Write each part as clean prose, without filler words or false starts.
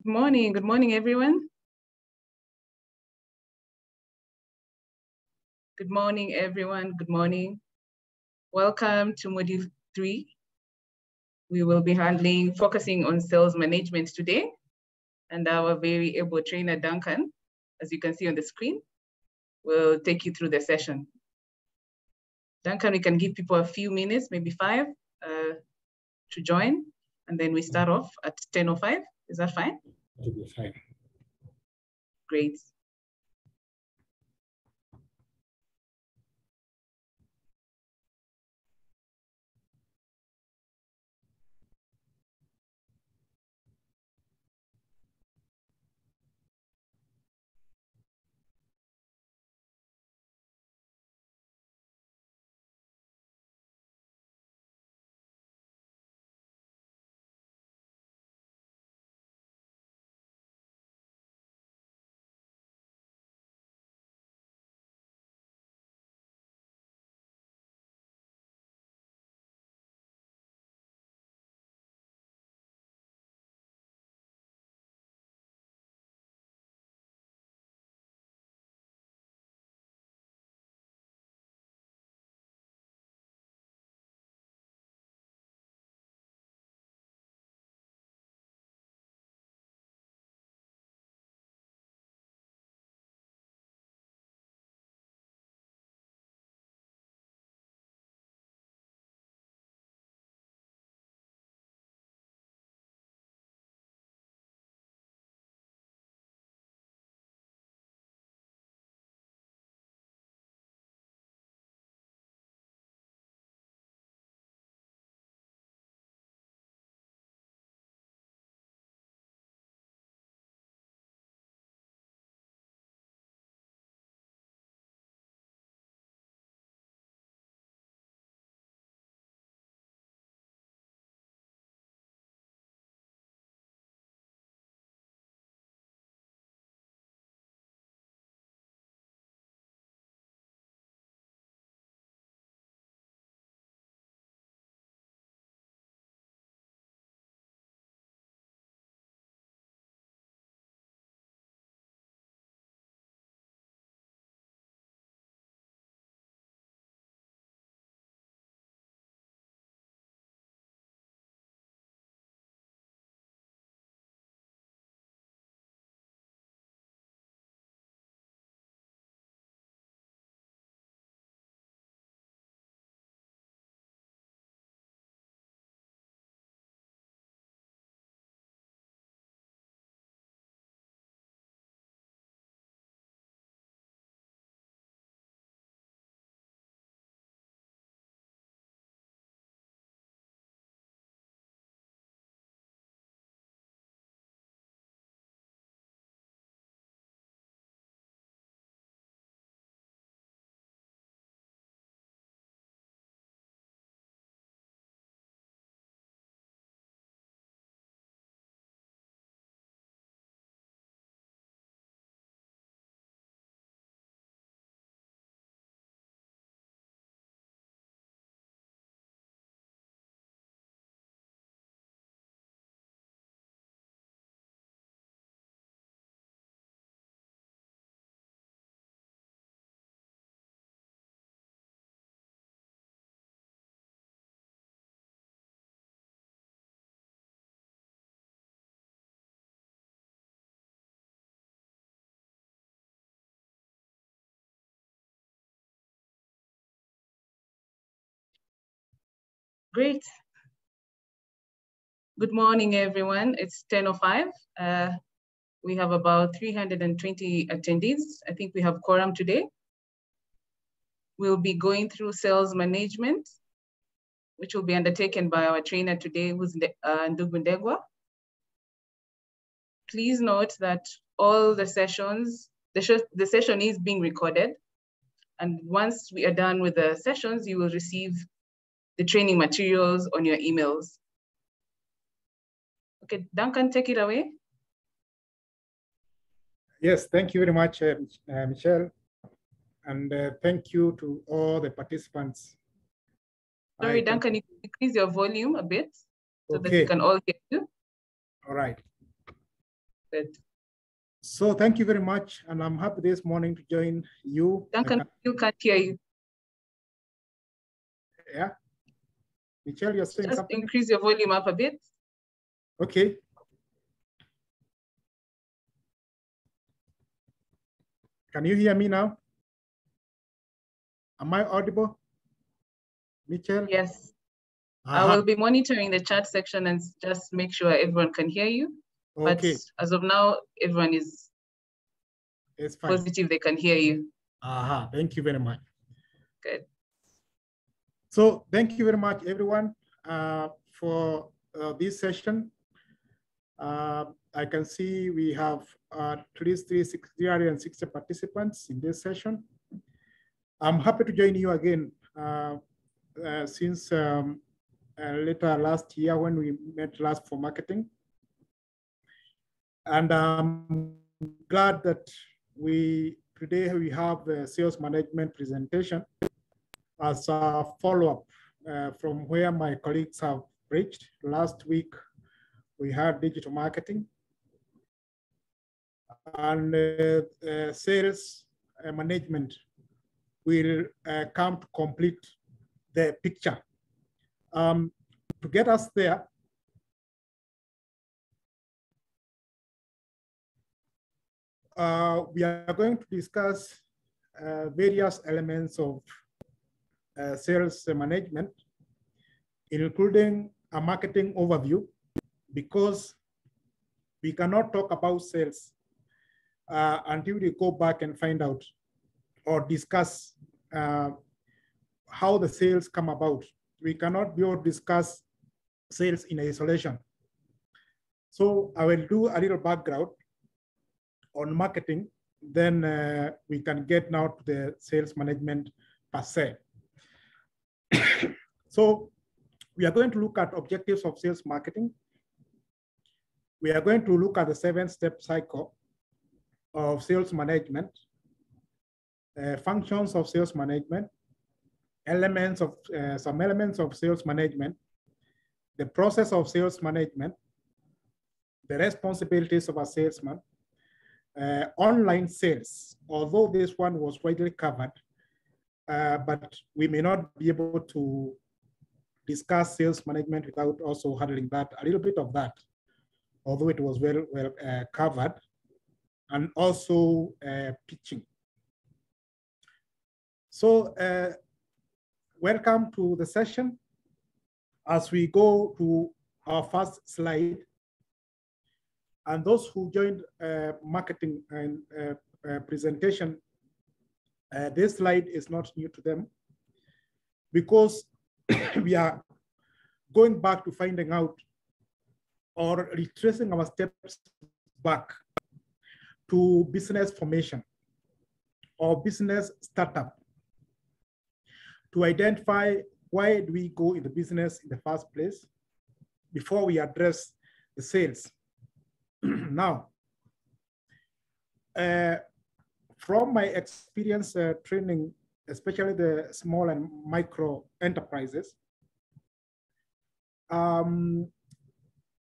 Good morning, everyone. Good morning, everyone. Good morning. Welcome to Module 3. We will be focusing on sales management today. And our very able trainer, Duncan, as you can see on the screen, will take you through the session. Duncan, we can give people a few minutes, maybe 5, to join. And then we start off at 10:05. Is that fine? It'll be fine. Great. Great. Good morning, everyone. It's 10:05. We have about 320 attendees. I think we have quorum today. We'll be going through sales management, which will be undertaken by our trainer today, who's Ndugundegwa. Please note that all the sessions, the session is being recorded. And once we are done with the sessions, you will receive the training materials on your emails. Okay, Duncan, take it away. Yes, thank you very much, Michelle. And thank you to all the participants. Sorry, Duncan, you can increase your volume a bit so that we can all hear you. All right. Good. So thank you very much. And I'm happy this morning to join you. Duncan, you can't hear you. Yeah. Michelle, you're saying Just something? increase your volume up a bit. Okay. Can you hear me now? Am I audible? Michelle? Yes. I will be monitoring the chat section and just make sure everyone can hear you. Okay. But as of now, everyone is positive they can hear you. Thank you very much. Good. So thank you very much, everyone, for this session. I can see we have at least 360 participants in this session. I'm happy to join you again since later last year when we met last for marketing. And I'm glad that today we have a sales management presentation as a follow-up from where my colleagues have reached. Last week, we had digital marketing and sales management will come to complete the picture. To get us there, we are going to discuss various elements of sales management, including a marketing overview, because we cannot talk about sales until we go back and find out or discuss how the sales come about. We cannot be able to discuss sales in isolation. So I will do a little background on marketing, then we can get now to the sales management per se. So we are going to look at objectives of sales marketing. We are going to look at the 7-step cycle of sales management, functions of sales management, some elements of sales management, the process of sales management, the responsibilities of a salesman, online sales, although this one was widely covered, but we may not be able to discuss sales management without also handling that, a little bit of that, although it was well covered, and also pitching. So welcome to the session. As we go to our first slide, and those who joined marketing and presentation, this slide is not new to them because we are going back to finding out or retracing our steps back to business formation or business startup to identify why do we go in the business in the first place before we address the sales. Now, from my experience training, especially the small and micro enterprises,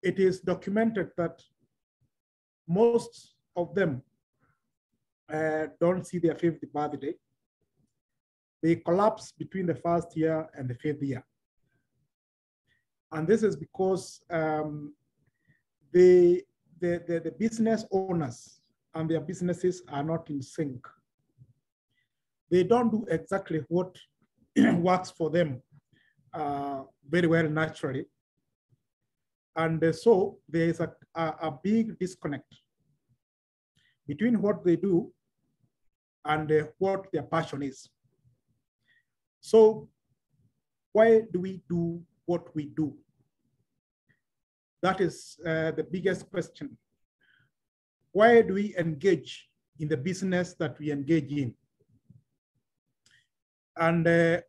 it is documented that most of them don't see their 5th birthday. They collapse between the 1st year and the 5th year. And this is because the business owners and their businesses are not in sync. They don't do exactly what works for them very well naturally. And so there is a big disconnect between what they do and what their passion is. So why do we do what we do? That is the biggest question. Why do we engage in the business that we engage in? And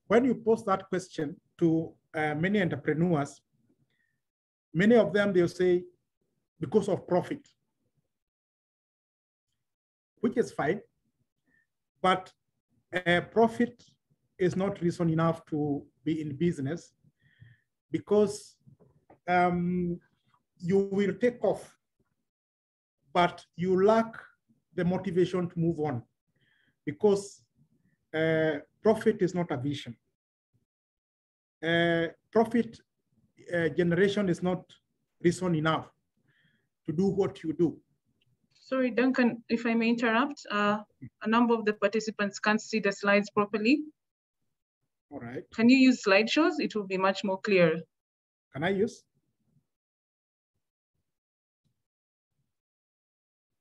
when you pose that question to many entrepreneurs, many of them, they'll say, because of profit, which is fine, but profit is not reason enough to be in business, because you will take off but you lack the motivation to move on because profit is not a vision. Profit generation is not reason enough to do what you do. Sorry, Duncan, if I may interrupt, a number of the participants can't see the slides properly. All right. Can you use slideshows? It will be much more clear. Can I use?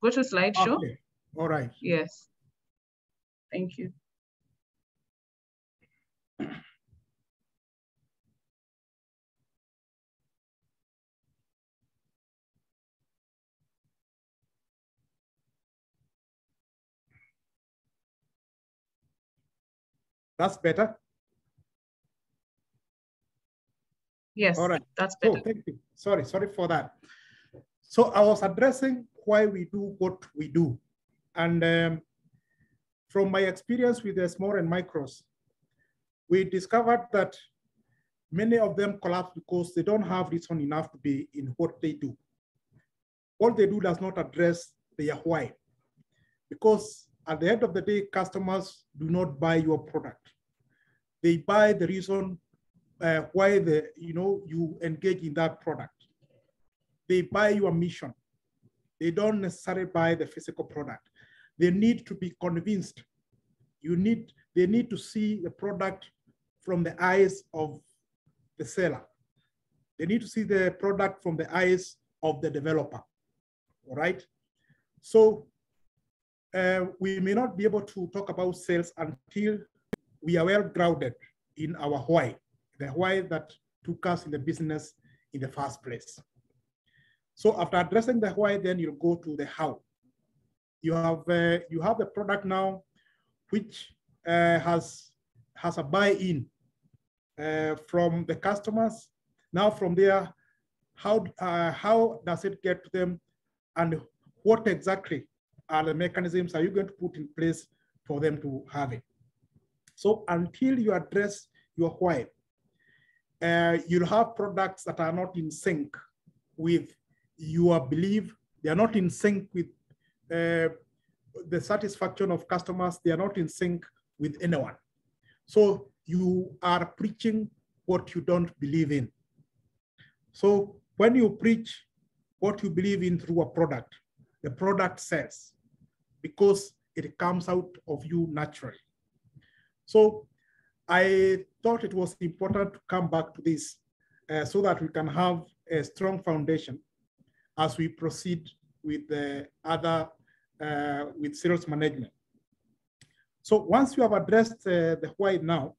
Go to slideshow. Okay. All right. Yes. Thank you. That's better. Yes, all right. That's better. So thank you. Sorry for that. So I was addressing why we do what we do. And from my experience with the small and micros, we discovered that many of them collapse because they don't have reason enough to be in what they do. What they do does not address their why. Because at the end of the day, customers do not buy your product. They buy the reason why you engage in that product. They buy your mission. They don't necessarily buy the physical product. They need to be convinced. They need to see the product from the eyes of the seller. They need to see the product from the eyes of the developer, all right? So we may not be able to talk about sales until we are well grounded in our why, the why that took us in the business in the first place. So after addressing the why, then you'll go to the how. You have the product now, which has a buy-in from the customers. Now from there, how does it get to them, and what exactly are the mechanisms are you going to put in place for them to have it? So until you address your why, you'll have products that are not in sync with your belief. They are not in sync with the satisfaction of customers. They are not in sync with anyone. So you are preaching what you don't believe in. So when you preach what you believe in through a product, the product sells because it comes out of you naturally. So I thought it was important to come back to this so that we can have a strong foundation as we proceed with the other, with sales management. So once you have addressed the why now,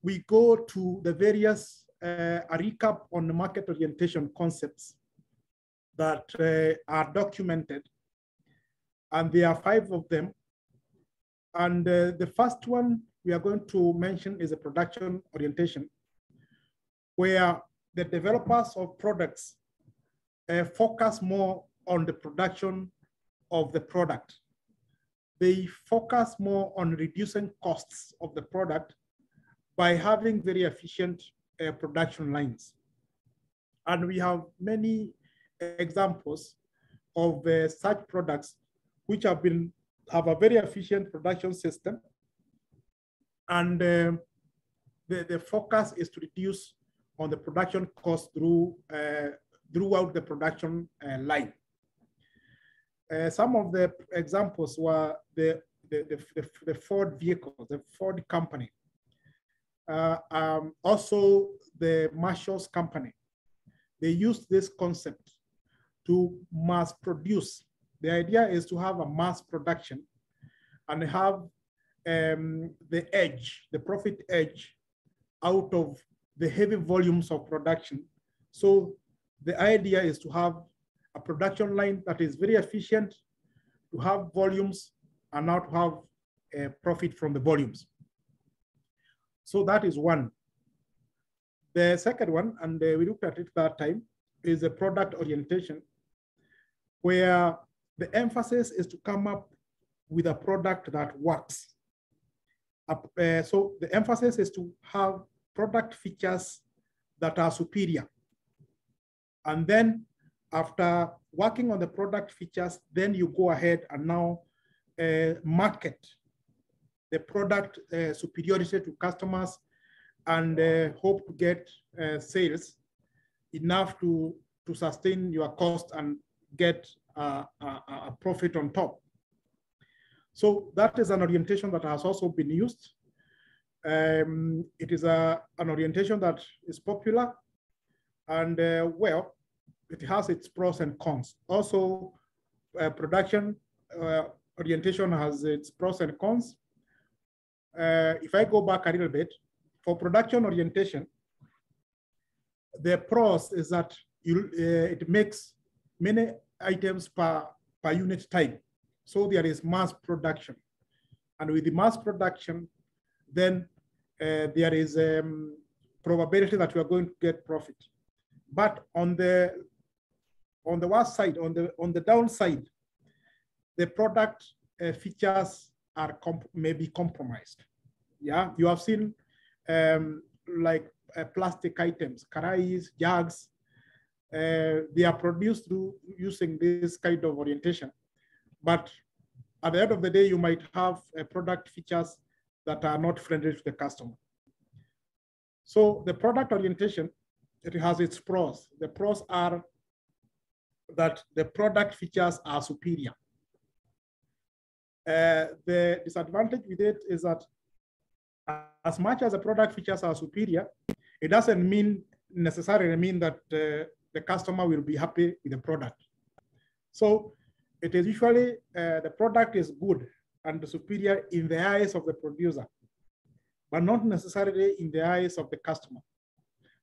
we go to the various, a recap on the market orientation concepts that are documented. And there are 5 of them. And the first one we are going to mention is a production orientation, where the developers of products focus more on the production of the product. They focus more on reducing costs of the product by having very efficient production lines. And we have many examples of such products which have a very efficient production system. And the focus is to reduce on the production cost throughout the production line. Some of the examples were the Ford vehicles, the Ford company. Also the Marshall's company. They used this concept to mass produce. The idea is to have a mass production and have the edge, the profit edge out of the heavy volumes of production. So the idea is to have a production line that is very efficient, to have volumes and not to have a profit from the volumes. So that is one. The second one, and we looked at it that time, is a product orientation, where the emphasis is to come up with a product that works. So the emphasis is to have product features that are superior. And then After working on the product features, then you go ahead and now market the product superiority to customers and hope to get sales enough to sustain your cost and get a profit on top. So that is an orientation that has also been used. It is an orientation that is popular, and well, it has its pros and cons. Also, production orientation has its pros and cons. If I go back a little bit, for production orientation, the pros is that it makes many items per unit time. So there is mass production. And with the mass production, then there is probability that we are going to get profit. But on the worst side, on the downside, the product features are may be compromised. Yeah, you have seen like plastic items, karais, jugs. They are produced through using this kind of orientation. But at the end of the day, you might have product features that are not friendly to the customer. So the product orientation, it has its pros. The pros are that the product features are superior. The disadvantage with it is that as much as the product features are superior, it doesn't necessarily mean that the customer will be happy with the product. So it is usually the product is good and superior in the eyes of the producer, but not necessarily in the eyes of the customer.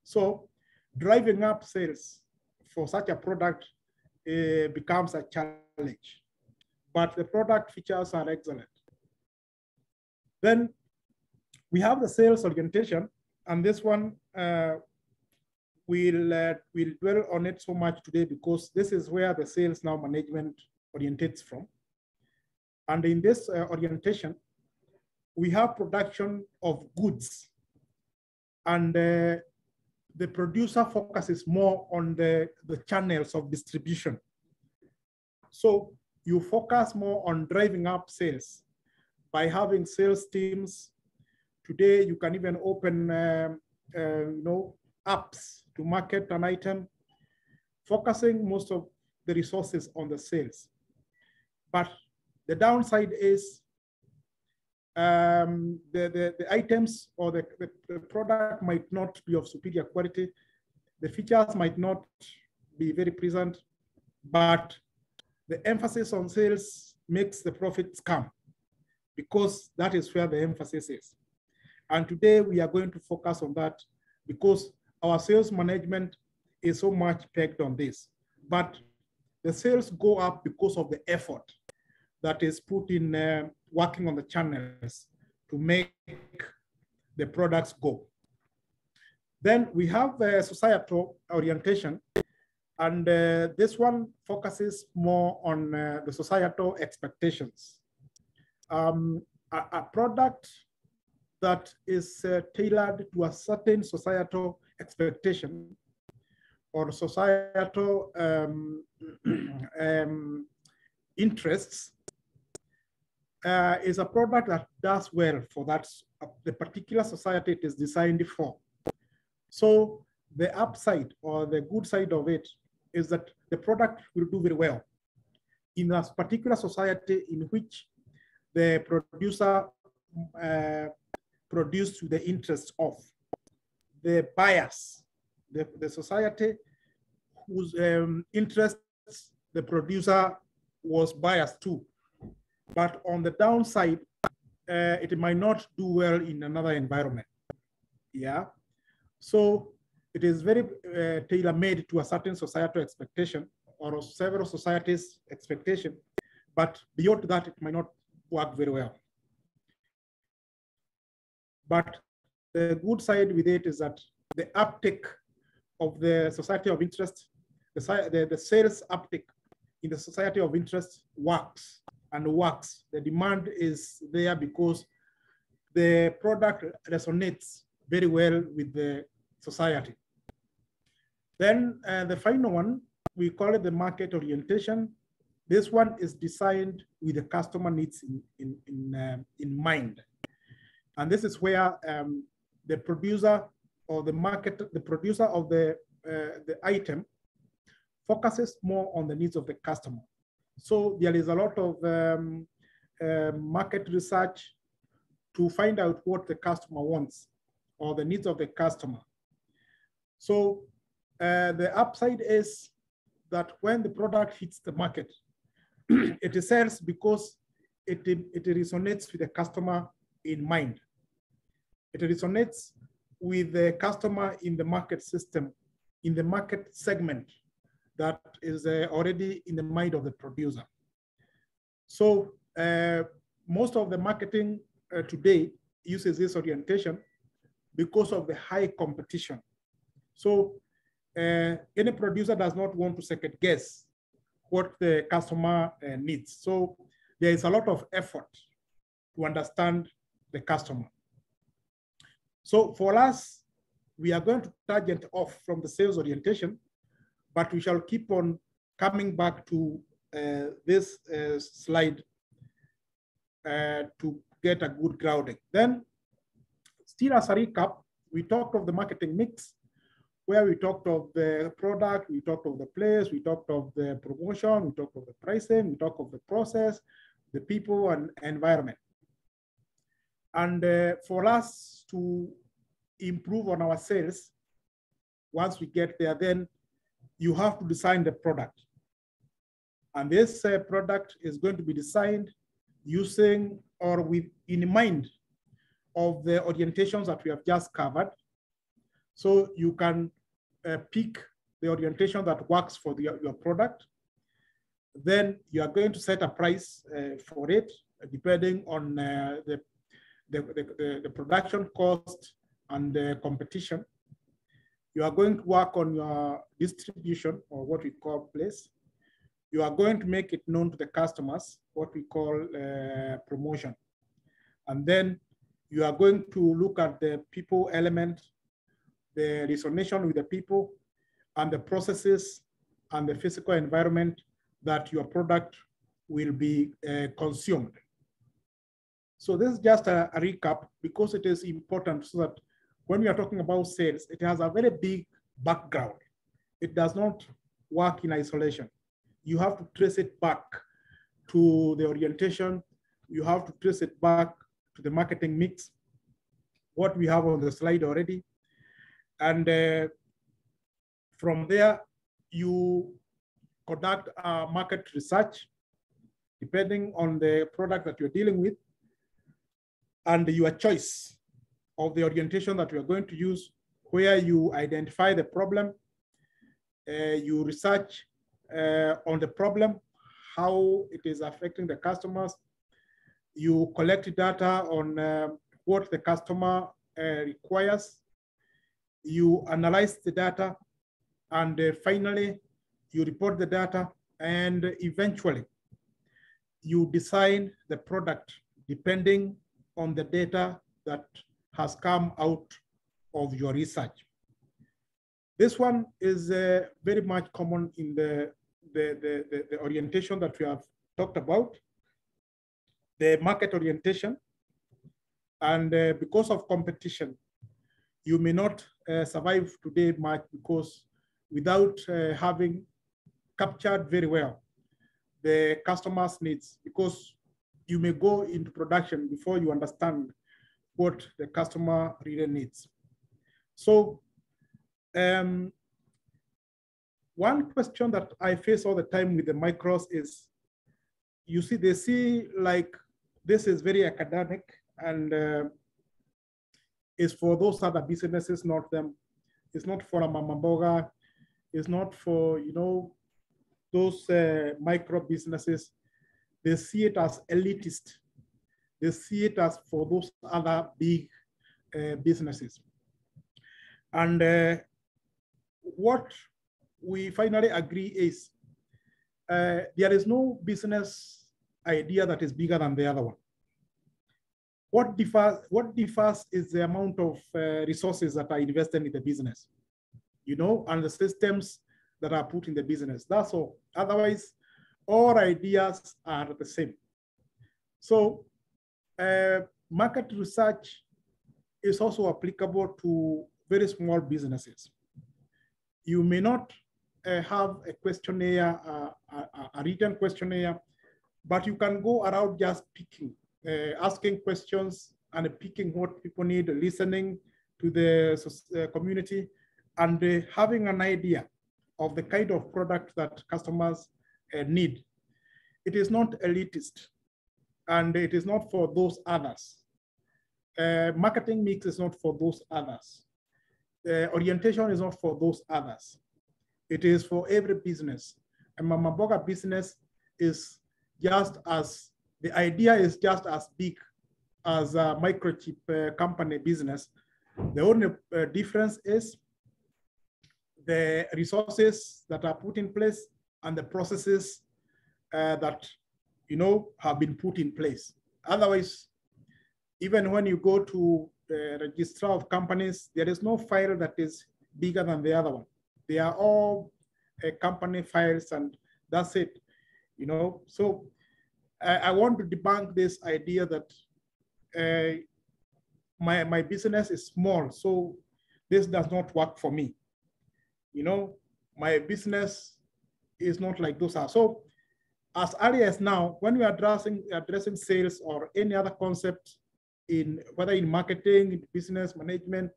So driving up sales for such a product becomes a challenge, but the product features are excellent. Then we have the sales orientation, and this one we'll dwell on it so much today because this is where the sales now management orientates from. And in this orientation, we have production of goods, and the producer focuses more on the channels of distribution. So you focus more on driving up sales by having sales teams. Today, you can even open apps to market an item, focusing most of the resources on the sales. But the downside is the items or the product might not be of superior quality. The features might not be very pleasant, but the emphasis on sales makes the profits come because that is where the emphasis is. And today we are going to focus on that because our sales management is so much pegged on this. But the sales go up because of the effort that is put in working on the channels to make the products go. Then we have the societal orientation, and this one focuses more on the societal expectations. A product that is tailored to a certain societal expectation or societal interests is a product that does well for that the particular society it is designed for. So the upside or the good side of it is that the product will do very well in a particular society in which the producer produced to the interests of the buyers, the society whose interests the producer was biased to. But on the downside, it might not do well in another environment. Yeah. So it is very tailor-made to a certain societal expectation or several societies' expectation, but beyond that, it might not work very well. But the good side with it is that the uptake of the society of interest, the sales uptake in the society of interest works and works. The demand is there because the product resonates very well with the society. Then the final one we call it the market orientation. This one is designed with the customer needs in mind. And this is where the producer or the producer of the item focuses more on the needs of the customer. So there is a lot of market research to find out what the customer wants or the needs of the customer. So the upside is that when the product hits the market, it sells because it resonates with the customer in mind. It resonates with the customer in the market system, in the market segment that is already in the mind of the producer. So most of the marketing today uses this orientation because of the high competition. So any producer does not want to second guess what the customer needs. So there is a lot of effort to understand the customer. So for us, we are going to target off from the sales orientation, but we shall keep on coming back to this slide to get a good grounding. Then, still as a recap, we talked of the marketing mix, where we talked of the product, we talked of the place, we talked of the promotion, we talked of the pricing, we talked of the process, the people and environment. And for us to improve on our sales, once we get there, then you have to design the product. And this product is going to be designed using or with in mind of the orientations that we have just covered. So you can pick the orientation that works for your product. Then you are going to set a price for it, depending on the production cost and the competition. You are going to work on your distribution, or what we call place. You are going to make it known to the customers, what we call promotion. And then you are going to look at the people element, the resonation with the people, and the processes and the physical environment that your product will be consumed. So this is just a recap, because it is important, so that when we are talking about sales, it has a very big background. It does not work in isolation. You have to trace it back to the orientation. You have to trace it back to the marketing mix, what we have on the slide already. And from there, you conduct market research, depending on the product that you're dealing with, and your choice of the orientation that we are going to use, where you identify the problem, you research on the problem, how it is affecting the customers, you collect data on what the customer requires, you analyze the data, and finally, you report the data, and eventually, you design the product depending on the data that has come out of your research. This one is very much common in the orientation that we have talked about, the market orientation. And because of competition, you may not survive today much, because without having captured very well the customer's needs, because you may go into production before you understand what the customer really needs. So one question that I face all the time with the micros is, you see, they see like this is very academic, and is for those other businesses, not them. It's not for a mama mboga. It's not for, you know, those micro businesses. They see it as elitist. They see it as for those other big businesses. And what we finally agree is there is no business idea that is bigger than the other one. What differs is the amount of resources that are invested in the business, you know, and the systems that are put in the business. That's all. Otherwise, all ideas are the same. So market research is also applicable to very small businesses. You may not have a questionnaire, a written questionnaire, but you can go around just picking, asking questions and picking what people need, listening to the community, and having an idea of the kind of product that customers need. It is not elitist, and it is not for those others. Marketing mix is not for those others. Orientation is not for those others. It is for every business. A Mama Mboga business is just as, the idea is just as big as a microchip company business. The only difference is the resources that are put in place and the processes that have been put in place. Otherwise, even when you go to the registrar of companies, there is no file that is bigger than the other one. They are all company files, and that's it. So I want to debunk this idea that my business is small, so this does not work for me. My business is not like those are. So as early as now, when we are addressing sales or any other concept, whether in marketing, in business management,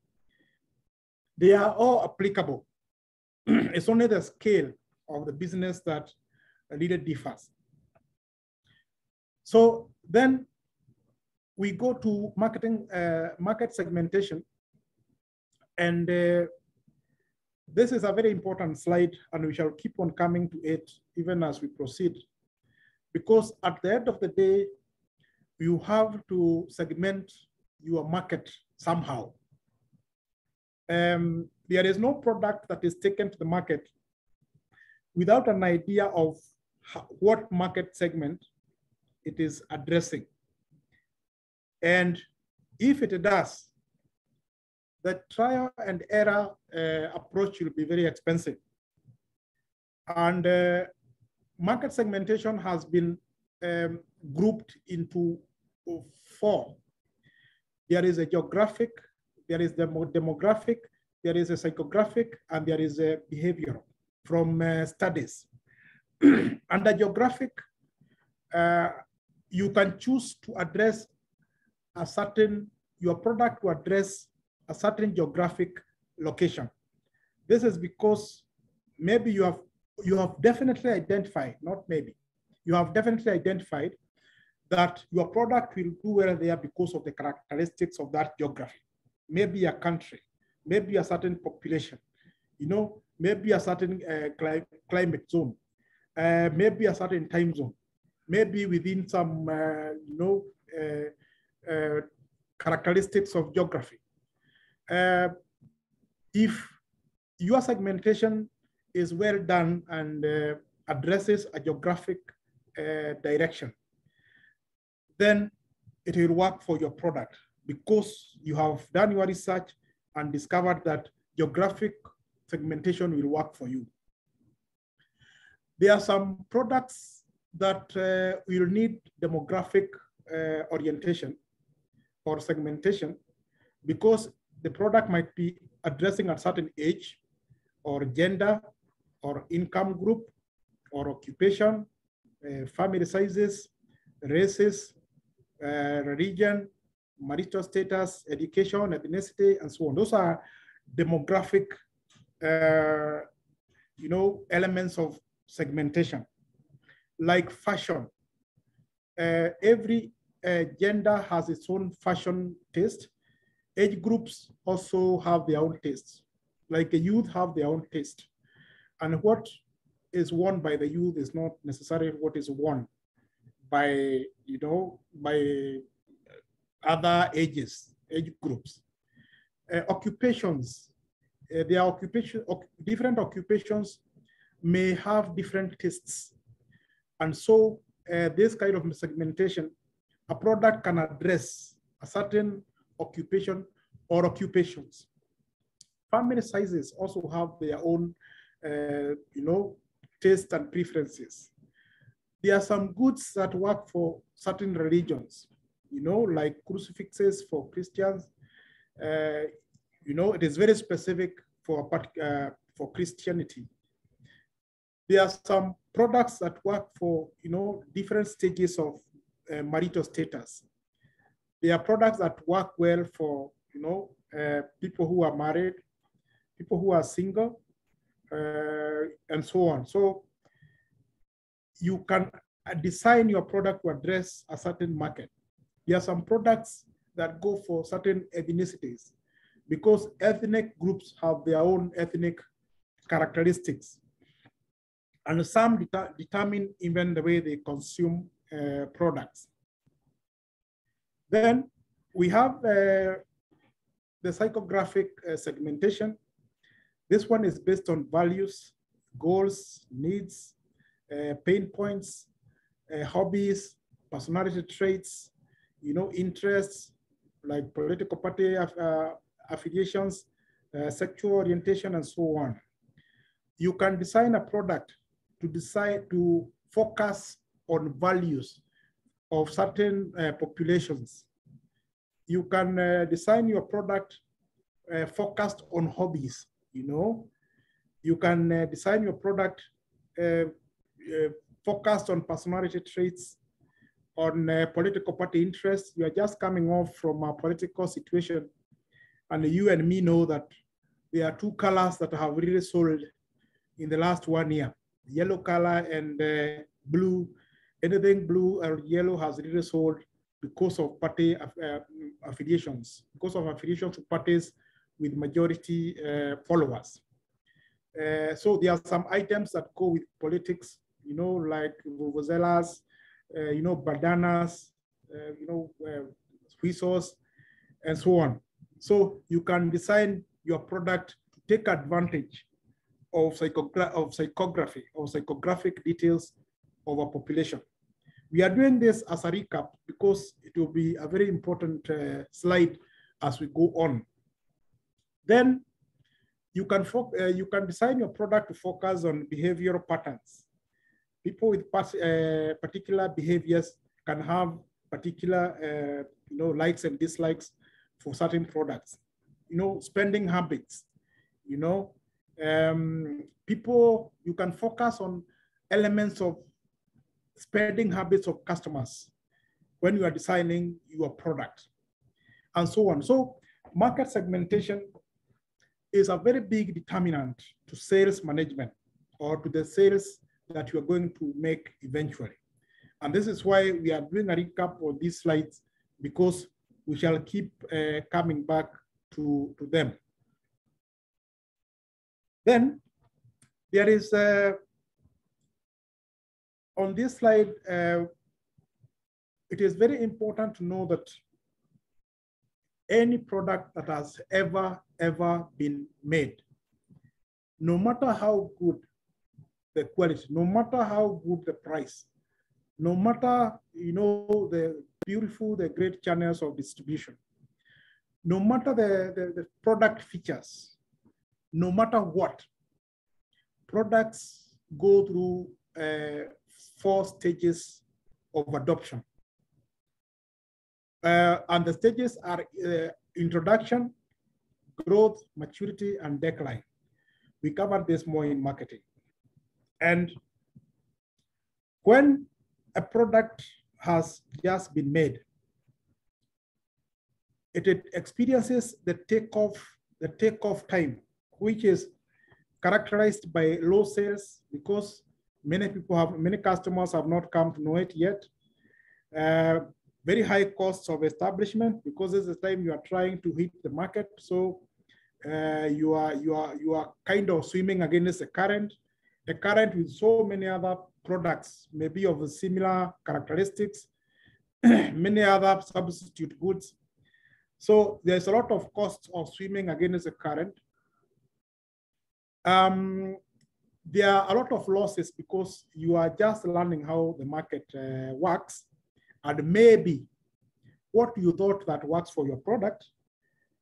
they are all applicable. It's only the scale of the business that really differs. So then we go to market segmentation. And this is a very important slide, and we shall keep on coming to it even as we proceed. Because at the end of the day, you have to segment your market somehow. There is no product that is taken to the market without an idea of what market segment it is addressing. And if it does, the trial and error approach will be very expensive. And market segmentation has been grouped into 4. There is a geographic, there is the demographic, there is a psychographic, and there is a behavioral from studies. Under geographic, you can choose to address your product to address a certain geographic location. This is because maybe you have definitely identified, not maybe, you have definitely identified that your product will do well there because of the characteristics of that geography. Maybe a country, maybe a certain population, maybe a certain climate zone, maybe a certain time zone, maybe within some characteristics of geography. If your segmentation is well done and addresses a geographic direction, then it will work for your product because you have done your research and discovered that geographic segmentation will work for you. There are some products that will need demographic orientation or segmentation because the product might be addressing a certain age or gender or income group or occupation, family sizes, races, religion, marital status, education, ethnicity, and so on. Those are demographic, elements of segmentation. Like fashion, every gender has its own fashion taste. Age groups also have their own tastes. Like the youth have their own taste. And what is worn by the youth is not necessarily what is worn by, by other age groups. Occupations, different occupations may have different tastes. And so this kind of segmentation, a product can address a certain occupation or occupations. Family sizes also have their own taste and preferences. There are some goods that work for certain religions, like crucifixes for Christians. It is very specific for Christianity. There are some products that work for, different stages of marital status. There are products that work well for, people who are married, people who are single, and so on. So you can design your product to address a certain market. There are some products that go for certain ethnicities because ethnic groups have their own ethnic characteristics. And some determine even the way they consume products. Then we have the psychographic segmentation. This one is based on values, goals, needs, pain points, hobbies, personality traits, interests like political party affiliations, sexual orientation, and so on. You can design a product to decide to focus on values of certain populations. You can design your product focused on hobbies. You can design your product focused on personality traits, on political party interests. You are just coming off from a political situation, and you and me know that there are two colors that have really sold in the last 1 year: yellow color and blue. Anything blue or yellow has really sold because of party affiliations, because of affiliations to parties with majority followers. So there are some items that go with politics, like vuvuzelas, bandanas, whistles, and so on. So you can design your product to take advantage of psychography or psychographic details of a population. We are doing this as a recap because it will be a very important slide as we go on. Then you can design your product to focus on behavioral patterns. People with particular behaviors can have particular likes and dislikes for certain products. Spending habits. People, you can focus on elements of spending habits of customers when you are designing your product, and so on. So market segmentation is a very big determinant to sales management or to the sales that you are going to make eventually. And this is why we are doing a recap of these slides, because we shall keep coming back to them. Then there is, on this slide, it is very important to know that any product that has ever been made, no matter how good the quality, no matter how good the price, no matter the beautiful, the great channels of distribution, no matter the product features, no matter what, products go through 4 stages of adoption. And the stages are introduction, growth, maturity, and decline. We covered this more in marketing. And when a product has just been made, it experiences the takeoff time, which is characterized by low sales because many customers have not come to know it yet. Very high costs of establishment because this is the time you are trying to hit the market. So you are kind of swimming against a current with so many other products, maybe of similar characteristics, many other substitute goods. So there's a lot of costs of swimming against the current. There are a lot of losses because you are just learning how the market works. And maybe what you thought that works for your product,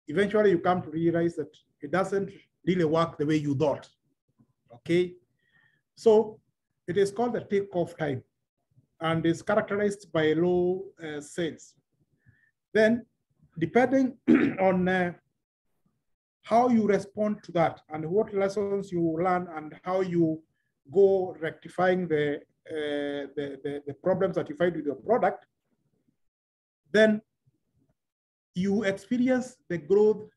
eventually you come to realize that it doesn't really work the way you thought. okay? So it is called the takeoff time and is characterized by low sales. Then depending on how you respond to that and what lessons you learn and how you go rectifying the problems that you find with your product, then you experience the growth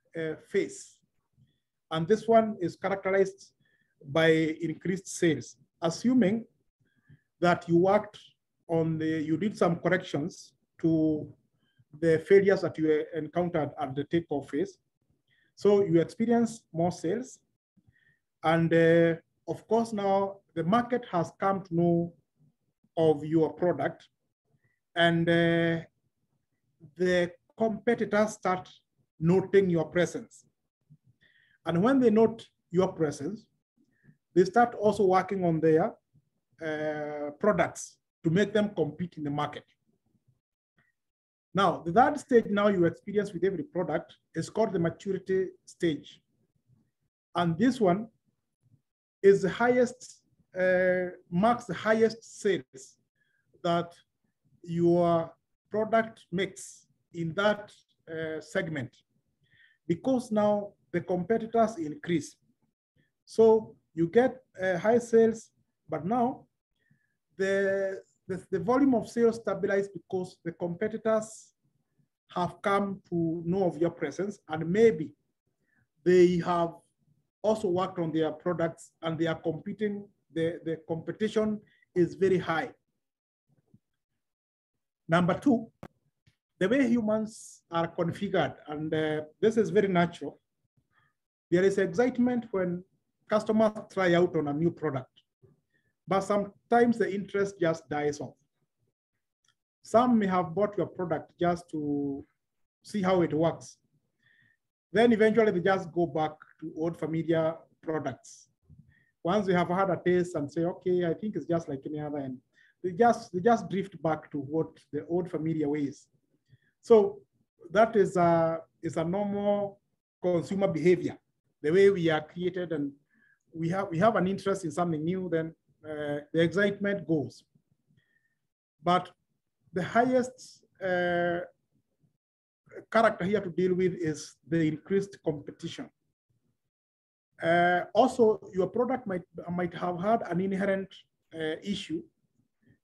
phase. And this one is characterized by increased sales, assuming that you worked on you did some corrections to the failures that you encountered at the takeoff phase. So you experience more sales. And of course, now the market has come to know of your product, and the competitors start noting your presence. And when they note your presence, they start also working on their products to make them compete in the market. Now, the third stage now you experience with every product is called the maturity stage. And this one is the highest, marks the highest sales that your product makes in that segment, because now the competitors increase. So you get high sales, but now the volume of sales stabilized because the competitors have come to know of your presence, and maybe they have also worked on their products and they are competing. The competition is very high. Number two, the way humans are configured, and this is very natural. There is excitement when customers try out on a new product, but sometimes the interest just dies off. Some may have bought your product just to see how it works. Then eventually they just go back to old familiar products. Once they have had a taste and say, okay, I think it's just like any other, and they just drift back to what the old familiar ways. So that is a normal consumer behavior, the way we are created, and we have an interest in something new, then the excitement goes. But the highest character here to deal with is the increased competition. Also, your product might have had an inherent issue,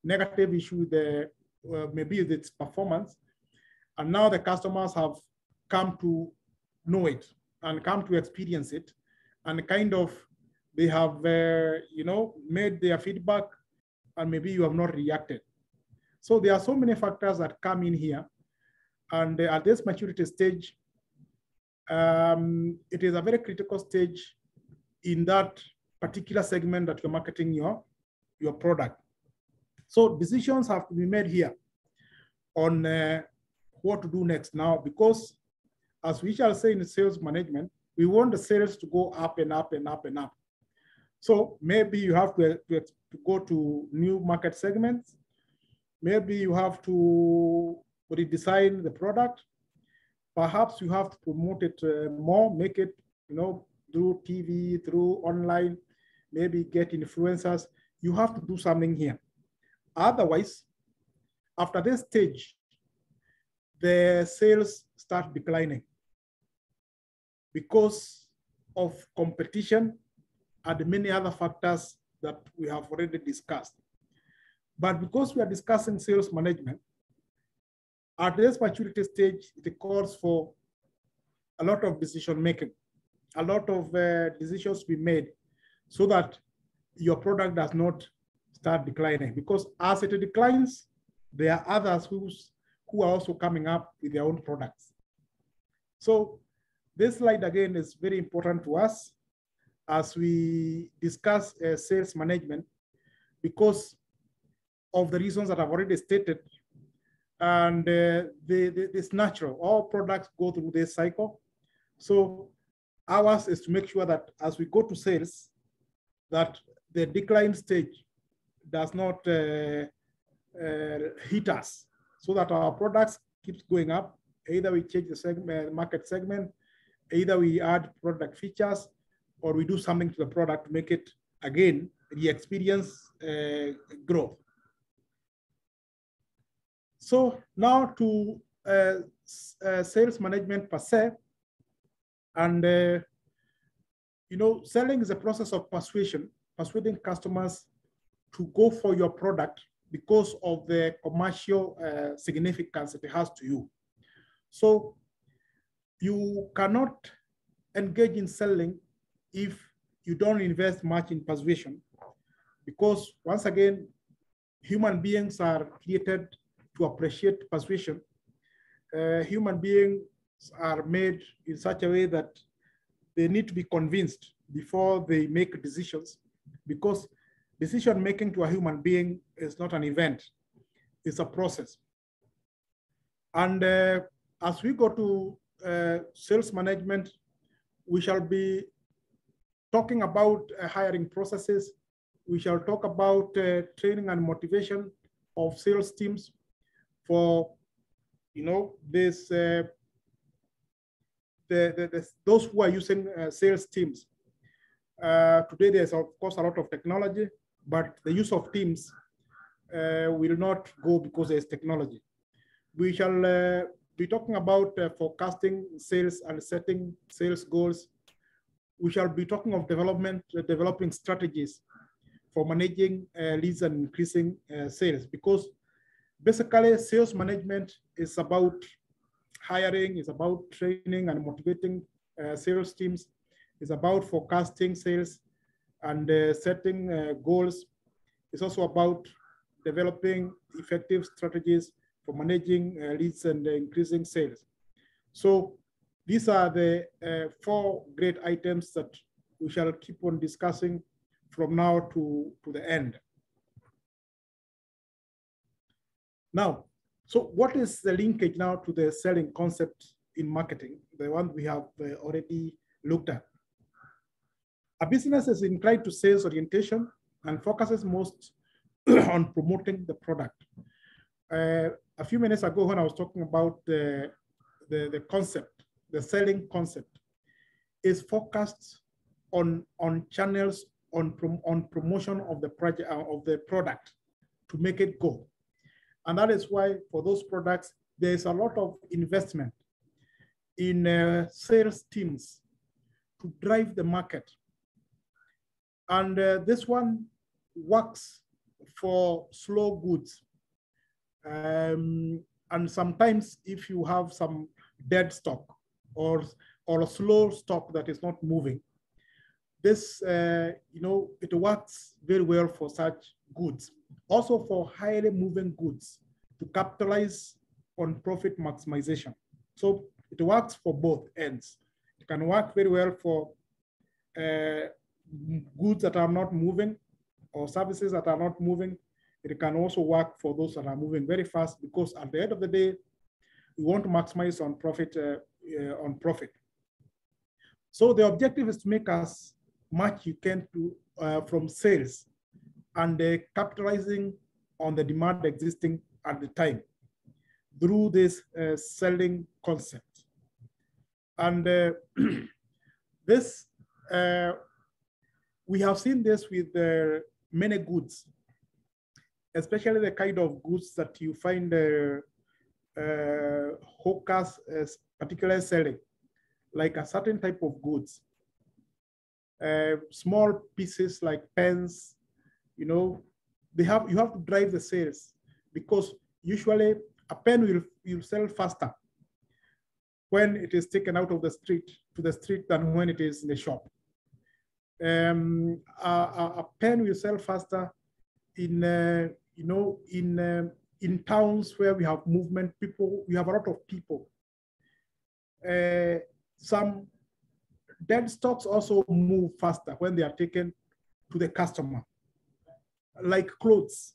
negative issue, maybe with its performance, and now the customers have come to know it and come to experience it, and kind of they have made their feedback, and maybe you have not reacted. So there are so many factors that come in here, and at this maturity stage, it is a very critical stage in that particular segment that you're marketing your product. So decisions have to be made here on what to do next now, because as we shall say in sales management, we want the sales to go up and up and up and up. So maybe you have to go to new market segments. Maybe you have to redesign the product. Perhaps you have to promote it more, make it, through TV, through online, maybe get influencers. You have to do something here. Otherwise, after this stage, the sales start declining because of competition and many other factors that we have already discussed. But because we are discussing sales management, at this maturity stage, it calls for a lot of decision making, a lot of decisions to be made so that your product does not start declining. Because as it declines, there are others who are also coming up with their own products. So this slide again is very important to us as we discuss sales management, because of the reasons that I've already stated. And it's natural. All products go through this cycle. So ours is to make sure that as we go to sales, that the decline stage does not hit us, so that our products keeps going up. Either we change the market segment, either we add product features, or we do something to the product to make it again, the experience growth. So now to sales management per se, and selling is a process of persuading customers to go for your product because of the commercial significance it has to you. So you cannot engage in selling if you don't invest much in persuasion, because once again, human beings are created to appreciate persuasion. Human beings are made in such a way that they need to be convinced before they make decisions, because decision making to a human being is not an event, it's a process. And as we go to sales management, we shall be talking about hiring processes. We shall talk about training and motivation of sales teams for, this those who are using sales teams. Today, there's of course a lot of technology, but the use of teams will not go because there's technology. We shall be talking about forecasting sales and setting sales goals. We shall be talking of developing strategies for managing leads and increasing sales, because basically sales management is about hiring, is about training and motivating sales teams, is about forecasting sales and setting goals. It's also about developing effective strategies for managing leads and increasing sales. So these are the 4 great items that we shall keep on discussing from now to the end. Now, so what is the linkage now to the selling concept in marketing, the one we have already looked at? A business is inclined to sales orientation and focuses most on promoting the product. A few minutes ago, when I was talking about the concept, the selling concept is focused on channels, on promotion of the project, of the product to make it go. And that is why for those products, there's a lot of investment in sales teams to drive the market. And this one works for slow goods. And sometimes if you have some dead stock or a slow stock that is not moving, this, it works very well for such goods. Also for highly moving goods to capitalize on profit maximization. So it works for both ends. It can work very well for goods that are not moving or services that are not moving. It can also work for those that are moving very fast, because at the end of the day, we want to maximize on profit. So the objective is to make as much you can do from sales and capitalizing on the demand existing at the time through this selling concept. And this, we have seen this with many goods, especially the kind of goods that you find hawkers particularly selling, like a certain type of goods. Small pieces like pens, you have to drive the sales, because usually a pen will sell faster when it is taken out of the street to the street than when it is in the shop. A pen will sell faster in in towns where we have movement, people, we have a lot of people. Some dead stocks also move faster when they are taken to the customer, like clothes.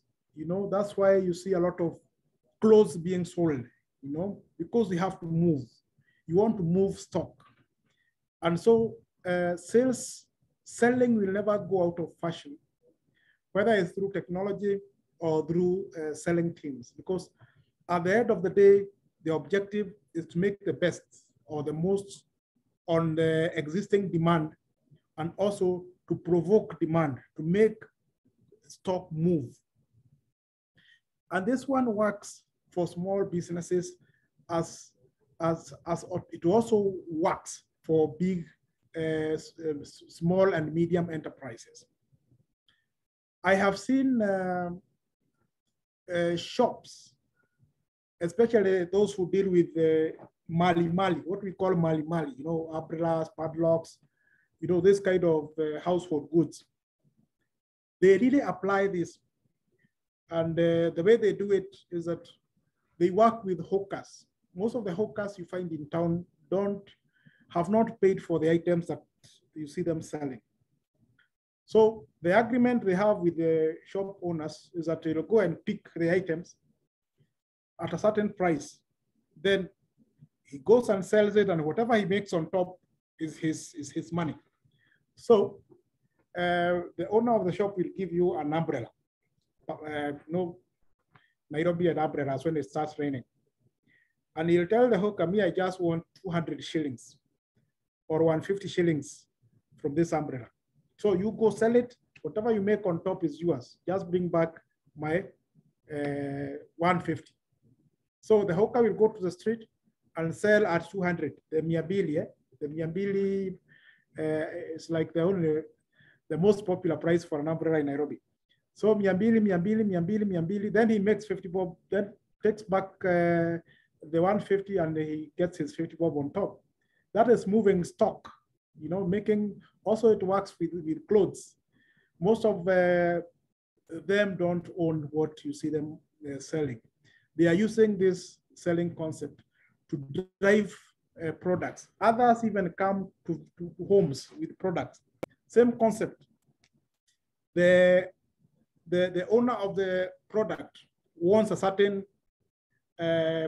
That's why you see a lot of clothes being sold, because they have to move. You want to move stock. And so selling will never go out of fashion, whether it's through technology or through selling teams, because at the end of the day, the objective is to make the best or the most on the existing demand, and also to provoke demand, to make stock move. And this one works for small businesses as it also works for big, small and medium enterprises. I have seen shops, especially those who deal with mali, what we call mali, you know, umbrellas, padlocks, you know, this kind of household goods. They really apply this. And the way they do it is that they work with hawkers. Most of the hawkers you find in town have not paid for the items that you see them selling. So the agreement they have with the shop owners is that they'll go and pick the items at a certain price. Then he goes and sells it, and whatever he makes on top is his money. So the owner of the shop will give you an umbrella. No, Nairobi and umbrellas when it starts raining. And he'll tell the hawker, me, I just want 200 shillings or 150 shillings from this umbrella. So you go sell it, whatever you make on top is yours. Just bring back my 150. So the hawker will go to the street and sell at 200. The miambili, the miambili is like the most popular price for an umbrella in Nairobi. So miambili, then he makes 50 bob, then takes back the 150 and he gets his 50 bob on top. That is moving stock, you know, making, also it works with clothes. Most of them don't own what you see them selling. They are using this selling concept to drive products. Others even come to homes with products. Same concept. The owner of the product wants a certain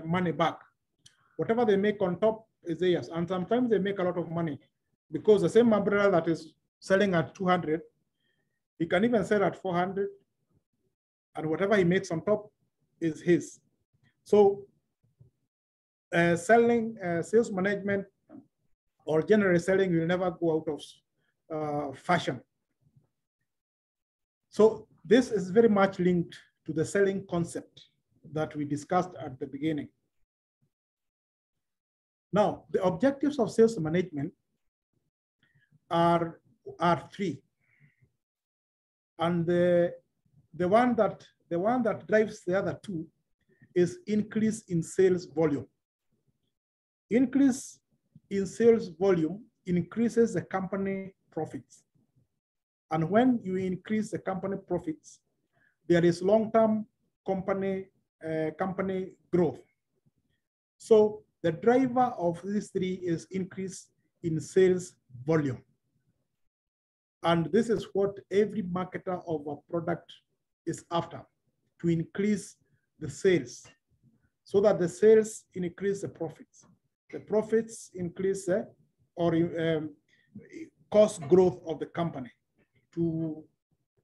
money back. Whatever they make on top is theirs. And sometimes they make a lot of money because the same umbrella that is selling at 200, he can even sell at 400, and whatever he makes on top is his. So sales management or general selling will never go out of fashion. So this is very much linked to the selling concept that we discussed at the beginning. Now, the objectives of sales management are three. And the one that drives the other two is increase in sales volume. Increase in sales volume increases the company profits. And when you increase the company profits, there is long-term company growth. So the driver of these three is increase in sales volume. And this is what every marketer of a product is after, to increase the sales so that the sales increase the profits. The profits increase cost growth of the company to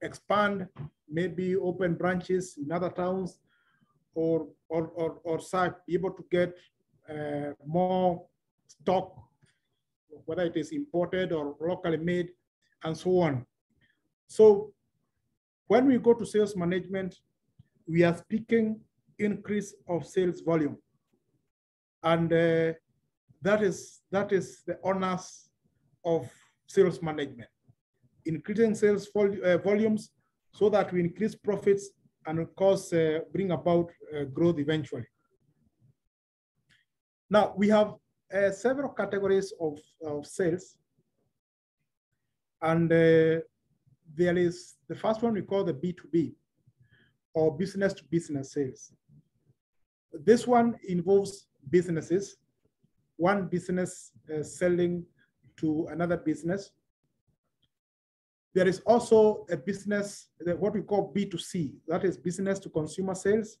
expand, maybe open branches in other towns, or be able to get more stock, whether it is imported or locally made, and so on. So when we go to sales management, we are speaking increase of sales volume. And that is the honors of sales management. Increasing sales volumes so that we increase profits and of course bring about growth eventually. Now we have several categories of sales. And there is the first one we call the B2B, or business to business sales. This one involves businesses, one business selling to another business. There is also a business, what we call B2C, that is business to consumer sales.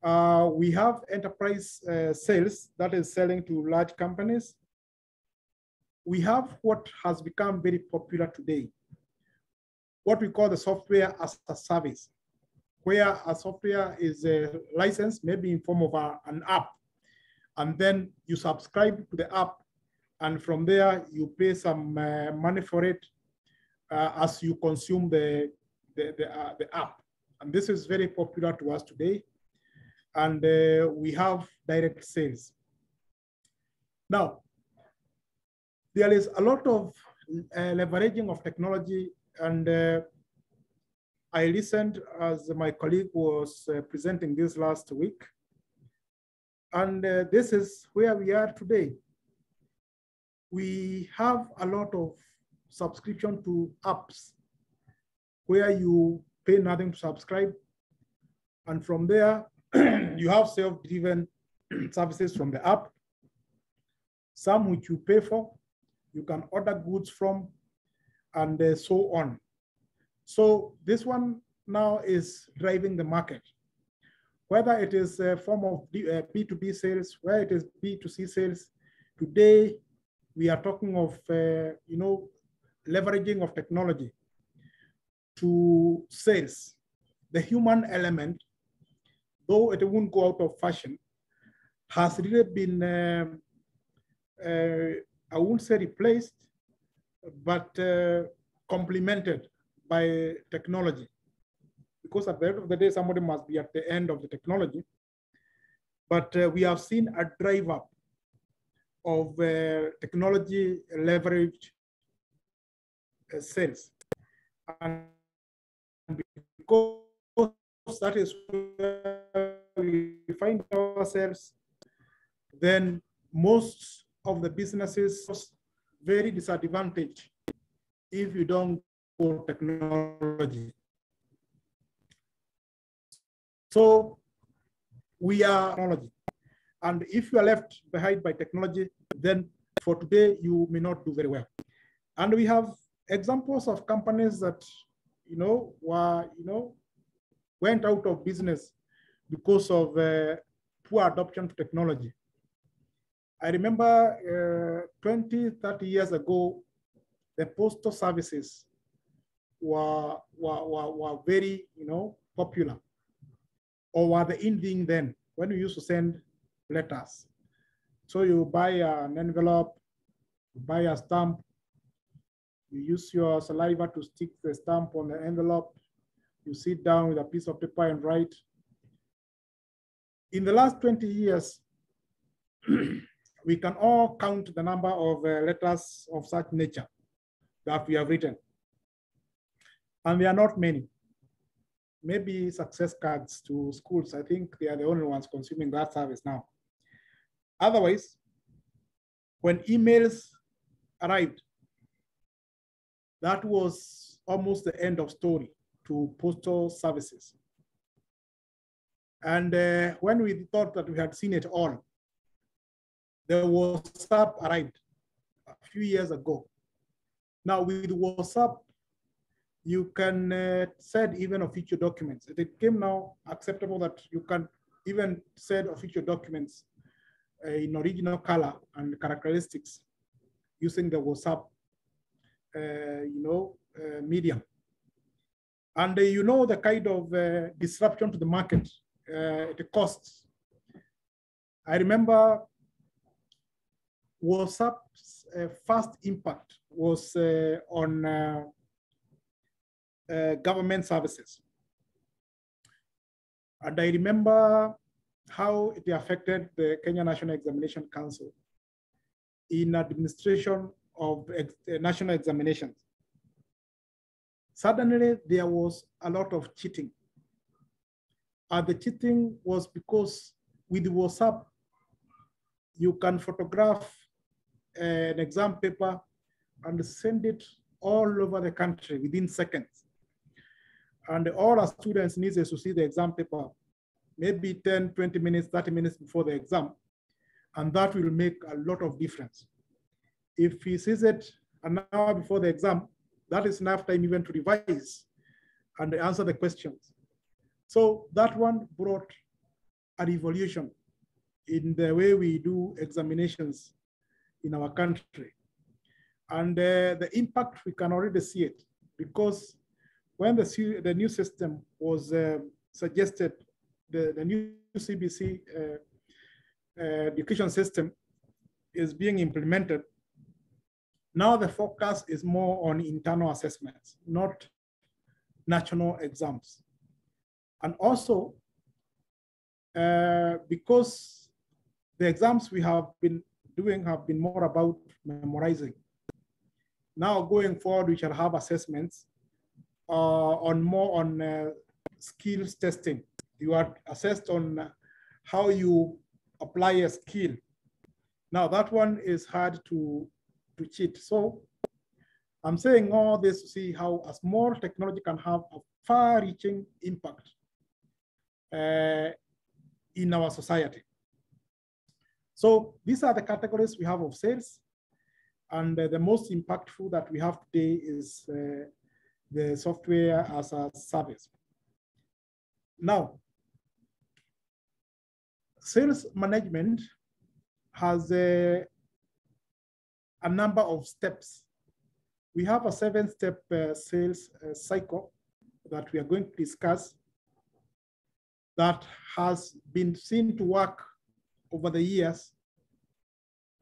We have enterprise sales, that is selling to large companies. We have what has become very popular today, what we call the software as a service, where a software is licensed, maybe in form of an app, and then you subscribe to the app And from there, you pay some money for it as you consume the app. And this is very popular to us today. And we have direct sales. Now, there is a lot of leveraging of technology, and I listened as my colleague was presenting this last week. And this is where we are today. We have a lot of subscription to apps where you pay nothing to subscribe. And from there, you have self-driven services from the app, some which you pay for, you can order goods from, and so on. So this one now is driving the market. Whether it is a form of B2B sales, where it is B2C sales, today we are talking of leveraging of technology to sales. The human element, though it won't go out of fashion, has really been I won't say replaced, but complemented by technology. Because at the end of the day, somebody must be at the end of the technology. But we have seen a drive up of technology leverage sales. And because that is where we find ourselves, then most of the businesses very disadvantaged if you don't go technology. So we are technology. And if you are left behind by technology, then for today, you may not do very well. And we have examples of companies that, went out of business because of poor adoption to technology. I remember 20, 30 years ago, the postal services were very, popular, or were the in thing then, when we used to send letters. So you buy an envelope, you buy a stamp, you use your saliva to stick the stamp on the envelope, you sit down with a piece of paper and write. In the last 20 years, we can all count the number of letters of such nature that we have written. And there are not many. Maybe success cards to schools. I think they are the only ones consuming that service now. Otherwise, when emails arrived, that was almost the end of story to postal services. And when we thought that we had seen it all, the WhatsApp arrived a few years ago. Now with WhatsApp, you can send even official documents. It became now acceptable that you can even send official documents in original color and characteristics using the WhatsApp, medium. And the kind of disruption to the market it costs. I remember WhatsApp's first impact was on government services. And I remember how it affected the Kenya National Examination Council in administration of national examinations. Suddenly, there was a lot of cheating. And the cheating was because with WhatsApp, you can photograph an exam paper and send it all over the country within seconds. And all our students need is to see the exam paper, maybe 10, 20 minutes, 30 minutes before the exam. And that will make a lot of difference. If he sees it an hour before the exam, that is enough time even to revise and answer the questions. So that one brought a revolution in the way we do examinations in our country. And the impact, we can already see it, because when the new system was suggested, the new CBC education system is being implemented, Now the focus is more on internal assessments, not national exams. And also, because the exams we have been doing have been more about memorizing. Now going forward, we shall have assessments on more on skills testing. You are assessed on how you apply a skill. Now that one is hard to cheat. So I'm saying all this to see how a small technology can have a far-reaching impact in our society. So these are the categories we have of sales. And the most impactful that we have today is the software as a service. Now, sales management has a number of steps. We have a 7-step sales cycle that we are going to discuss that has been seen to work over the years,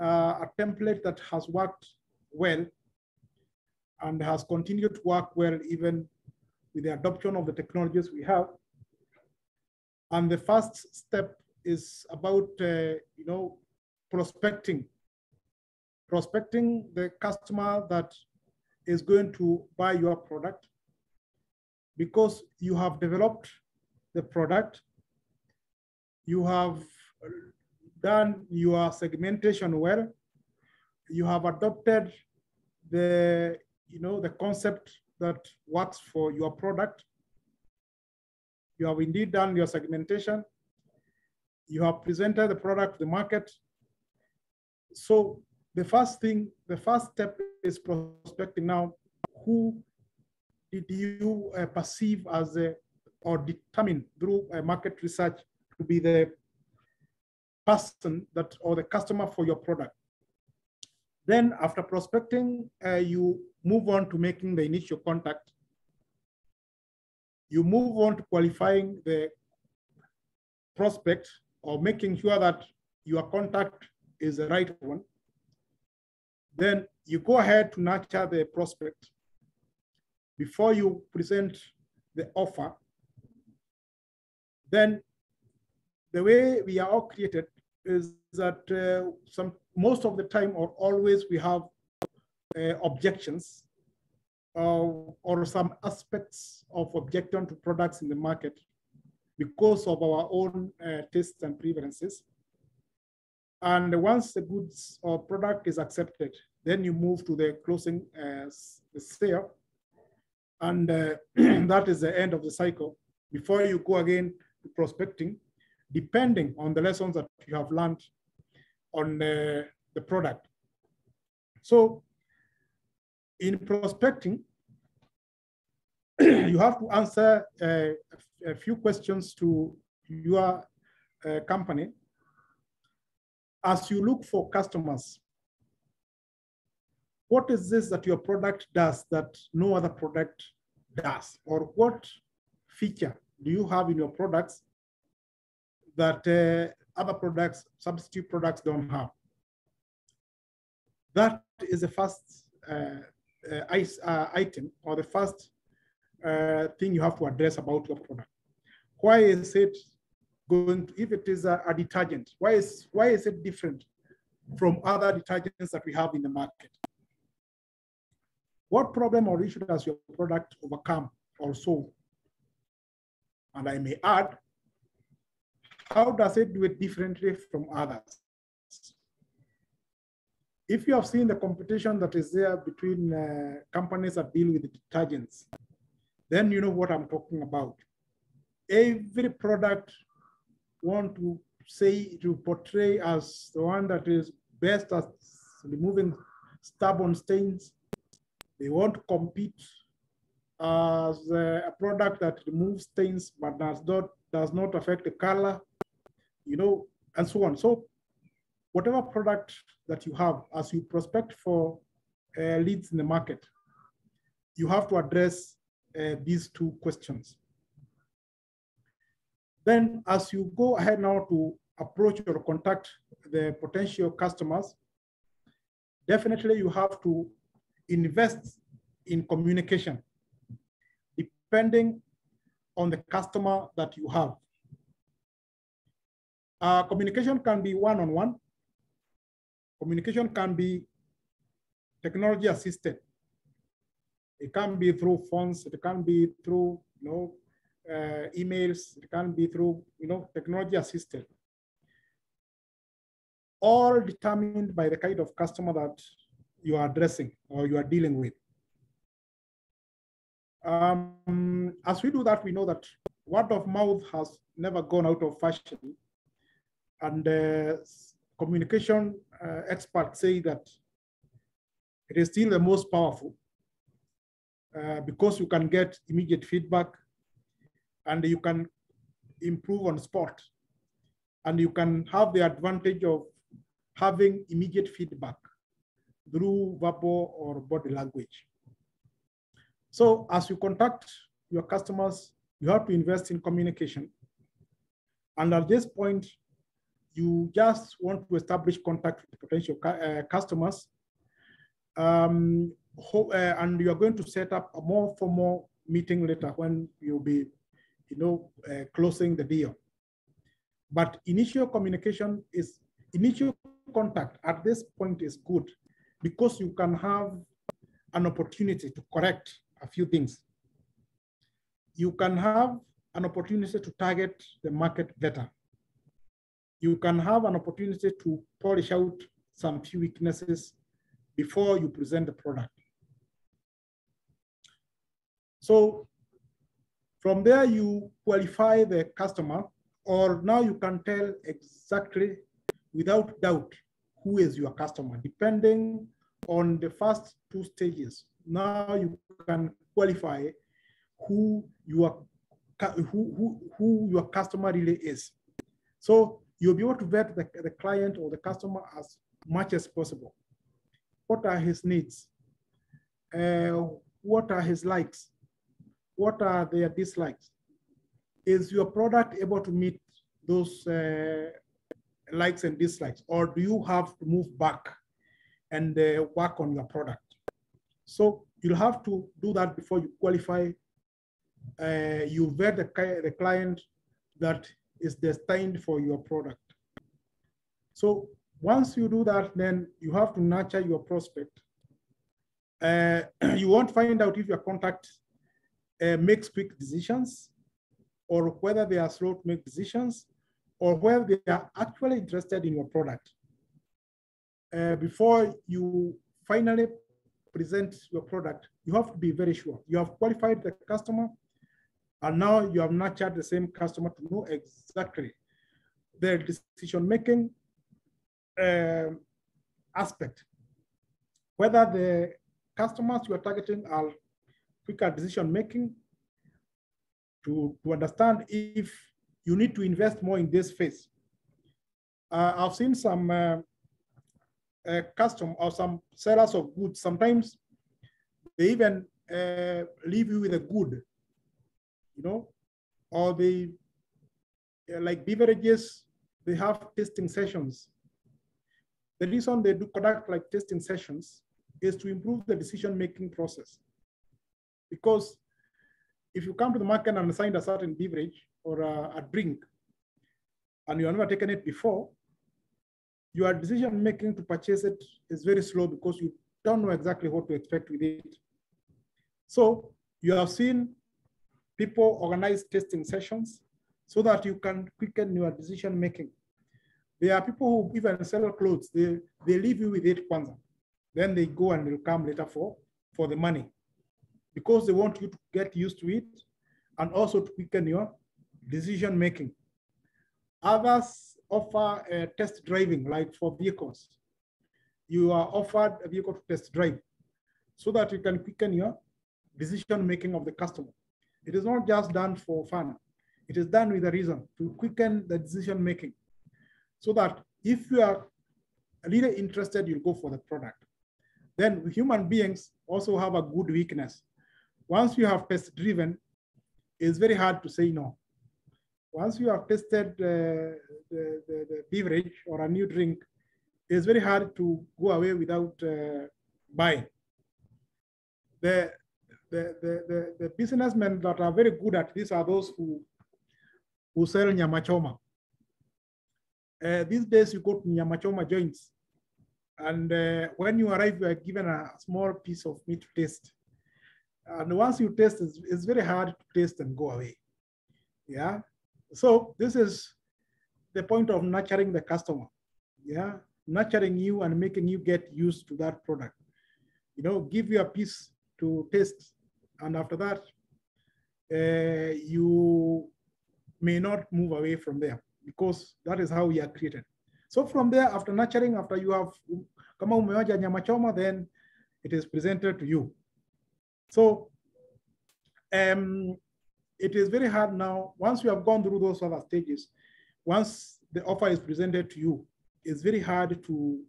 a template that has worked well and has continued to work well even with the adoption of the technologies we have. And the first step is about prospecting the customer that is going to buy your product, because you have developed the product, you have done your segmentation well, you have adopted the concept that works for your product, you have indeed done your segmentation, you have presented the product to the market. So the first step is prospecting. Now, who did you perceive as or determine through market research to be the person that or the customer for your product? Then after prospecting, you move on to making the initial contact. You move on to qualifying the prospect or making sure that your contact is the right one. Then you go ahead to nurture the prospect before you present the offer. Then the way we are all created is that most of the time or always we have objections or some aspects of objection to products in the market because of our own tastes and preferences. And once the goods or product is accepted, then you move to the closing the sale. And that is the end of the cycle before you go again to prospecting, depending on the lessons that you have learned on the product. So in prospecting, you have to answer a few questions to your company as you look for customers. What is this that your product does that no other product does? Or what feature do you have in your products that other products, substitute products, don't have? That is the first item or the first thing you have to address about your product. Why is it going to, if it is a detergent, why is it different from other detergents that we have in the market? What problem or issue does your product overcome or solve? And I may add, how does it do it differently from others? If you have seen the competition that is there between companies that deal with detergents, then you know what I'm talking about. Every product want to say, to portray as the one that is best at removing stubborn stains. They want to compete as a product that removes stains but does not affect the color, and so on. So whatever product that you have, as you prospect for leads in the market, you have to address these two questions. Then as you go ahead now to approach or contact the potential customers, definitely you have to invest in communication, depending on the customer that you have. Communication can be one-on-one. Communication can be technology assisted. It can be through phones. It can be through emails. It can be through technology assisted. All determined by the kind of customer that you are addressing or you are dealing with. As we do that, we know that word of mouth has never gone out of fashion. And communication experts say that it is still the most powerful because you can get immediate feedback and you can improve on spot. And you can have the advantage of having immediate feedback through verbal or body language. So as you contact your customers, you have to invest in communication. And at this point, you just want to establish contact with potential customers. And you are going to set up a more formal meeting later when you'll be closing the deal. But initial contact at this point is good because you can have an opportunity to correct a few things. You can have an opportunity to target the market better. You can have an opportunity to polish out some few weaknesses before you present the product. So from there, you qualify the customer, or now you can tell exactly without doubt who is your customer, depending on the first two stages. Now you can qualify who your customer really is. So you'll be able to vet the client or the customer as much as possible. What are his needs? What are his likes? What are their dislikes? Is your product able to meet those likes and dislikes, or do you have to move back and work on your product? So you'll have to do that before you qualify. You vet the client that is destined for your product. So once you do that, then you have to nurture your prospect. You won't find out if your contact makes quick decisions, or whether they are slow to make decisions, or whether they are actually interested in your product. Before you finally present your product, you have to be very sure. You have qualified the customer, and now you have nurtured the same customer to know exactly their decision-making aspect. Whether the customers you are targeting are quicker decision-making, to understand if you need to invest more in this phase. I've seen some some sellers of goods, sometimes they even leave you with a good, or they, like beverages, they have tasting sessions. The reason they do conduct like tasting sessions is to improve the decision-making process. Because if you come to the market and find a certain beverage or a drink, and you have never taken it before, your decision-making to purchase it is very slow because you don't know exactly what to expect with it. So you have seen people organize tasting sessions so that you can quicken your decision-making. There are people who even sell clothes. They leave you with it kwanza. Then they go and they'll come later for the money, because they want you to get used to it and also to quicken your decision-making. Others offer test driving, like for vehicles. You are offered a vehicle to test drive so that you can quicken your decision-making of the customer. It is not just done for fun. It is done with a reason, to quicken the decision-making, so that if you are really interested, you'll go for the product. Then human beings also have a good weakness. Once you have test driven, it's very hard to say no. Once you have tested the beverage or a new drink, it's very hard to go away without buying. the businessmen that are very good at this are those who sell nyama choma. These days you go to nyama choma joints, and when you arrive, you are given a small piece of meat to taste. And once you taste, it's very hard to taste and go away. Yeah. So this is the point of nurturing the customer. Yeah. Nurturing you and making you get used to that product. You know, give you a piece to taste. And after that, you may not move away from there, because that is how we are created. So from there, after nurturing, after you have kama umewaja nyama choma, then it is presented to you. So it is very hard now, once you have gone through those other stages, once the offer is presented to you, it's very hard to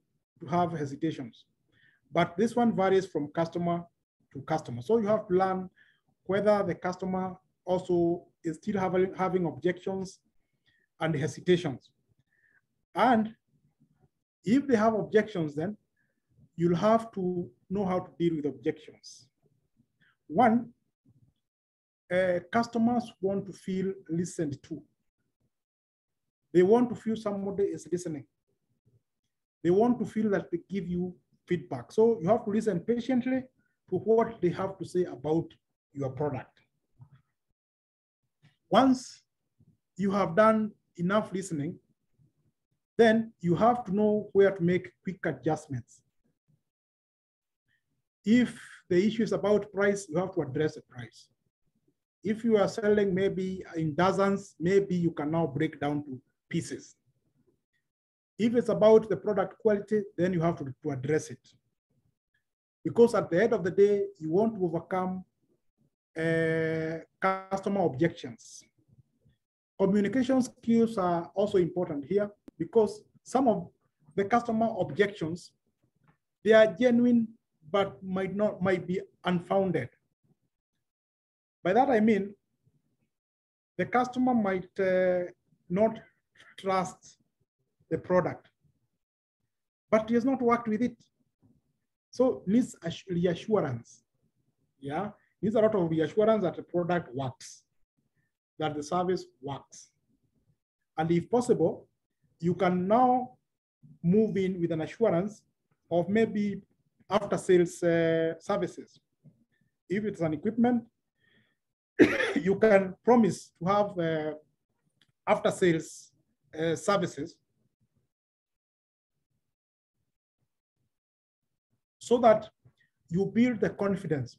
have hesitations. But this one varies from customer to customer. So you have to learn whether the customer also is still having objections and hesitations. And if they have objections, then you'll have to know how to deal with objections. One, customers want to feel listened to. They want to feel somebody is listening. They want to feel that they give you feedback. So you have to listen patiently to what they have to say about your product. Once you have done enough listening, then you have to know where to make quick adjustments. If the issue is about price, you have to address the price. If you are selling maybe in dozens, maybe you can now break down to pieces. If it's about the product quality, then you have to address it. Because at the end of the day, you want to overcome customer objections. Communication skills are also important here, because some of the customer objections, they are genuine, but might be unfounded. By that I mean, the customer might not trust the product, but he has not worked with it. So needs reassurance. Yeah, needs a lot of reassurance that the product works, that the service works. And if possible, you can now move in with an assurance of maybe after sales services. If it's an equipment, you can promise to have after sales services, so that you build the confidence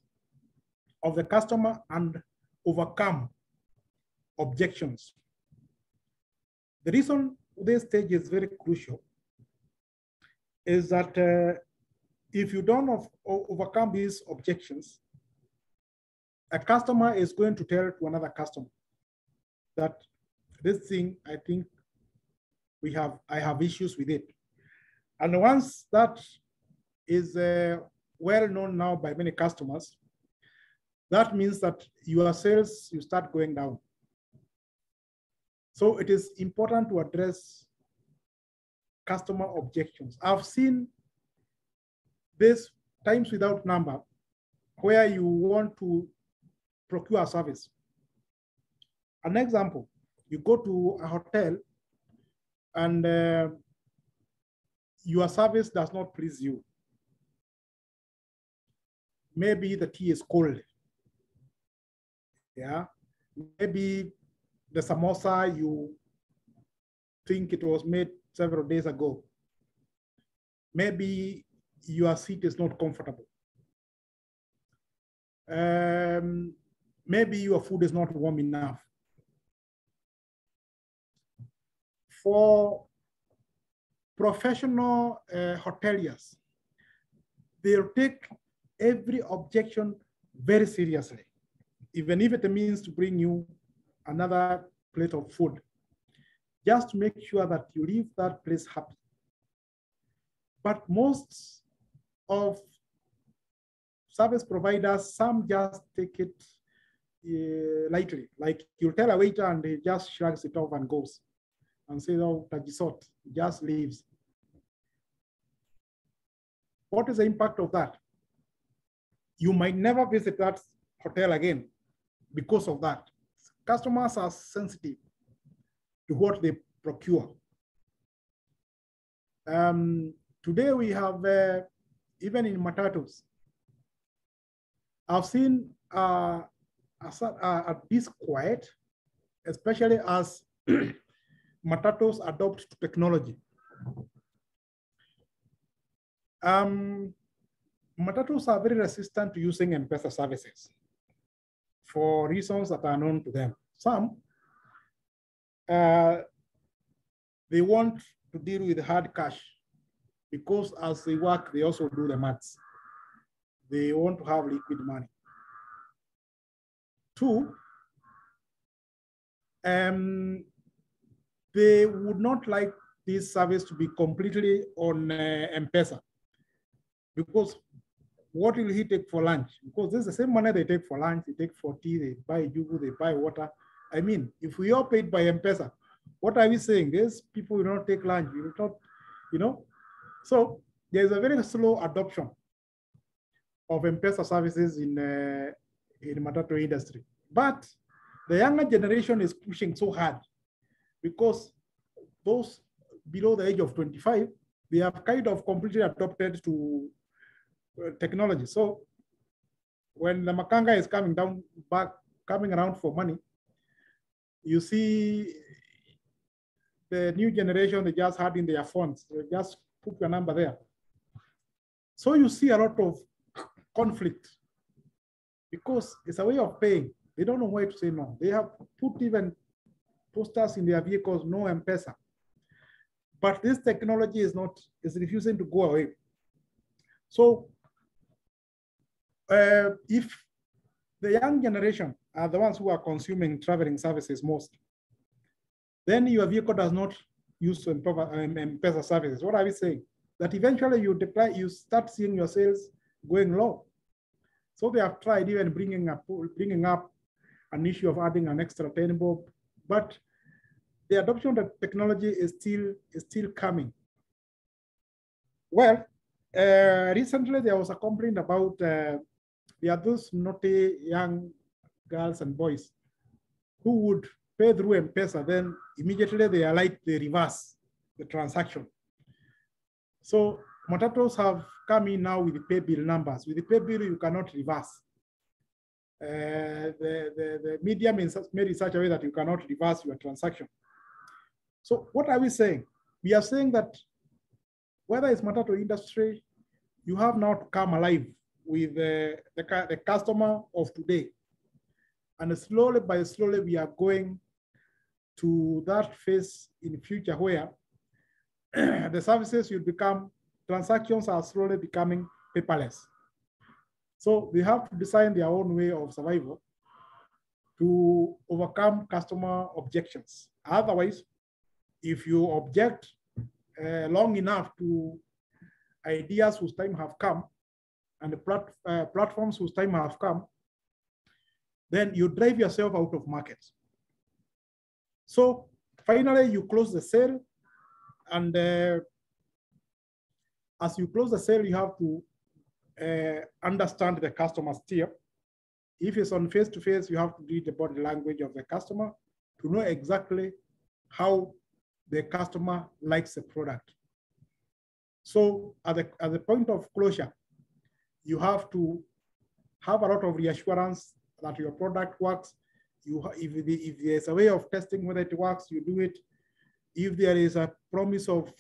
of the customer and overcome objections. The reason this stage is very crucial is that if you don't overcome these objections, a customer is going to tell to another customer that this thing, I think I have issues with it. And once that is well known now by many customers, that means that your sales, you start going down. So it is important to address customer objections. I've seen this times without number, where you want to procure a service. An example, you go to a hotel and your service does not please you. Maybe the tea is cold. Yeah, maybe the samosa, you think it was made several days ago. Maybe your seat is not comfortable. Maybe your food is not warm enough. For professional hoteliers, they'll take every objection very seriously, even if it means to bring you another plate of food, just to make sure that you leave that place happy. But most of service providers, some just take it lightly. Like you tell a waiter and he just shrugs it off and goes and says, oh, tajisot, just leaves. What is the impact of that? you might never visit that hotel again because of that. Customers are sensitive to what they procure. Today we have, even in matatus, I've seen a disquiet, especially as matatus adopt technology. Matatus are very resistant to using M-Pesa services for reasons that are known to them. Some, they want to deal with hard cash because as they work, they also do the maths. They want to have liquid money. Two, they would not like this service to be completely on M-Pesa, because what will he take for lunch? Because this is the same money they take for lunch, they take for tea, they buy jugu, they buy water. I mean, if we are paid by M-Pesa, what are we saying? These people will not take lunch, we will not, you know? So there's a very slow adoption of M-Pesa services in matatu industry. But the younger generation is pushing so hard because those below the age of 25, they have kind of completely adopted to technology. So when the Makanga is coming around for money, you see the new generation, they just had in their phones, they just put your number there. So you see a lot of conflict because it's a way of paying. They don't know why to say no. They have put even posters in their vehicles, no M-Pesa. But this technology is refusing to go away. So if the young generation are the ones who are consuming traveling services most, then your vehicle does not use M-Pesa services. What are we saying? That eventually you start seeing your sales going low. So they have tried even bringing up an issue of adding an extra 10 bob, but the adoption of the technology is still coming. Well, recently there was a complaint about there are those naughty young girls and boys who would pay through M-Pesa, then immediately they reverse the transaction. So matatus have come in now with the pay bill numbers. With the pay bill, you cannot reverse. The medium is made in such a way that you cannot reverse your transaction. So what are we saying? We are saying that whether it's matatu industry, you have now to come alive with the customer of today. And slowly by slowly, we are going to that phase in the future where the services will become, transactions are slowly becoming paperless. So we have to design their own way of survival to overcome customer objections. Otherwise, if you object long enough to ideas whose time have come and the platforms whose time have come, then you drive yourself out of market. So finally, you close the sale, and as you close the sale, you have to understand the customer's tier. If it's on face-to-face, you have to read the body language of the customer to know exactly how the customer likes the product. So at the point of closure, you have to have a lot of reassurance that your product works. If there's a way of testing whether it works, you do it. If there is a promise of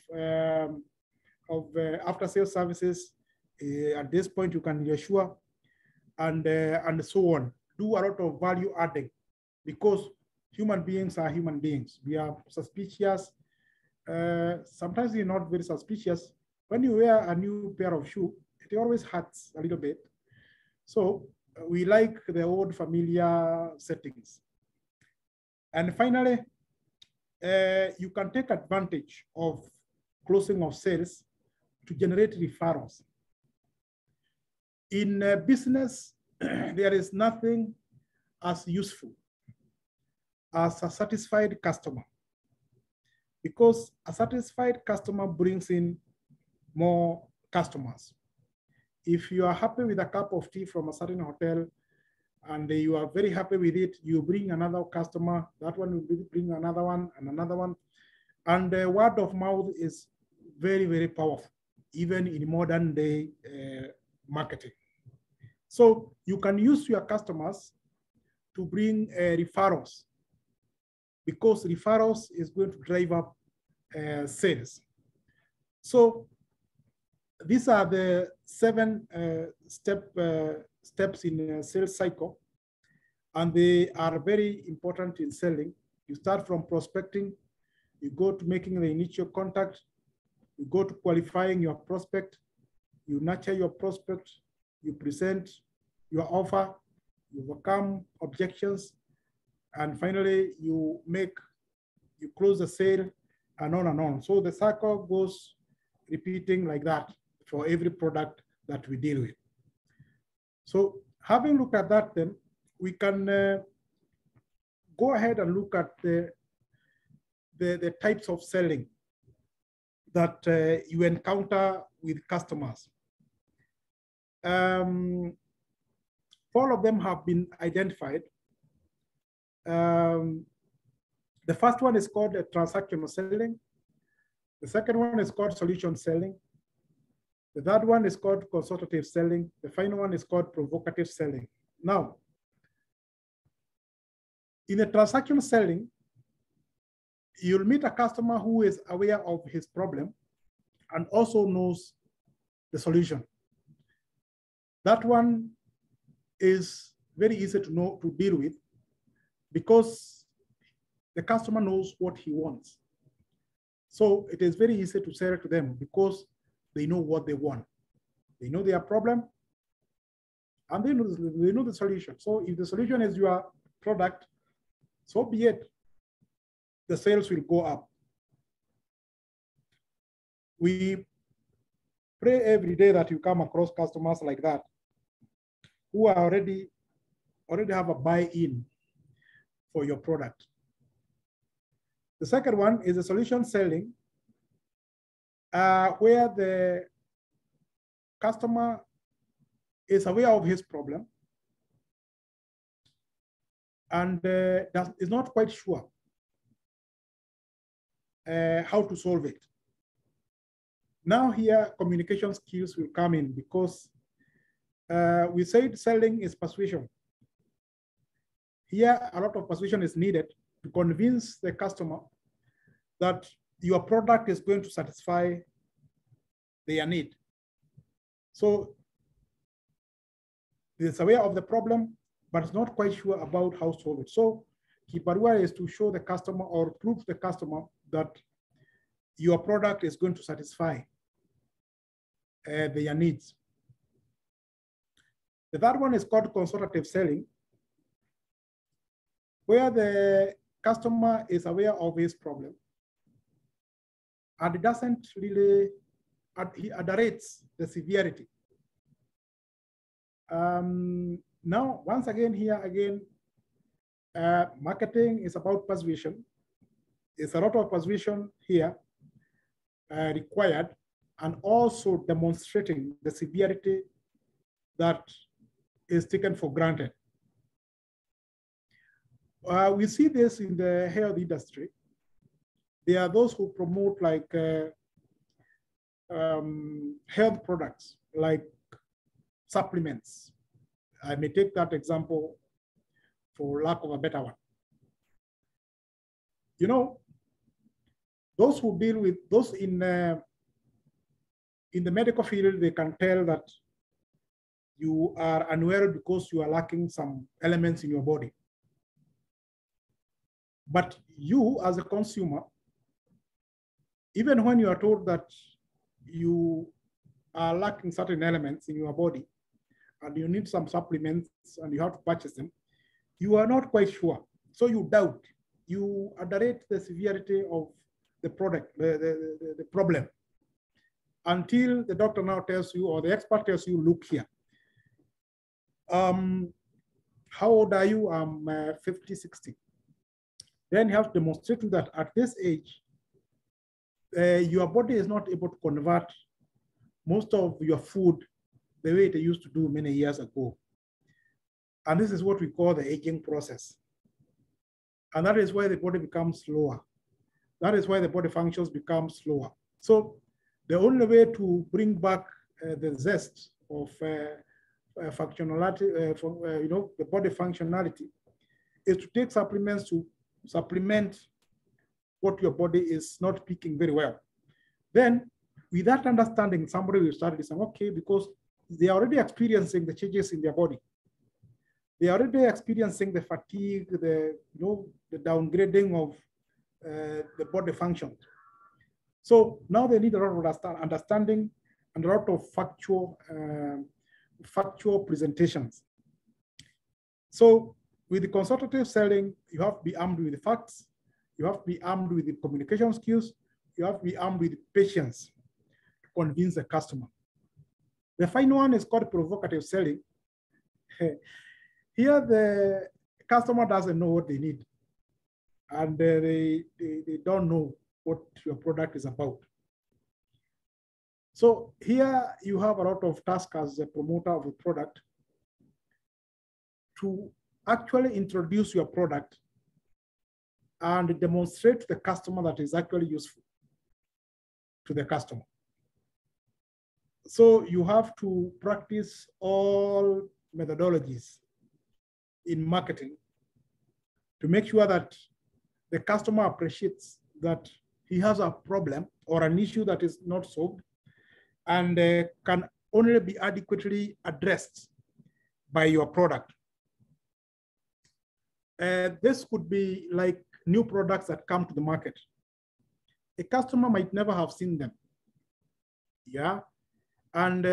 after-sales services, at this point you can reassure, and so on. Do a lot of value adding, because human beings are human beings. We are suspicious. Sometimes we're not very suspicious. When you wear a new pair of shoes, it always hurts a little bit. So we like the old familiar settings. And finally, you can take advantage of closing of sales to generate referrals. In business, there is nothing as useful as a satisfied customer, because a satisfied customer brings in more customers. If you are happy with a cup of tea from a certain hotel and you are very happy with it, you bring another customer, that one will bring another one and another one. And the word of mouth is very, very powerful, even in modern day marketing. So you can use your customers to bring referrals, because referrals is going to drive up sales. So these are the 7 steps in a sales cycle, and they are very important in selling. You start from prospecting, you go to making the initial contact, you go to qualifying your prospect, you nurture your prospect, you present your offer, you overcome objections, and finally you close the sale, and on and on. So the cycle goes repeating like that for every product that we deal with. So having looked at that, then we can go ahead and look at the types of selling that you encounter with customers. 4 of them have been identified. The first one is called transactional selling. The second one is called solution selling. The third one is called consultative selling. The final one is called provocative selling. Now, in the transactional selling, you'll meet a customer who is aware of his problem and also knows the solution. That one is very easy to deal with, because the customer knows what he wants. So it is very easy to sell to them because they know what they want. They know their problem, and they know the solution. So if the solution is your product, so be it. The sales will go up. We pray every day that you come across customers like that, who are already have a buy-in for your product. The second one is the solution selling, where the customer is aware of his problem and is not quite sure how to solve it. Now here, communication skills will come in, because we said selling is persuasion. Here, a lot of persuasion is needed to convince the customer that your product is going to satisfy their need. So it's aware of the problem, but it's not quite sure about how to solve it. So Kibarua is to show the customer or prove to the customer that your product is going to satisfy their needs. The third one is called consultative selling, where the customer is aware of his problem and it doesn't really, he underrates the severity. Now, once again, marketing is about persuasion. There's a lot of persuasion here required, and also demonstrating the severity that is taken for granted. We see this in the health industry. There are those who promote like health products, like supplements. I may take that example for lack of a better one. You know, those who deal with those in the medical field, they can tell that you are unwell because you are lacking some elements in your body. But you, as a consumer, even when you are told that you are lacking certain elements in your body and you need some supplements and you have to purchase them, you are not quite sure. So you doubt, you underrate the severity of the product, the problem, until the doctor now tells you, or the expert tells you, look here. How old are you? I'm 50, 60. Then you have to demonstrate to that at this age, your body is not able to convert most of your food the way they used to do many years ago. And this is what we call the aging process. And that is why the body becomes slower. That is why the body functions become slower. So the only way to bring back the zest of functionality, the body functionality, is to take supplements to supplement what your body is not picking very well. Then, with that understanding, somebody will start saying, okay, because they are already experiencing the changes in their body. They are already experiencing the fatigue, the downgrading of the body function. So now they need a lot of understanding and a lot of factual presentations. So with the consultative selling, you have to be armed with the facts, you have to be armed with the communication skills, you have to be armed with patience to convince the customer. The final one is called provocative selling. Here, the customer doesn't know what they need, and they don't know what your product is about. So here you have a lot of tasks as a promoter of a product to actually introduce your product and demonstrate to the customer that is actually useful to the customer. So you have to practice all methodologies in marketing to make sure that the customer appreciates that he has a problem or an issue that is not solved and can only be adequately addressed by your product. This could be like new products that come to the market. A customer might never have seen them. Yeah. And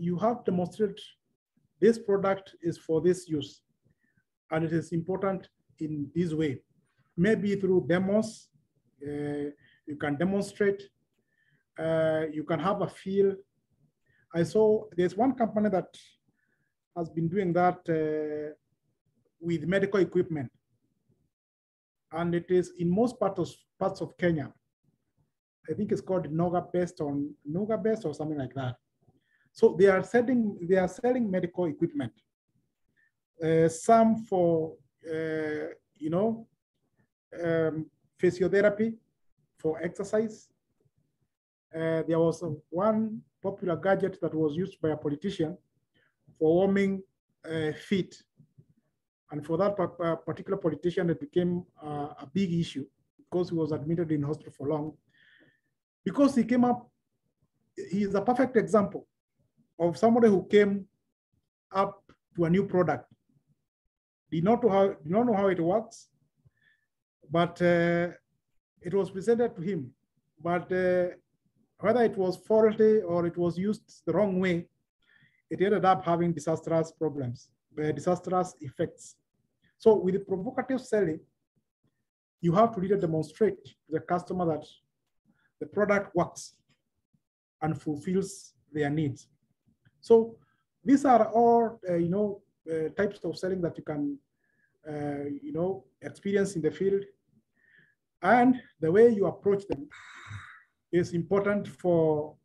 you have demonstrated this product is for this use. And it is important in this way. Maybe through demos, you can demonstrate, you can have a feel. I saw there's one company that has been doing that with medical equipment. And it is in most parts of Kenya. I think it's called Noga Best or something like that. So they are selling medical equipment. Some for physiotherapy, for exercise. There was one popular gadget that was used by a politician for warming feet. And for that particular politician, it became a big issue because he was admitted in hospital for long. Because he came up, he is a perfect example of somebody who came up to a new product. Did not know how it works, but it was presented to him. But whether it was faulty or it was used the wrong way, it ended up having disastrous problems, disastrous effects. So with the provocative selling, you have to really demonstrate to the customer that the product works and fulfills their needs. So these are all types of selling that you can experience in the field, and the way you approach them is important for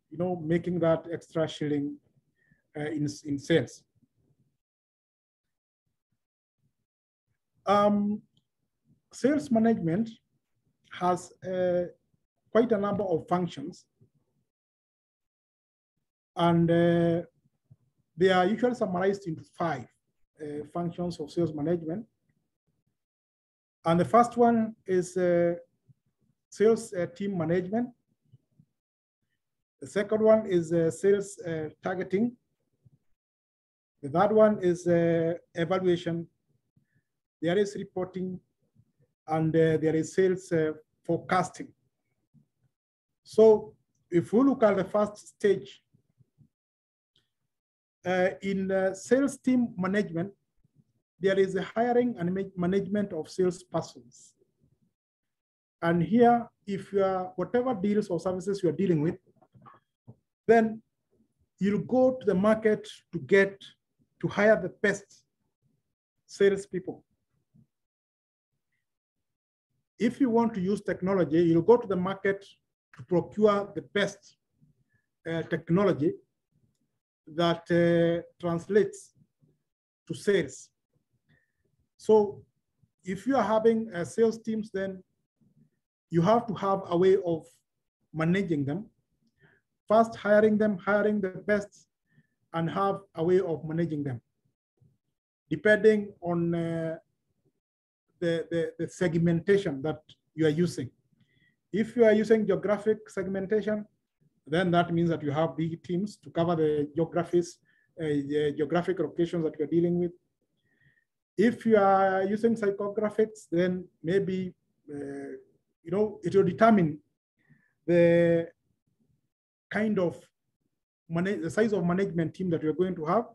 making that extra shilling in sales. Sales management has quite a number of functions, and they are usually summarized into 5 functions of sales management. And the first one is sales team management. The second one is sales targeting. The third one is evaluation. There is reporting, and there is sales forecasting. So if we look at the first stage, in sales team management, there is a hiring and management of salespersons. And here, if you are whatever deals or services you are dealing with, then you'll go to the market to hire the best salespeople. If you want to use technology, you'll go to the market to procure the best technology. that translates to sales. So if you are having sales teams, then you have to have a way of managing them. First, hiring the best, and have a way of managing them, depending on the segmentation that you are using. If you are using geographic segmentation, then that means that you have big teams to cover the geographies, the geographic locations that you're dealing with. If you are using psychographics, then maybe it will determine the kind of the size of management team that you're going to have,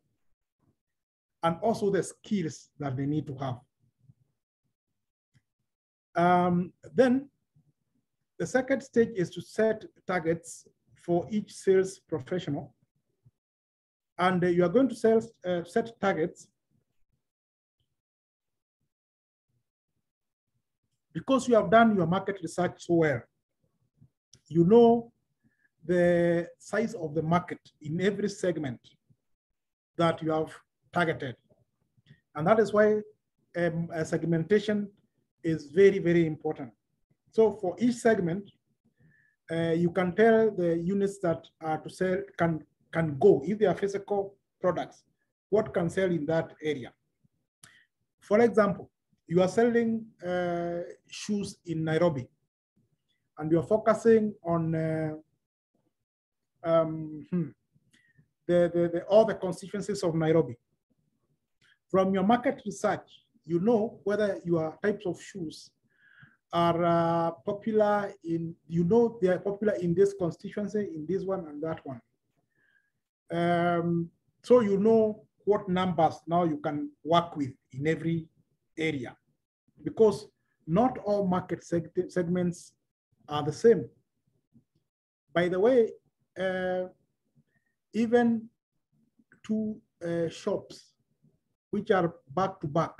and also the skills that they need to have. Then the second stage is to set targets for each sales professional. And you are going to set targets because you have done your market research so well. You know the size of the market in every segment that you have targeted. And that is why a segmentation is very, very important. So for each segment, you can tell the units that are to sell can go, if they are physical products, what can sell in that area. For example, you are selling shoes in Nairobi, and you're focusing on all the constituencies of Nairobi. From your market research, you know whether your types of shoes are popular in, they are popular in this constituency, in this one and that one. So you know what numbers now you can work with in every area, because not all market segments are the same. By the way, even two shops which are back to back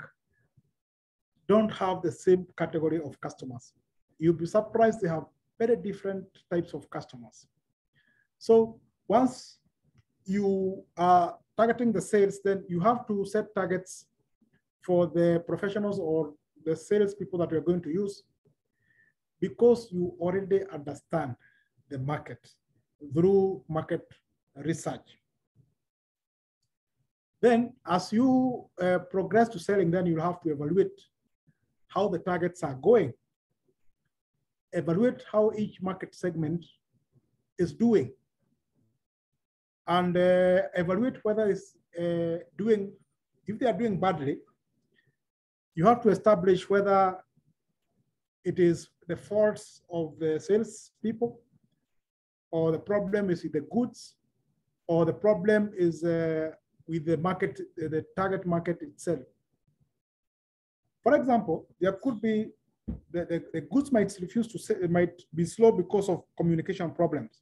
don't have the same category of customers. You'll be surprised they have very different types of customers. So once you are targeting the sales, then you have to set targets for the professionals or the sales people that you're going to use, because you already understand the market through market research. Then as you progress to selling, then you'll have to evaluate how the targets are going. Evaluate how each market segment is doing, and evaluate whether it's doing, if they are doing badly, you have to establish whether it is the faults of the sales people, or the problem is with the goods, or the problem is with the market, the target market itself. For example, there could be, the goods might refuse to sell, it might be slow because of communication problems.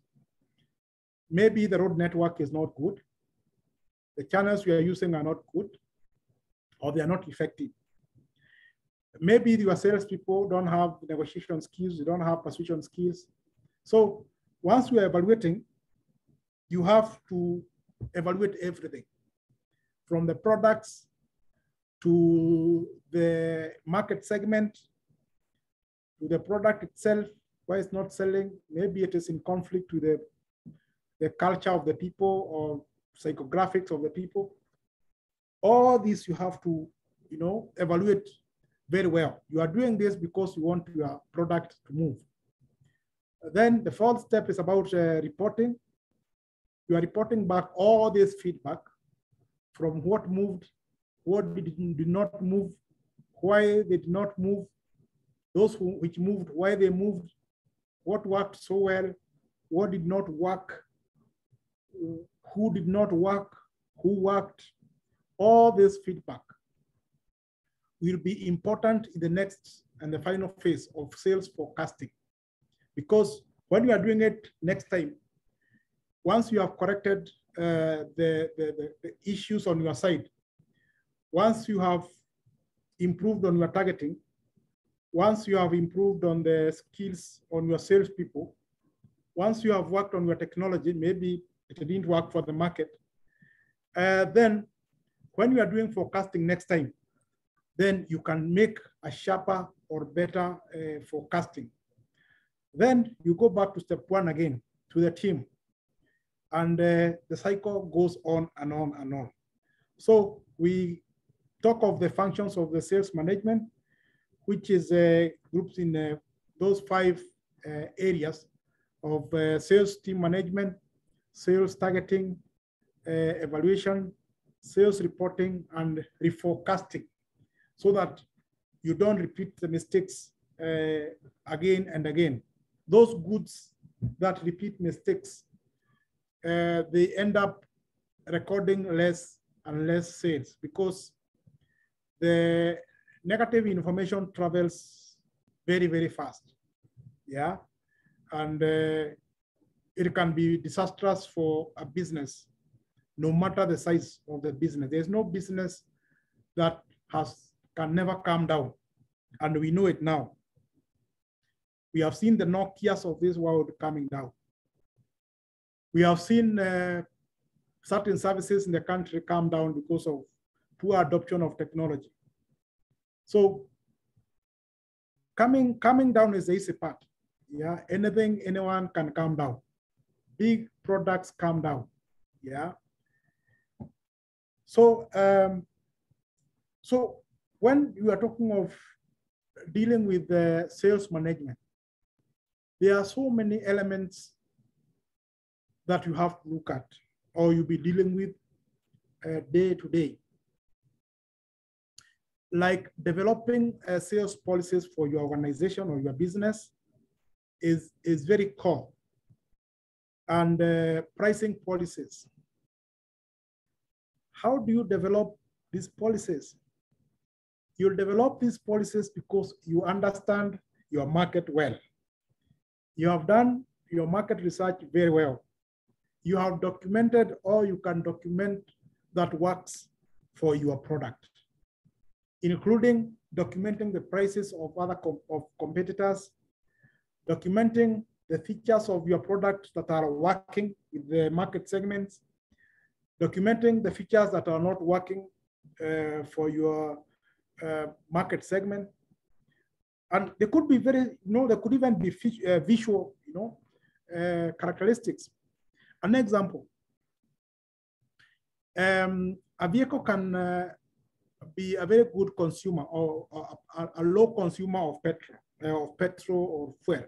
Maybe the road network is not good, the channels we are using are not good, or they are not effective. Maybe your salespeople don't have negotiation skills, they don't have persuasion skills. So once you are evaluating, you have to evaluate everything, from the products to the market segment, to the product itself, why it's not selling. Maybe it is in conflict with the culture of the people or psychographics of the people. All this you have to, evaluate very well. You are doing this because you want your product to move. Then the fourth step is about reporting. You are reporting back all this feedback from what moved, what did not move, why they did not move, those which moved, why they moved, what worked so well, what did not work, who did not work, who worked. All this feedback will be important in the next and the final phase of sales forecasting. Because when you are doing it next time, once you have corrected the issues on your side, once you have improved on your targeting, once you have improved on the skills on your salespeople, once you have worked on your technology, maybe it didn't work for the market, Then when you are doing forecasting next time, then you can make a sharper or better forecasting. Then you go back to step one again, to the team. And the cycle goes on and on and on. So we talk of the functions of the sales management, which is groups in those 5 areas of sales team management, sales targeting, evaluation, sales reporting, and reforecasting, so that you don't repeat the mistakes again and again. Those goods that repeat mistakes, they end up recording less and less sales because the negative information travels very, very fast. Yeah. And it can be disastrous for a business, no matter the size of the business. There's no business that can never come down. And we know it now. We have seen the Nokias of this world coming down. We have seen certain services in the country come down because of poor adoption of technology. So coming down is the easy part. Yeah, anything, anyone can come down. Big products come down. Yeah. So, so when you are talking of dealing with the sales management, there are so many elements that you have to look at or you'll be dealing with day to day. Like developing sales policies for your organization or your business is very core. And pricing policies. How do you develop these policies? You'll develop these policies because you understand your market well. You have done your market research very well. You have documented, or you can document that works for your product, including documenting the prices of other competitors, documenting the features of your product that are working with the market segments, documenting the features that are not working for your market segment. And they could be very, there could even be visual, characteristics. An example, a vehicle can be a very good consumer or a low consumer of petrol or fuel,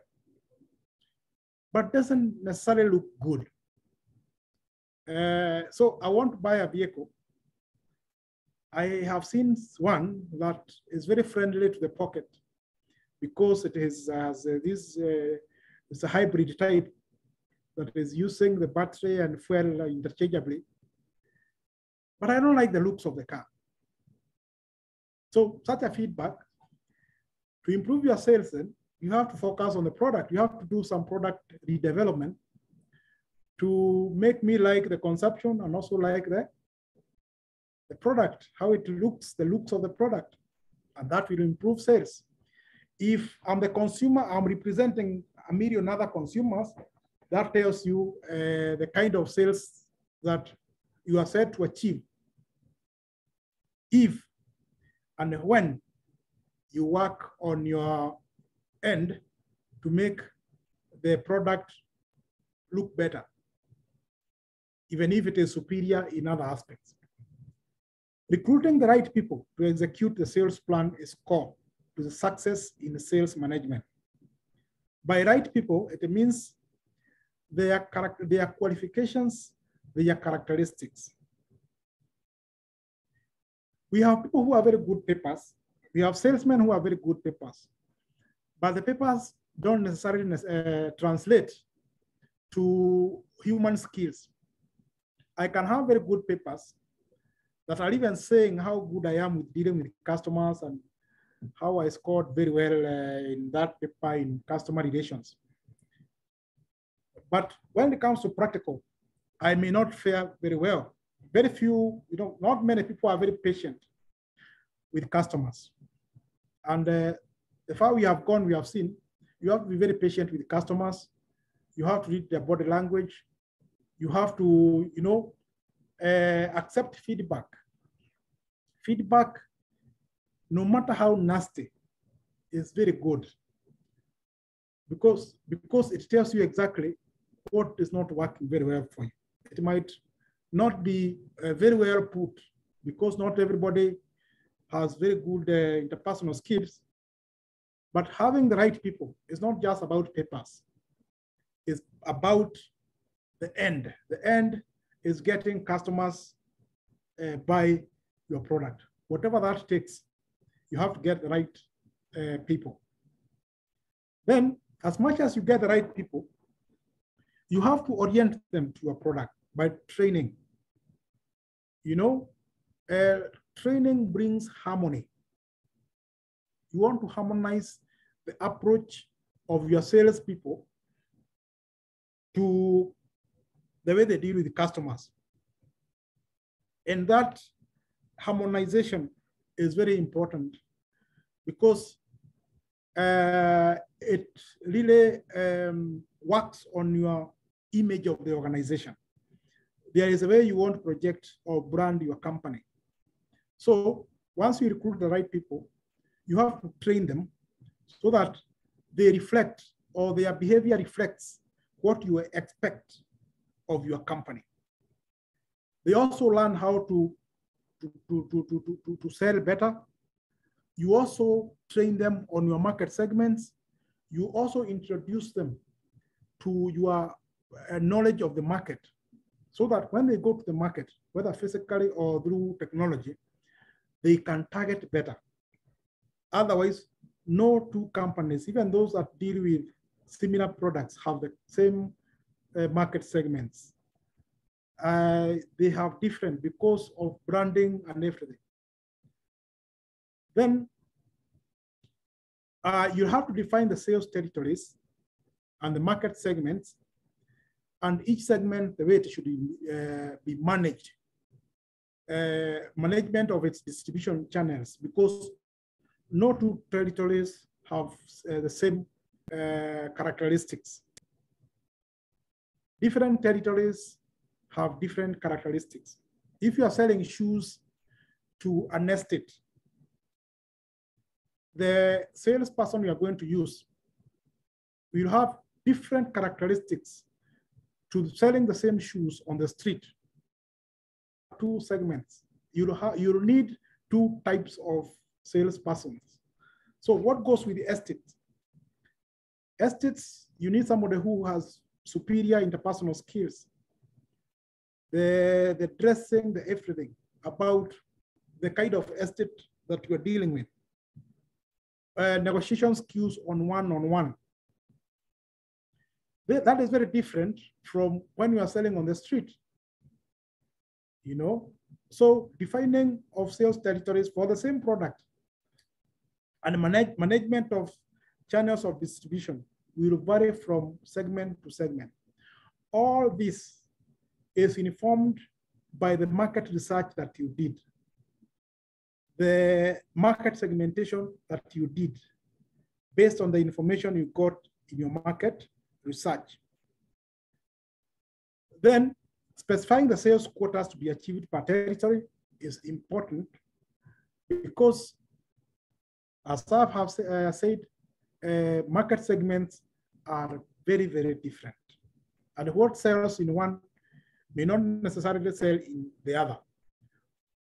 but doesn't necessarily look good. So I want to buy a vehicle. I have seen one that is very friendly to the pocket because it is it's a hybrid type that is using the battery and fuel interchangeably. But I don't like the looks of the car. So such a feedback, to improve your sales, then you have to focus on the product. You have to do some product redevelopment to make me like the consumption and also like the product, how it looks, the looks of the product, and that will improve sales. If I'm the consumer, I'm representing a million other consumers, that tells you the kind of sales that you are set to achieve. If and when you work on your end to make the product look better, even if it is superior in other aspects. Recruiting the right people to execute the sales plan is core to the success in sales management. By right people, it means their qualifications, their characteristics. We have people who are very good papers. We have salesmen who are very good papers, but the papers don't necessarily translate to human skills. I can have very good papers that are even saying how good I am with dealing with customers and how I scored very well in that paper in customer relations. But when it comes to practical, I may not fare very well. Very few, not many people are very patient with customers. And the far we have gone, we have seen, you have to be very patient with customers. You have to read their body language. You have to, accept feedback. Feedback, no matter how nasty, is very good because it tells you exactly what is not working very well for you. It might not be very well put because not everybody has very good interpersonal skills, but having the right people is not just about papers. It's about the end. The end is getting customers buy your product. Whatever that takes, you have to get the right people. Then, as much as you get the right people, you have to orient them to your product by training. You know, training brings harmony. You want to harmonize the approach of your salespeople to the way they deal with the customers. And that harmonization is very important because it really works on your image of the organization. There is a way you want to project or brand your company. So once you recruit the right people, you have to train them so that they reflect or their behavior reflects what you expect of your company. They also learn how to sell better. You also train them on your market segments. You also introduce them to your knowledge of the market so that when they go to the market, whether physically or through technology, they can target better. Otherwise, no two companies, even those that deal with similar products, have the same market segments. They have different because of branding and everything. Then you have to define the sales territories and the market segments, and each segment, the way it should be managed. Management of its distribution channels, because no two territories have the same characteristics. Different territories have different characteristics. If you are selling shoes to an estate, the salesperson you are going to use will have different characteristics to selling the same shoes on the street. Two segments. You'll need two types of salespersons. So what goes with the estates? Estates, you need somebody who has superior interpersonal skills. The dressing, the everything about the kind of estate that you're dealing with. Negotiation skills on one-on-one. That is very different from when you are selling on the street. You know, so defining of sales territories for the same product and management of channels of distribution will vary from segment to segment. All this is informed by the market research that you did, the market segmentation that you did based on the information you got in your market research. Then specifying the sales quotas to be achieved per territory is important because, as I have said, market segments are very, very different. And what sells in one may not necessarily sell in the other.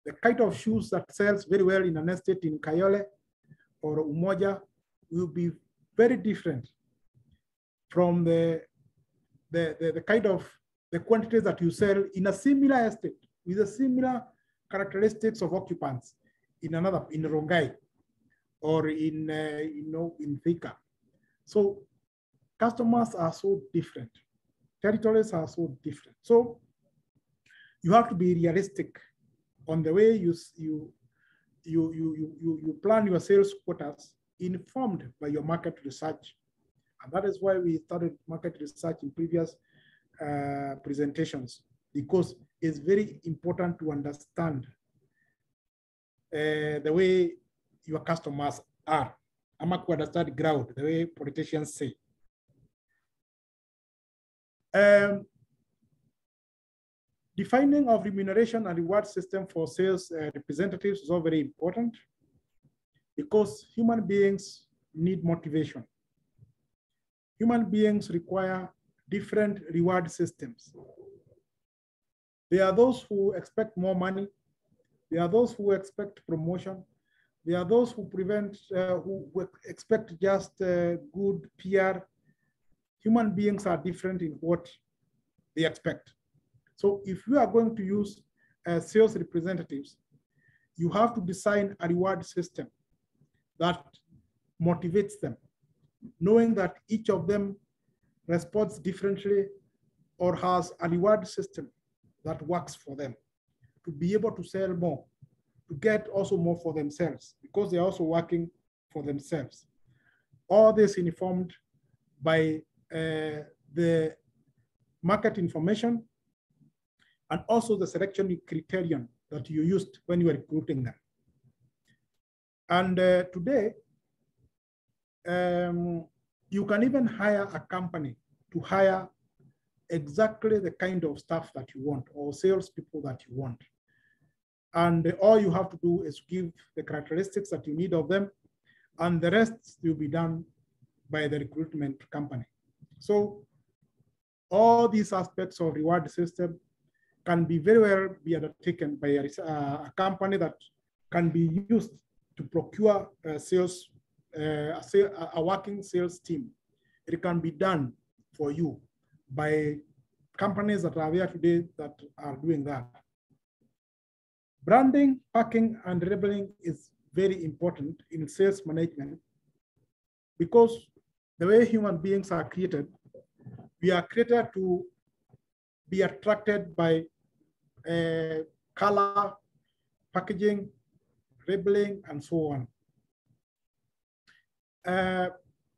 The kind of shoes that sells very well in an estate in Kayole or Umoja will be very different from the kind of the quantities that you sell in a similar estate with a similar characteristics of occupants in another, in Rongai or in in Thika. So customers are so different, territories are so different. So you have to be realistic on the way you plan your sales quotas, informed by your market research. And that is why we started market research in previous presentations, because it's very important to understand the way your customers are. I'm to understand ground, the way politicians say. Defining of remuneration and reward system for sales representatives is all very important because human beings need motivation. Human beings require different reward systems. There are those who expect more money. There are those who expect promotion. There are those who who expect just good PR. Human beings are different in what they expect. So if you are going to use sales representatives, you have to design a reward system that motivates them, knowing that each of them responds differently or has a reward system that works for them to be able to sell more, to get also more for themselves because they're also working for themselves. All this informed by the market information and also the selection criterion that you used when you were recruiting them. And today, you can even hire a company to hire exactly the kind of staff that you want or salespeople that you want. And all you have to do is give the characteristics that you need of them, and the rest will be done by the recruitment company. So all these aspects of reward system can be very well be undertaken by a company that can be used to procure a working sales team. It can be done for you by companies that are there today that are doing that. Branding, packing, and labeling is very important in sales management because the way human beings are created, we are created to be attracted by color, packaging, labeling, and so on.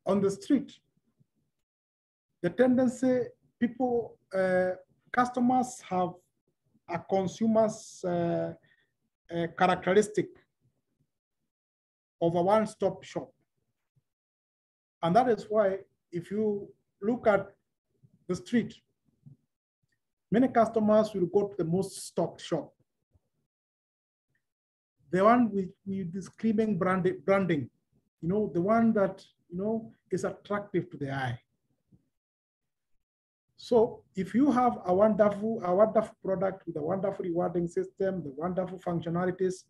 On the street, the tendency, people, customers have a consumer's characteristic of a one-stop shop. And that is why if you look at the street, many customers will go to the most stocked shop. The one with the screaming branding, you know, the one that, you know, is attractive to the eye. So if you have a wonderful product with a wonderful rewarding system, the wonderful functionalities,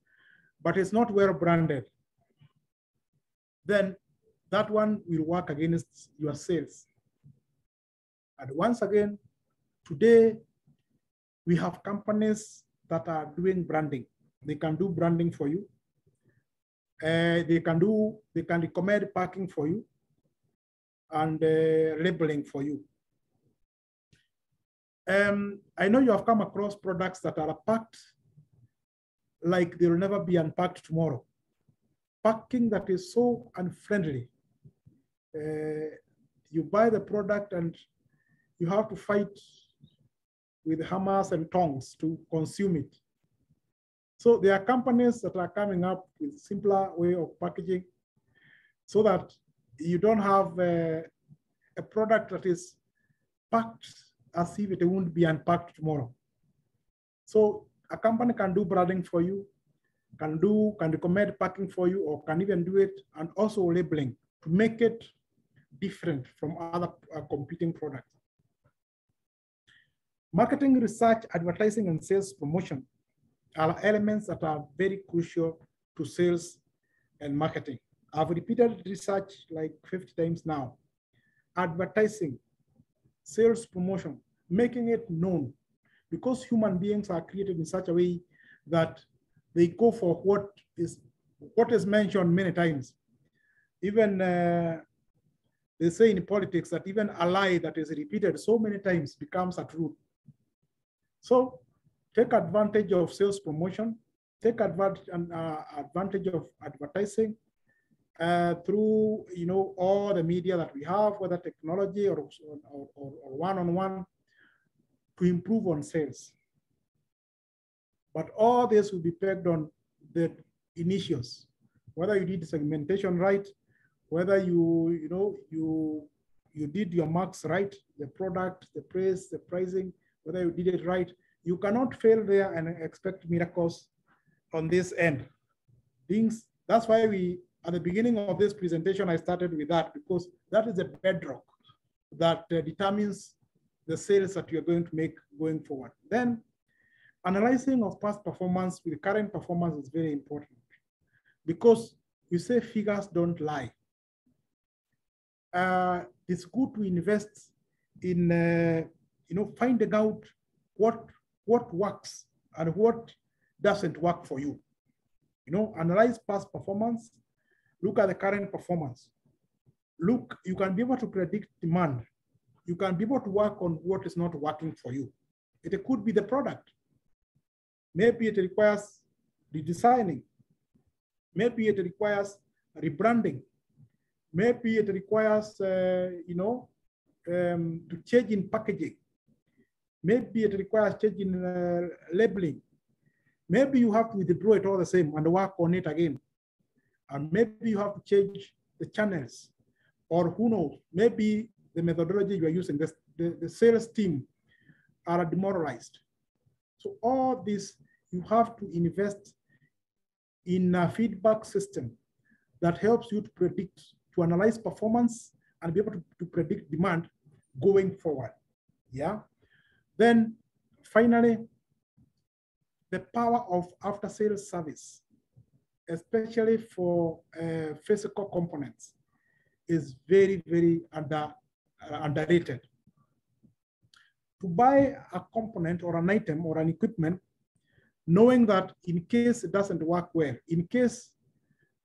but it's not well branded, then that one will work against your sales. And once again, today, we have companies that are doing branding. They can do branding for you. They can recommend packing for you and labeling for you. I know you have come across products that are packed like they will never be unpacked tomorrow. Packing that is so unfriendly. You buy the product and you have to fight with hammers and tongs to consume it. So there are companies that are coming up with simpler way of packaging so that you don't have a product that is packed as if it won't be unpacked tomorrow. So a company can do branding for you, can recommend packing for you, or can even do it, and also labeling to make it different from other competing products. Marketing, research, advertising, and sales promotion are elements that are very crucial to sales and marketing. I've repeated research like 50 times now. Advertising, sales promotion, making it known, because human beings are created in such a way that they go for what is mentioned many times. Even they say in politics that even a lie that is repeated so many times becomes a truth. So take advantage of sales promotion, take advantage of advertising through all the media that we have, whether technology or one-on-one, to improve on sales. But all this will be pegged on the initials, whether you did segmentation right, whether you did your marks right, the product, the price, the pricing, whether you did it right. You cannot fail there and expect miracles on this end. That's why at the beginning of this presentation, I started with that, because that is the bedrock that determines the sales that you're going to make going forward. Then analyzing of past performance with current performance is very important, because you say figures don't lie. It's good to invest in finding out what works and what doesn't work for you. Analyze past performance, look at the current performance. Look, you can be able to predict demand. You can be able to work on what is not working for you. It could be the product. Maybe it requires redesigning. Maybe it requires rebranding. Maybe it requires, to change in packaging. Maybe it requires change in labeling. Maybe you have to withdraw it all the same and work on it again. And maybe you have to change the channels, or who knows, maybe the methodology you are using, the sales team are demoralized. So all this, you have to invest in a feedback system that helps you to predict, to analyze performance and be able to predict demand going forward. Yeah. Then finally, the power of after-sales service, especially for physical components, is very, very underrated. To buy a component or an item or an equipment, knowing that in case it doesn't work well, in case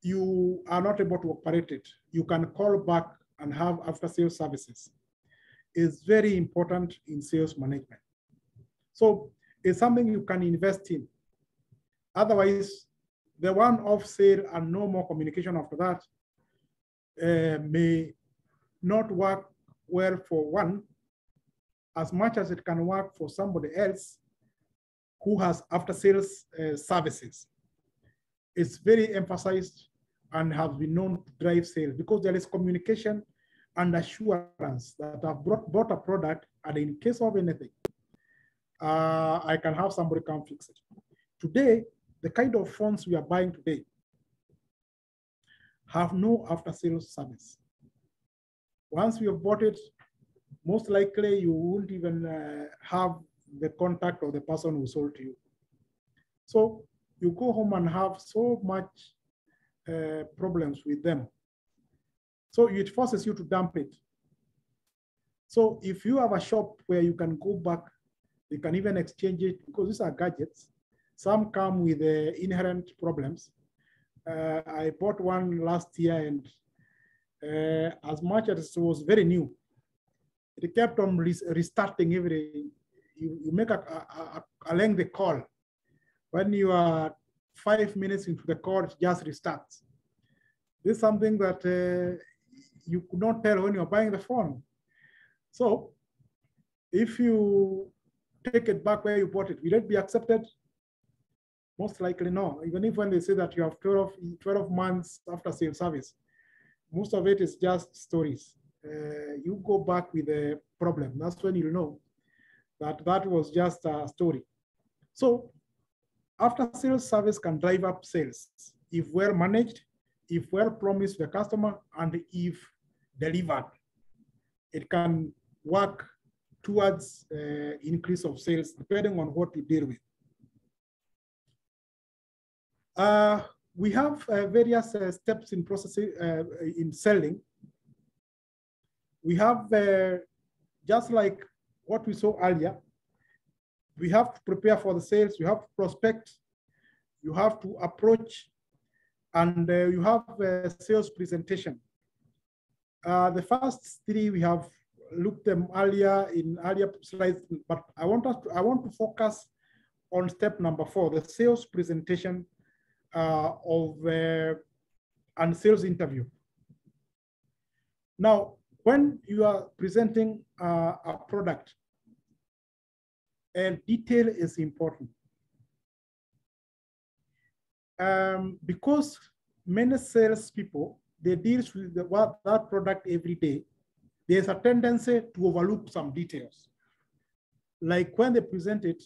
you are not able to operate it, you can call back and have after-sales services, is very important in sales management. So it's something you can invest in. Otherwise, the one-off sale and no more communication after that may not work well for one, as much as it can work for somebody else who has after-sales services. It's very emphasized and has been known to drive sales, because there is communication and assurance that I've bought a product, and in case of anything, I can have somebody come fix it. Today, the kind of phones we are buying today have no after-sales service. Once you have bought it, most likely you won't even have the contact of the person who sold to you. So you go home and have so much problems with them. So it forces you to dump it. So if you have a shop where you can go back, you can even exchange it, because these are gadgets. Some come with inherent problems. I bought one last year, and as much as it was very new, it kept on restarting every. You make a lengthy call. When you are 5 minutes into the call, it just restarts. This is something that you could not tell when you're buying the phone. So if you take it back where you bought it, will it be accepted? Most likely no. Even if when they say that you have 12 months after sales service, most of it is just stories. You go back with a problem. That's when you know that that was just a story. So after sales service can drive up sales if well managed, if well promised to the customer, and if delivered. It can work towards increase of sales depending on what you deal with. We have various steps in processing, in selling. We have, just like what we saw earlier, we have to prepare for the sales, you have to prospect, you have to approach, and you have a sales presentation. The first three we have looked them earlier in earlier slides, but I want to focus on step number 4, the sales presentation and sales interview. Now, when you are presenting a product, and detail is important. Because many salespeople, they deal with that product every day, there's a tendency to overlook some details. Like when they present it,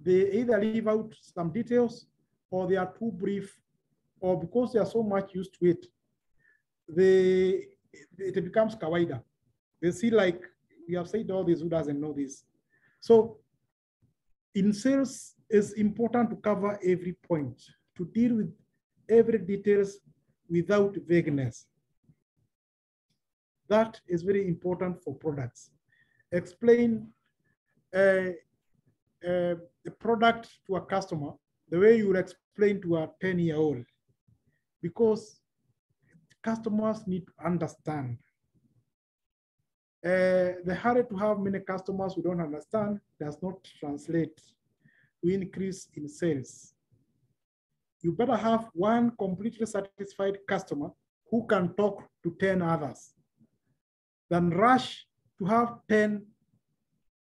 they either leave out some details or they are too brief, or because they are so much used to it, it becomes kawaida. They see like, we have said all this, who doesn't know this? So in sales, it's important to cover every point, to deal with every details without vagueness. That is very important for products. Explain the product to a customer the way you would explain to a 10-year-old, because customers need to understand. The hurry to have many customers who don't understand does not translate to increase in sales. You better have one completely satisfied customer who can talk to 10 others than rush to have 10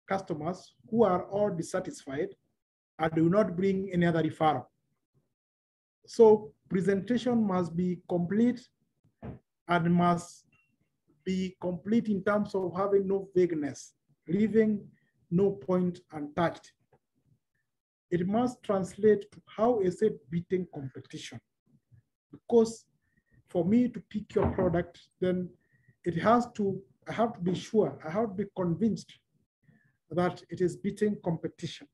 customers who are all dissatisfied and do not bring any other referral. So presentation must be complete and must be complete in terms of having no vagueness, leaving no point untouched. It must translate to how is it beating competition. Because for me to pick your product, then I have to be sure, I have to be convinced that it is beating competition.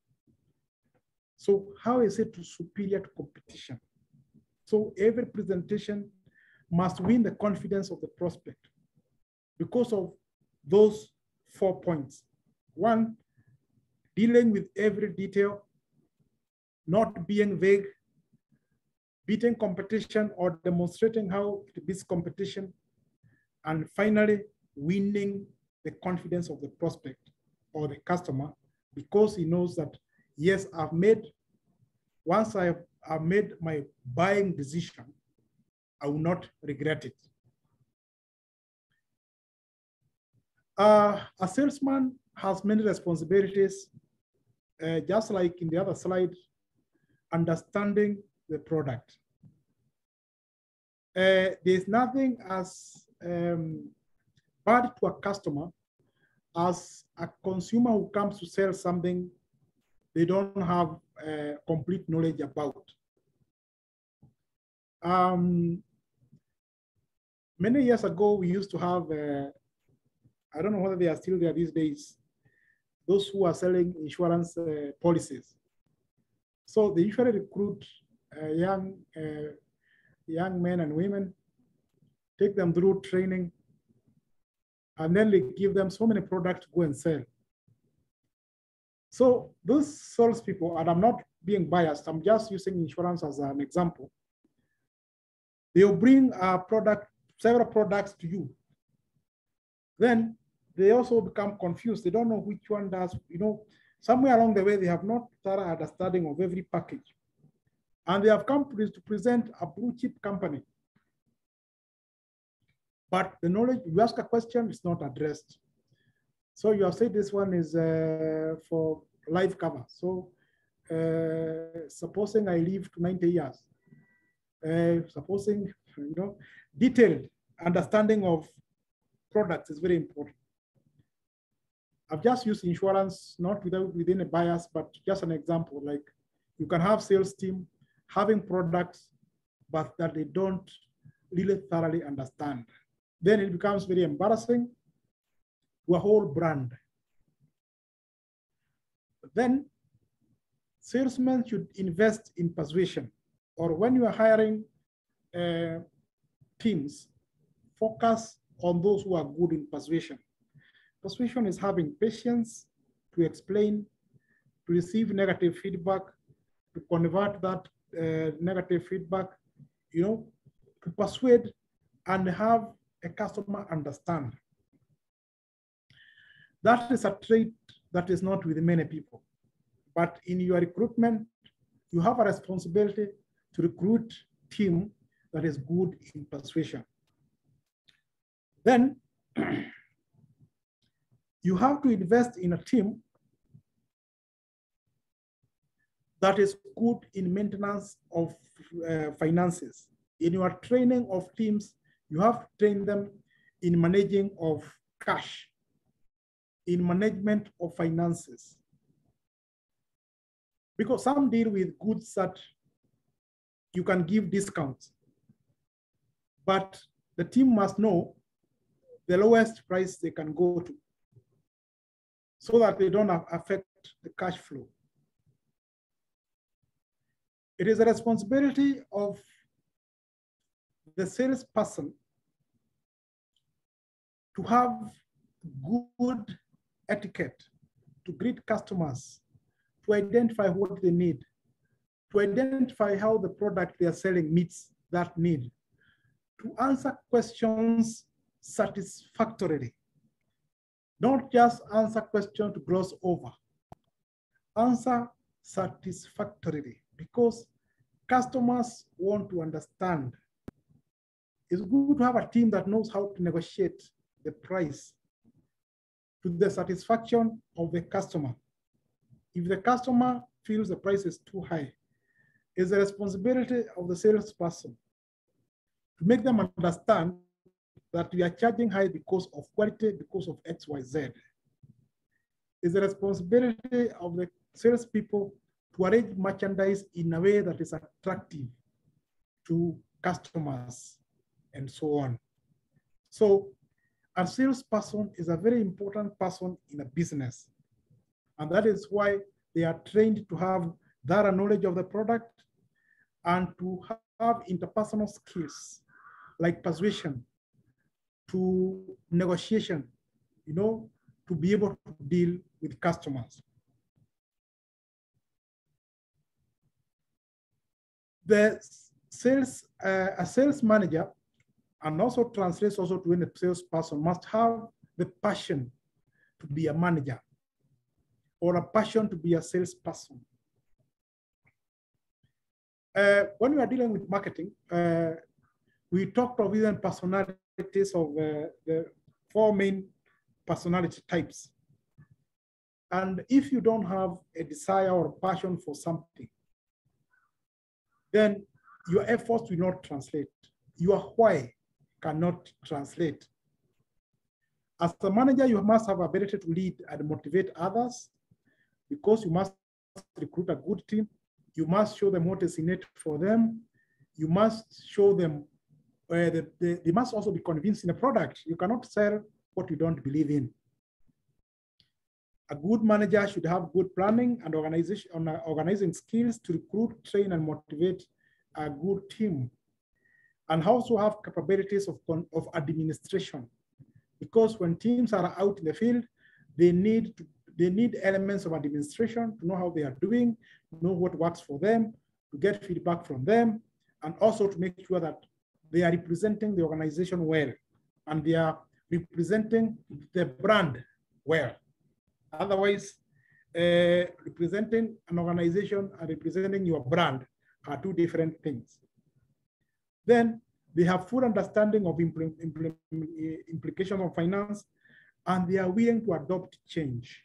So how is it superior to competition? So every presentation must win the confidence of the prospect because of those 4 points. One, dealing with every detail, not being vague, beating competition or demonstrating how it beats competition, and finally, winning the confidence of the prospect or the customer because he knows that, yes, once I have made my buying decision, I will not regret it. A salesman has many responsibilities, just like in the other slide, understanding the product. There's nothing as bad to a customer as a consumer who comes to sell something they don't have complete knowledge about. Many years ago, we used to have, I don't know whether they are still there these days, those who are selling insurance policies. So they usually recruit young men and women, take them through training, and then they give them so many products to go and sell. So those salespeople, and I'm not being biased, I'm just using insurance as an example. They'll bring a product, several products to you. Then they also become confused. They don't know which one does, somewhere along the way, they have not thorough understanding of every package. And they have come to present a blue chip company. But the knowledge, you ask a question, it's not addressed. So you have said this one is for life cover. So supposing I live to 90 years, supposing, detailed understanding of products is very important. I've just used insurance, not within a bias, but just an example. Like you can have sales team having products, but that they don't really thoroughly understand. Then it becomes very embarrassing to a whole brand. Then salesmen should invest in persuasion, or when you are hiring teams, focus on those who are good in persuasion. Persuasion is having patience to explain, to receive negative feedback, to convert that negative feedback, to persuade and have a customer understand. That is a trait that is not with many people. But in your recruitment, you have a responsibility to recruit a team that is good in persuasion. Then you have to invest in a team that is good in maintenance of finances. In your training of teams, you have to train them in managing of cash, in management of finances. Because some deal with goods that you can give discounts, but the team must know the lowest price they can go to so that they don't affect the cash flow. It is a responsibility of the salesperson to have good etiquette, to greet customers, to identify what they need, to identify how the product they are selling meets that need, to answer questions satisfactorily. Don't just answer questions to gloss over. Answer satisfactorily, because customers want to understand. It's good to have a team that knows how to negotiate the price to the satisfaction of the customer. If the customer feels the price is too high, it's the responsibility of the salesperson to make them understand that we are charging high because of quality, because of X, Y, Z. It's the responsibility of the salespeople to arrange merchandise in a way that is attractive to customers and so on. So a salesperson is a very important person in a business. And that is why they are trained to have thorough knowledge of the product and to have interpersonal skills like persuasion, to negotiation, to be able to deal with customers. The sales, a sales manager, and also translates also to any salesperson, must have the passion to be a manager or a passion to be a salesperson. When we are dealing with marketing, we talked of even personalities of the 4 main personality types. And if you don't have a desire or a passion for something, then your efforts will not translate. Your why cannot translate. As a manager, you must have ability to lead and motivate others, because you must recruit a good team. You must show them what is in it for them. You must show them they must also be convinced in a product. You cannot sell what you don't believe in. A good manager should have good planning and organizing skills to recruit, train, and motivate a good team, and also have capabilities of administration. Because when teams are out in the field, they need elements of administration to know how they are doing, know what works for them, to get feedback from them, and also to make sure that they are representing the organization well, and they are representing the brand well. Otherwise, representing an organization and representing your brand are 2 different things. Then they have full understanding of implications of finance, and they are willing to adopt change.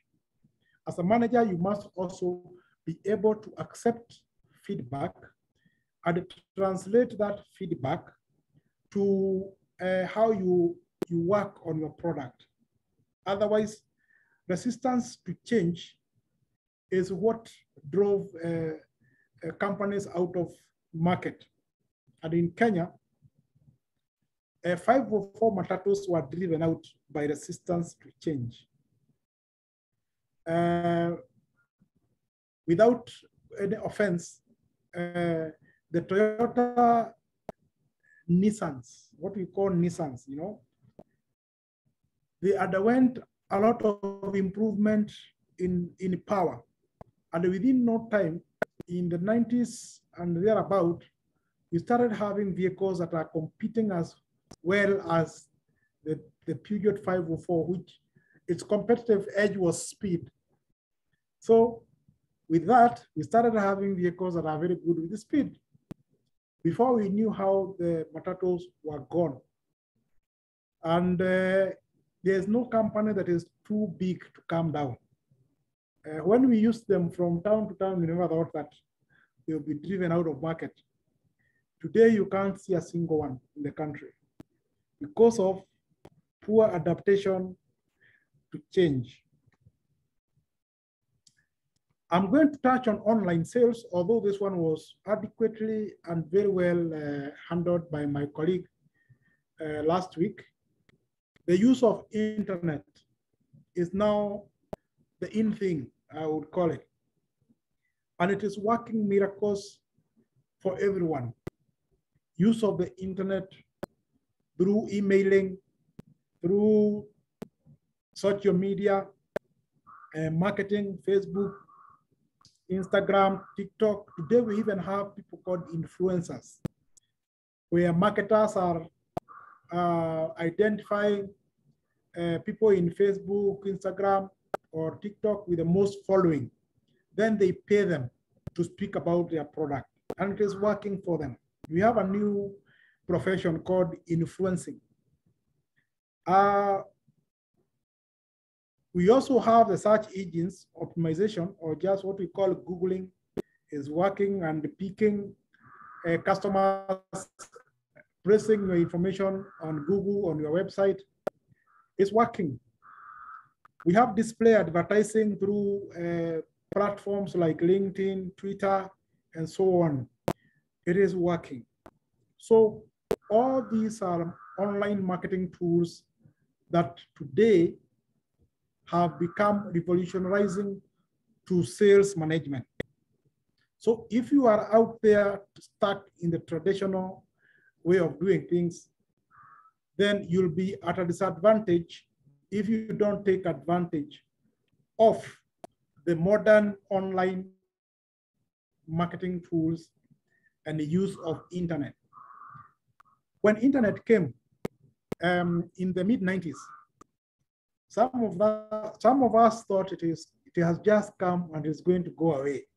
As a manager, you must also be able to accept feedback and translate that feedback to how you work on your product. Otherwise, resistance to change is what drove companies out of market. And in Kenya, 504 matatus were driven out by resistance to change. Without any offense, the Toyota Nissans, what we call Nissans, they underwent a lot of improvement in power. And within no time, in the 90s and thereabout, we started having vehicles that are competing as well as the Peugeot 504, which its competitive edge was speed. So with that, we started having vehicles that are very good with the speed. Before we knew how the matatus were gone. And there's no company that is too big to come down. When we used them from town to town, we never thought that they would be driven out of market. Today, you can't see a single one in the country because of poor adaptation to change. I'm going to touch on online sales, although this one was adequately and very well handled by my colleague last week. The use of internet is now the in thing, I would call it. And it is working miracles for everyone. Use of the internet through emailing, through social media, marketing, Facebook, Instagram, TikTok. Today we even have people called influencers, where marketers are identifying people in Facebook, Instagram, or TikTok with the most following. Then they pay them to speak about their product, and it is working for them. We have a new profession called influencing. We also have the search engines optimization, or just what we call Googling, is working and picking customers, pressing your information on Google, on your website. It's working. We have display advertising through platforms like LinkedIn, Twitter, and so on. It is working. So all these are online marketing tools that today have become revolutionizing to sales management. So if you are out there stuck in the traditional way of doing things, then you'll be at a disadvantage if you don't take advantage of the modern online marketing tools and the use of internet. When internet came in the mid-90s, some of us thought it has just come and is going to go away.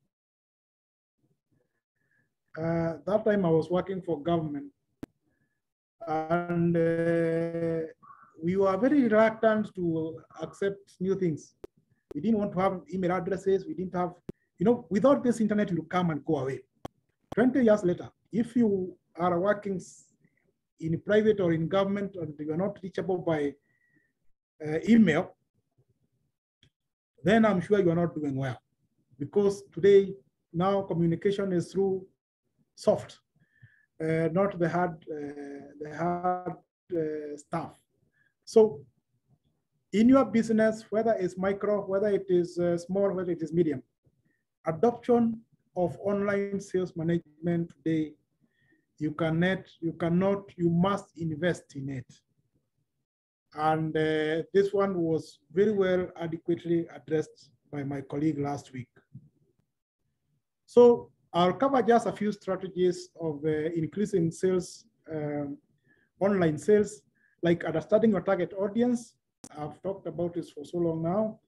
That time I was working for government, and we were very reluctant to accept new things. We didn't want to have email addresses. We didn't have, without this internet, it will come and go away. 20 years later, if you are working in private or in government and you are not reachable by email, then I'm sure you are not doing well, because today now communication is through soft, not the hard stuff. So in your business, whether it's micro, whether it is small, whether it is medium, adoption of online sales management today, you must invest in it. And this one was very well adequately addressed by my colleague last week. So I'll cover just a few strategies of increasing sales, online sales, like understanding your target audience. I've talked about this for so long now.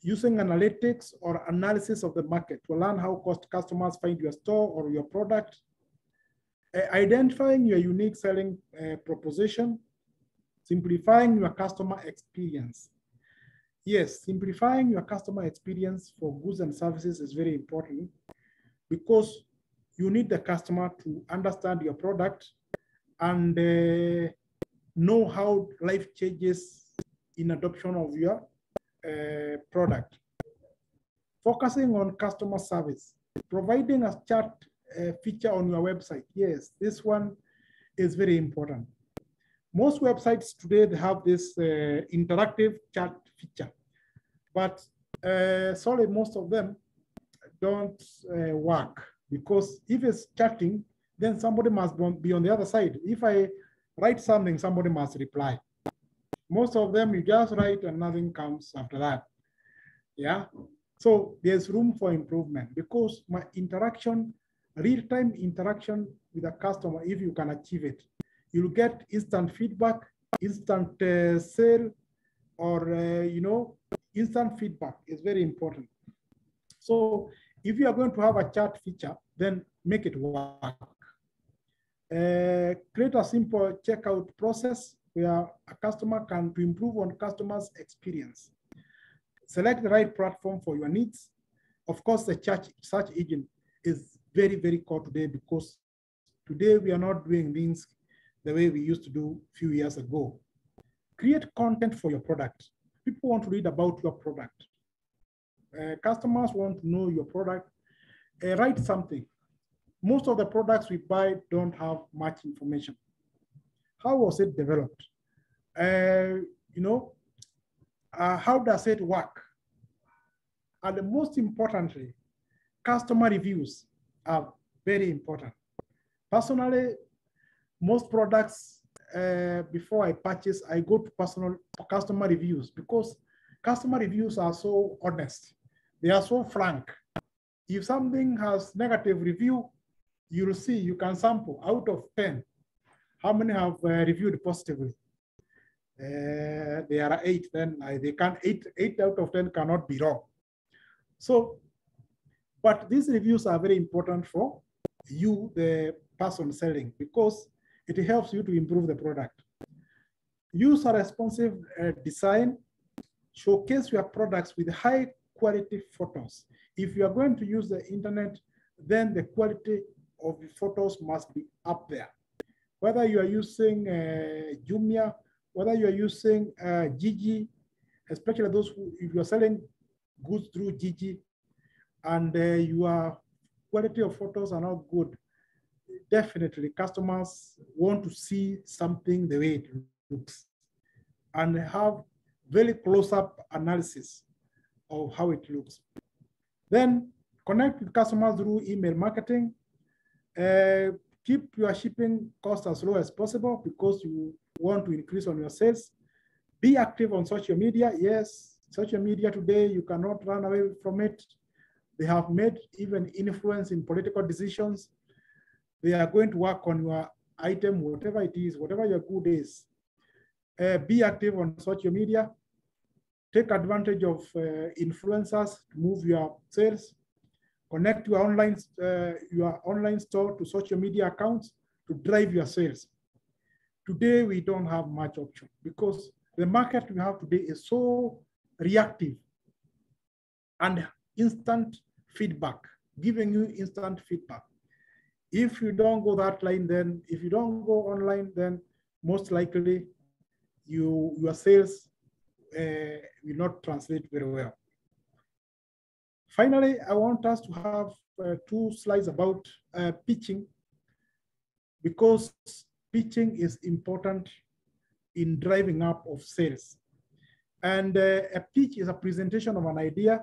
Using analytics or analysis of the market to learn how customers find your store or your product. Identifying your unique selling proposition. Simplifying your customer experience. Yes, simplifying your customer experience for goods and services is very important, because you need the customer to understand your product and know how life changes in adoption of your product. Focusing on customer service, providing a chat feature on your website. Yes, this one is very important. Most websites today, they have this interactive chat feature, but sorry, most of them don't work, because if it's chatting, then somebody must be on the other side. If I write something, somebody must reply. Most of them, you just write and nothing comes after that. Yeah. So there's room for improvement, because my interaction, real-time interaction with a customer, if you can achieve it, you'll get instant feedback, instant sale, or instant feedback is very important. So if you are going to have a chat feature, then make it work. Create a simple checkout process where a customer can improve on customers' experience. Select the right platform for your needs. Of course, the search engine is very, very core today, because today we are not doing things the way we used to do a few years ago. Create content for your product. People want to read about your product. Customers want to know your product. Write something. Most of the products we buy don't have much information. How was it developed? How does it work? And most importantly, customer reviews are very important. Personally, most products, before I purchase, I go to personal customer reviews because customer reviews are so honest. They are so frank. If something has negative review, you'll see, you can sample out of 10, how many have reviewed positively. There are 8, then they can 8 out of 10 cannot be wrong. So, but these reviews are very important for you, the person selling, because it helps you to improve the product. Use a responsive design. Showcase your products with high quality photos. If you are going to use the internet, then the quality of the photos must be up there. Whether you are using Jumia, whether you are using Gigi, especially those who, if you are selling goods through Gigi and your quality of photos are not good, definitely customers want to see something the way it looks and have very close-up analysis of how it looks. Then connect with customers through email marketing. Keep your shipping costs as low as possible because you want to increase on your sales. Be active on social media. Yes, social media today, you cannot run away from it. They have made even influence in political decisions. They are going to work on your item, whatever it is, whatever your good is. Be active on social media. Take advantage of influencers to move your sales. Connect your online store to social media accounts to drive your sales. Today, we don't have much option because the market we have today is so reactive and instant feedback, giving you instant feedback. If you don't go that line, then if you don't go online, then most likely your sales will not translate very well. Finally, I want us to have 2 slides about pitching, because pitching is important in driving up of sales. And a pitch is a presentation of an idea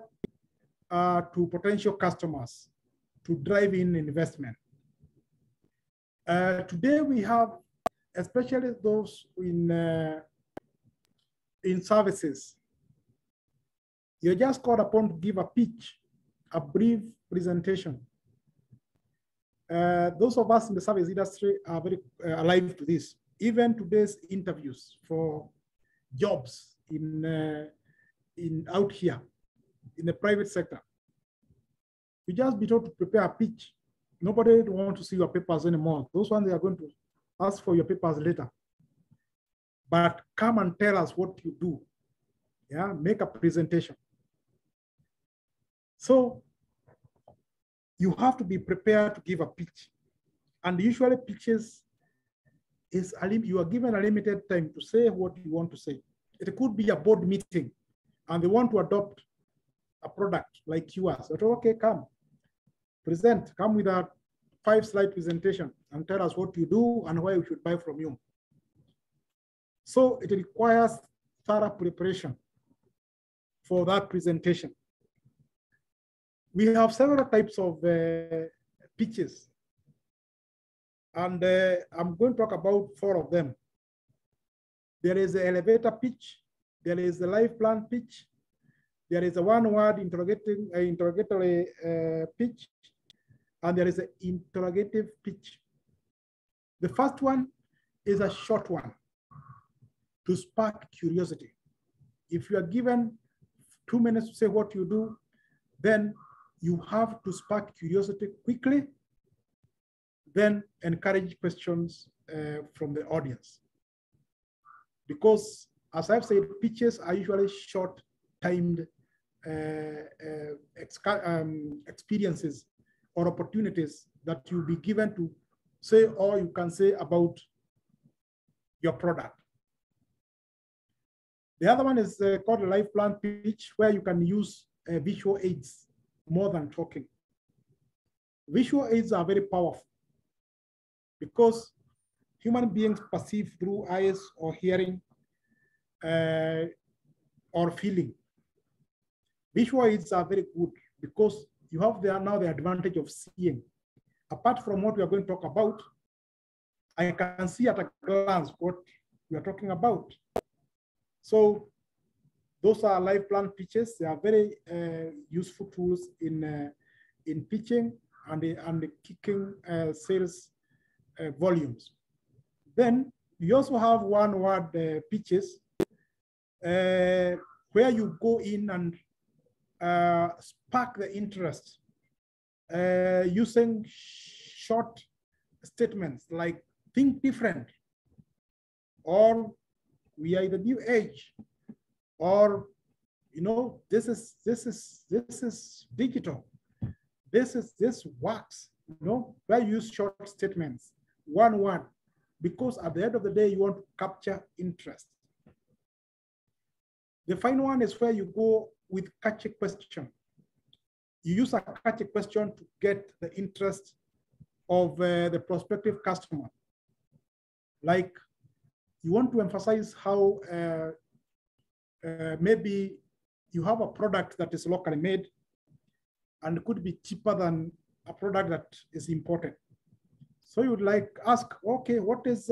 to potential customers to drive in investment. Today we have, especially those in services, you're just called upon to give a pitch, a brief presentation. Those of us in the service industry are very alive to this. Even today's interviews for jobs in out here in the private sector, you just be told to prepare a pitch. Nobody wants to see your papers anymore. Those ones, they are going to ask for your papers later. But come and tell us what you do. Yeah, make a presentation. So you have to be prepared to give a pitch. And usually pitches is, you are given a limited time to say what you want to say. It could be a board meeting and they want to adopt a product like yours. Okay, come, present, come with a 5-slide presentation and tell us what you do and why we should buy from you. So it requires thorough preparation for that presentation. We have several types of pitches, and I'm going to talk about 4 of them. There is the elevator pitch, there is the life plan pitch, there is a one-word interrogatory pitch, and there is an interrogative pitch. The first one is a short one to spark curiosity. If you are given 2 minutes to say what you do, then you have to spark curiosity quickly, then encourage questions from the audience. Because, as I've said, pitches are usually short-timed experiences or opportunities that you'll be given to say all you can say about your product. The other one is called a life plan pitch, where you can use visual aids more than talking. Visual aids are very powerful because human beings perceive through eyes or hearing or feeling. Visual aids are very good because you have now the advantage of seeing. Apart from what we are going to talk about, I can see at a glance what we are talking about. So those are live plan pitches. They are very useful tools in pitching and kicking sales volumes. Then you also have one-word pitches where you go in and spark the interest using short statements like think different, or we are in the new age, or this is digital, this works, where you use short statements, one word, because at the end of the day you want to capture interest. The final one is where you go with catchy question. You use a catchy question to get the interest of the prospective customer. Like you want to emphasize how maybe you have a product that is locally made and could be cheaper than a product that is imported. So you would like ask, okay, what is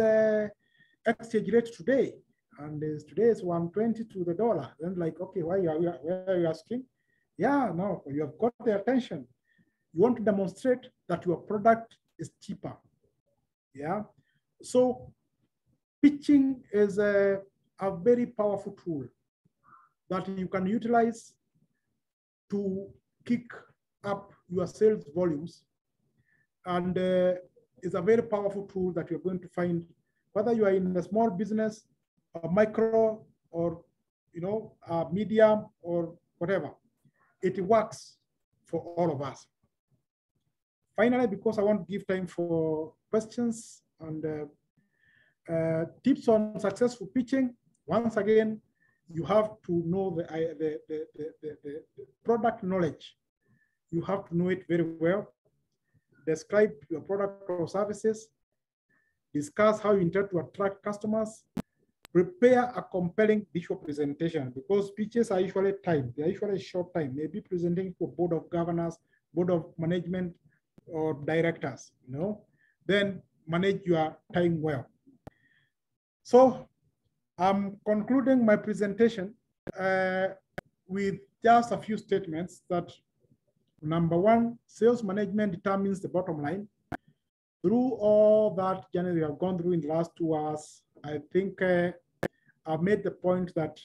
exchange rate today? And today is 120 to the dollar. Then like, okay, where are you asking? Yeah, no, you have got their attention. You want to demonstrate that your product is cheaper. Yeah. So pitching is a very powerful tool that you can utilize to kick up your sales volumes. And it's a very powerful tool that you're going to find, whether you are in a small business, a micro, or a medium, or whatever. It works for all of us. Finally, because I want to give time for questions and tips on successful pitching, once again, you have to know the product knowledge. You have to know it very well. Describe your product or services. Discuss how you intend to attract customers. Prepare a compelling visual presentation, because pitches are usually timed. They're usually short time, maybe presenting to a board of governors, board of management, or directors, then manage your time well. So I'm concluding my presentation with just a few statements that, number one, sales management determines the bottom line. Through all that journey we have gone through in the last 2 hours, I think I've made the point that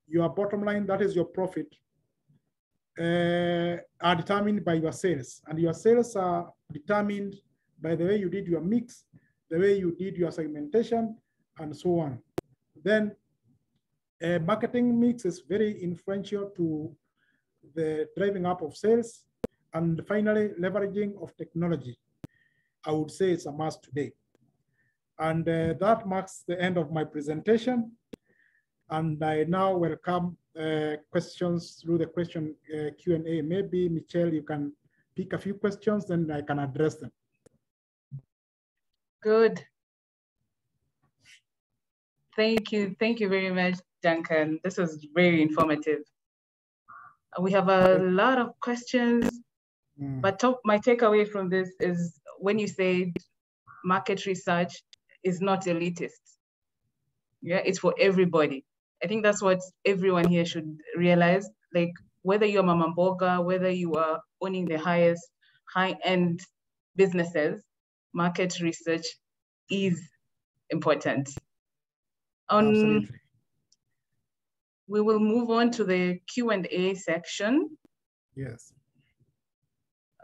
your bottom line, that is your profit, are determined by your sales. And your sales are determined by the way you did your mix, the way you did your segmentation, and so on. Then marketing mix is very influential to the driving up of sales. And finally, leveraging of technology, I would say it's a must today. And that marks the end of my presentation. And I now welcome questions through the question Q&A. Maybe, Michelle, you can pick a few questions, then I can address them. Good. Thank you. Thank you very much, Duncan. This was very informative. We have a lot of questions, but my takeaway from this is when you say market research is not elitist. Yeah, it's for everybody. I think that's what everyone here should realize. Like, whether you're Mama Mboga, whether you are owning the highest high-end businesses, market research is important. Absolutely. We will move on to the Q&A section. Yes.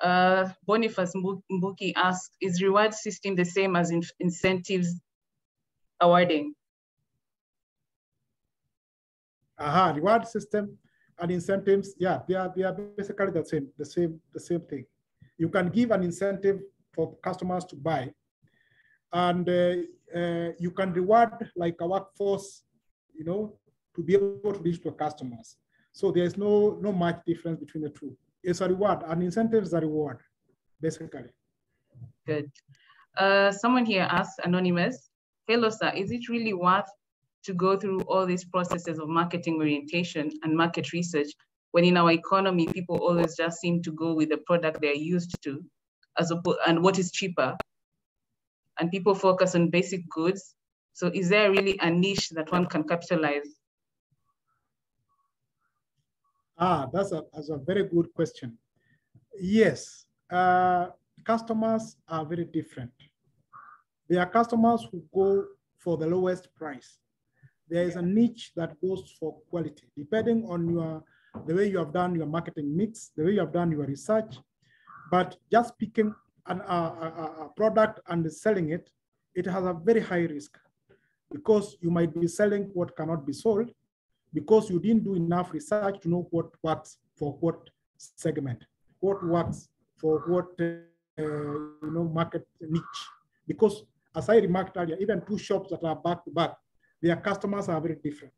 Boniface Mbuki asked, is reward system the same as incentives awarding? Reward system and incentives, yeah, they are basically the same thing. You can give an incentive for customers to buy, and you can reward like a workforce, to be able to reach to customers. So there's no much difference between the two. It's a reward, an incentive is a reward, basically. Good. Someone here asks, anonymous, hello sir, is it really worth to go through all these processes of marketing orientation and market research when in our economy, people always just seem to go with the product they're used to and what is cheaper, and people focus on basic goods. So is there really a niche that one can capitalize? That's a very good question. Yes, customers are very different. There are customers who go for the lowest price. There is a niche that goes for quality, depending on the way you have done your marketing mix, the way you have done your research. But just picking a product and selling it, it has a very high risk, because you might be selling what cannot be sold, because you didn't do enough research to know what works for what segment, what works for what market niche. Because as I remarked earlier, even two shops that are back to back, their customers are very different.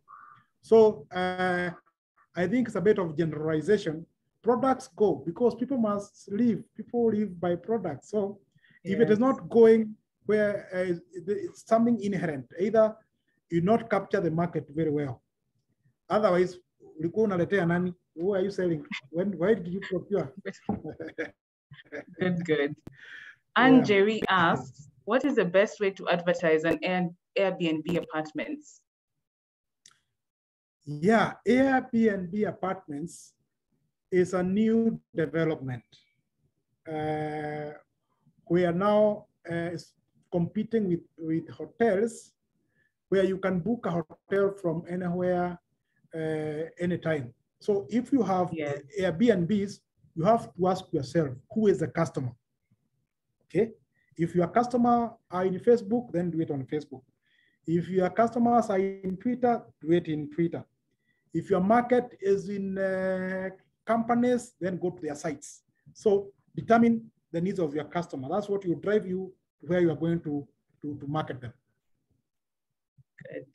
So I think it's a bit of generalization. Products go because people must live. People live by products. So if it is not going where it's something inherent, either you not capture the market very well. Otherwise, who are you selling? Why did you procure? Good. And Jerry asks, what is the best way to advertise an Airbnb apartments? Yeah, Airbnb apartments is a new development. We are now competing with hotels, where you can book a hotel from anywhere, anytime. So if you have Airbnbs, you have to ask yourself, who is the customer? Okay. If your customer are in Facebook, then do it on Facebook. If your customers are in Twitter, do it in Twitter. If your market is in companies, then go to their sites. So determine the needs of your customer. That's what will drive you to where you are going to market them. Good.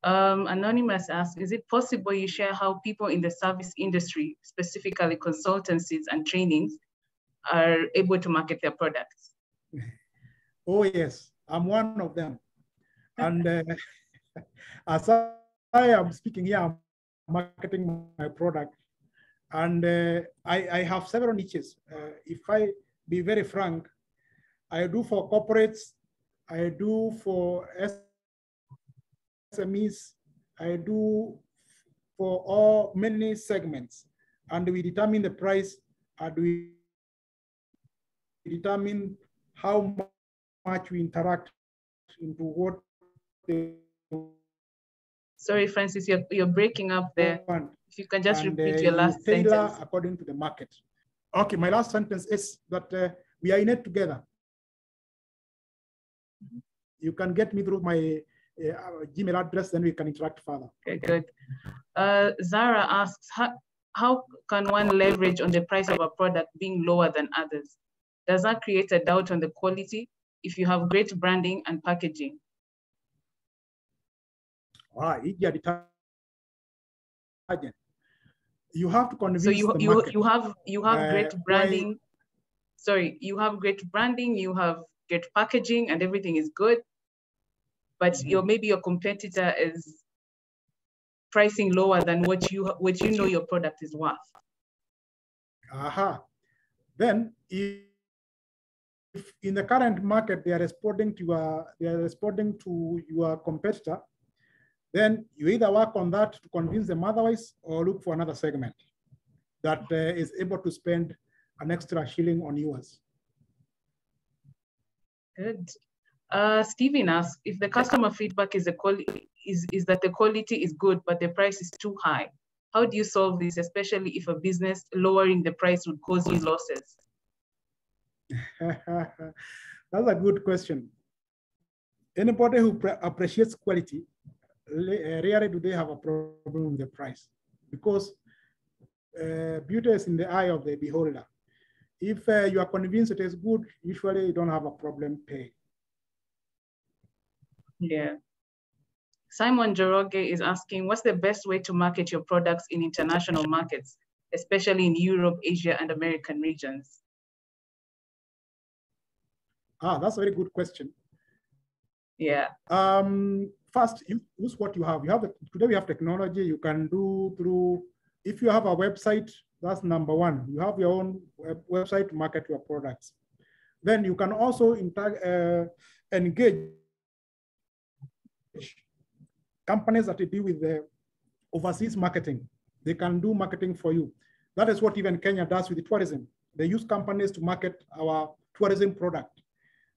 Anonymous asks, is it possible you share how people in the service industry, specifically consultancies and trainings, are able to market their products? Oh yes, I'm one of them. And as I am speaking here, I'm marketing my product. And I have several niches. If I be very frank, I do for corporates, I do for SMEs, I do for many segments. And we determine the price, and we determine how much we interact into what they. Sorry, Francis, you're breaking up there. If you can just repeat your last tailor sentence. According to the market. Okay, my last sentence is that we are in it together. You can get me through my Gmail address, then we can interact further. Okay, good. Zara asks, how can one leverage on the price of a product being lower than others? Does that create a doubt on the quality if you have great branding and packaging? You have to convince so the market. you have great branding. Sorry, you have great branding, you have great packaging, and everything is good. But maybe your competitor is pricing lower than what you know your product is worth. Then if in the current market they are responding to your competitor, then you either work on that to convince them otherwise, or look for another segment that is able to spend an extra shilling on yours. Good. Steven asks, if the customer feedback is that the quality is good, but the price is too high, how do you solve this, especially if a business lowering the price would cause you losses? That's a good question. Anybody who appreciates quality, rarely do they have a problem with the price, because beauty is in the eye of the beholder. If you are convinced it is good, usually you don't have a problem paying. Yeah. Simon Joroge is asking, what's the best way to market your products in international markets, especially in Europe, Asia, and American regions? That's a very good question. Yeah. First, use what you have. Today we have technology. You can do through, if you have a website, that's number one. You have your own website to market your products. Then you can also engage companies that deal with the overseas marketing. They can do marketing for you. That is what even Kenya does with the tourism. They use companies to market our tourism product.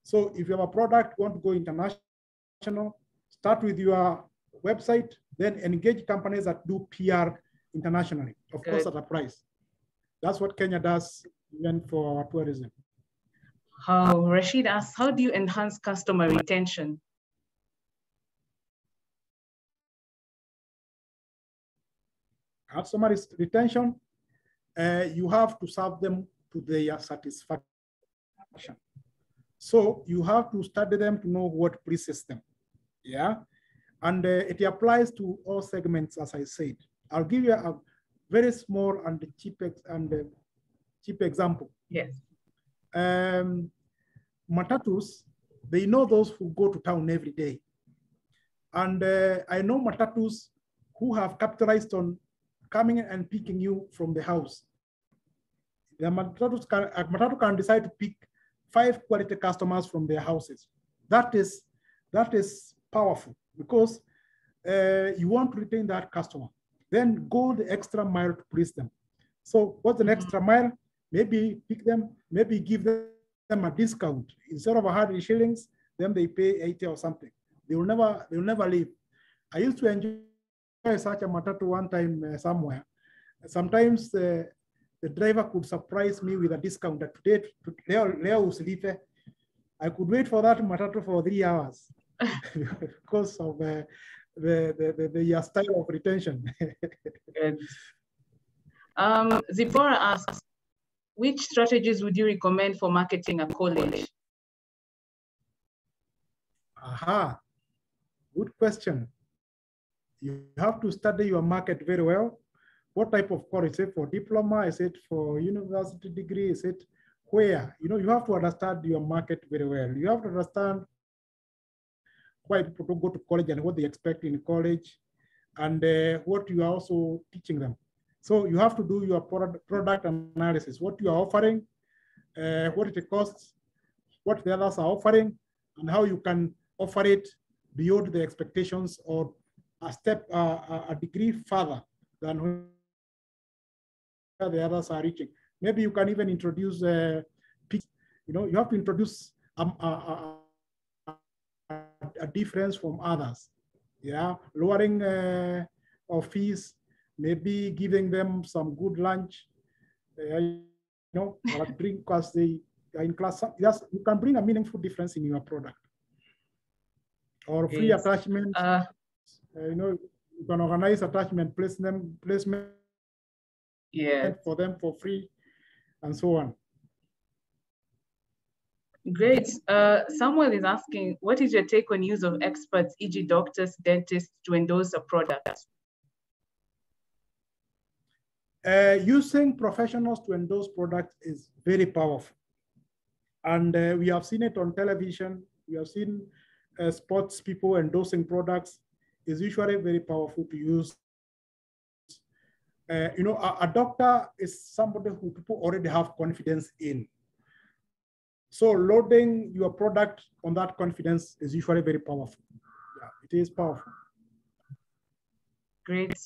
So if you have a product, you want to go international, start with your website, then engage companies that do PR internationally, of course at a price. That's what Kenya does even for our tourism. Rashid asks, how do you enhance customer retention? Customer retention, you have to serve them to their satisfaction. So you have to study them to know what pleases them. Yeah. And it applies to all segments, as I said. I'll give you a very small and cheap example. Yes. Matatus, they know those who go to town every day. And I know matatus who have capitalized on coming and picking you from the house. The matatu can decide to pick 5 quality customers from their houses. That is powerful because you want to retain that customer. Then go the extra mile to please them. So what's the extra mile? Maybe pick them, maybe give them a discount. Instead of 100 shillings, then they pay 80 or something. They will never leave. I used to enjoy such a matatu one time somewhere. Sometimes the driver could surprise me with a discount that today, I could wait for that matatu for 3 hours because of the style of retention. Good. Zipporah asks, which strategies would you recommend for marketing a college? Good question. You have to study your market very well. What type of college? Is it for diploma? Is it for university degree? Is it where? You have to understand your market very well. You have to understand why people don't go to college and what they expect in college and what you are also teaching them. So you have to do your product analysis, what you are offering, what it costs, what the others are offering, and how you can offer it beyond the expectations or a degree further than where the others are reaching. Maybe you can even introduce, you have to introduce a difference from others. Yeah, lowering of fees, maybe giving them some good lunch, drink because they are in class. Yes, you can bring a meaningful difference in your product. Or free attachment. You can organize attachment placement for them for free, and so on. Great. Samuel is asking, what is your take on use of experts, e.g. doctors, dentists, to endorse a product? Using professionals to endorse products is very powerful. And we have seen it on television. We have seen sports people endorsing products. Is usually very powerful to use. A doctor is somebody who people already have confidence in. So loading your product on that confidence is usually very powerful. Yeah, it is powerful. Great.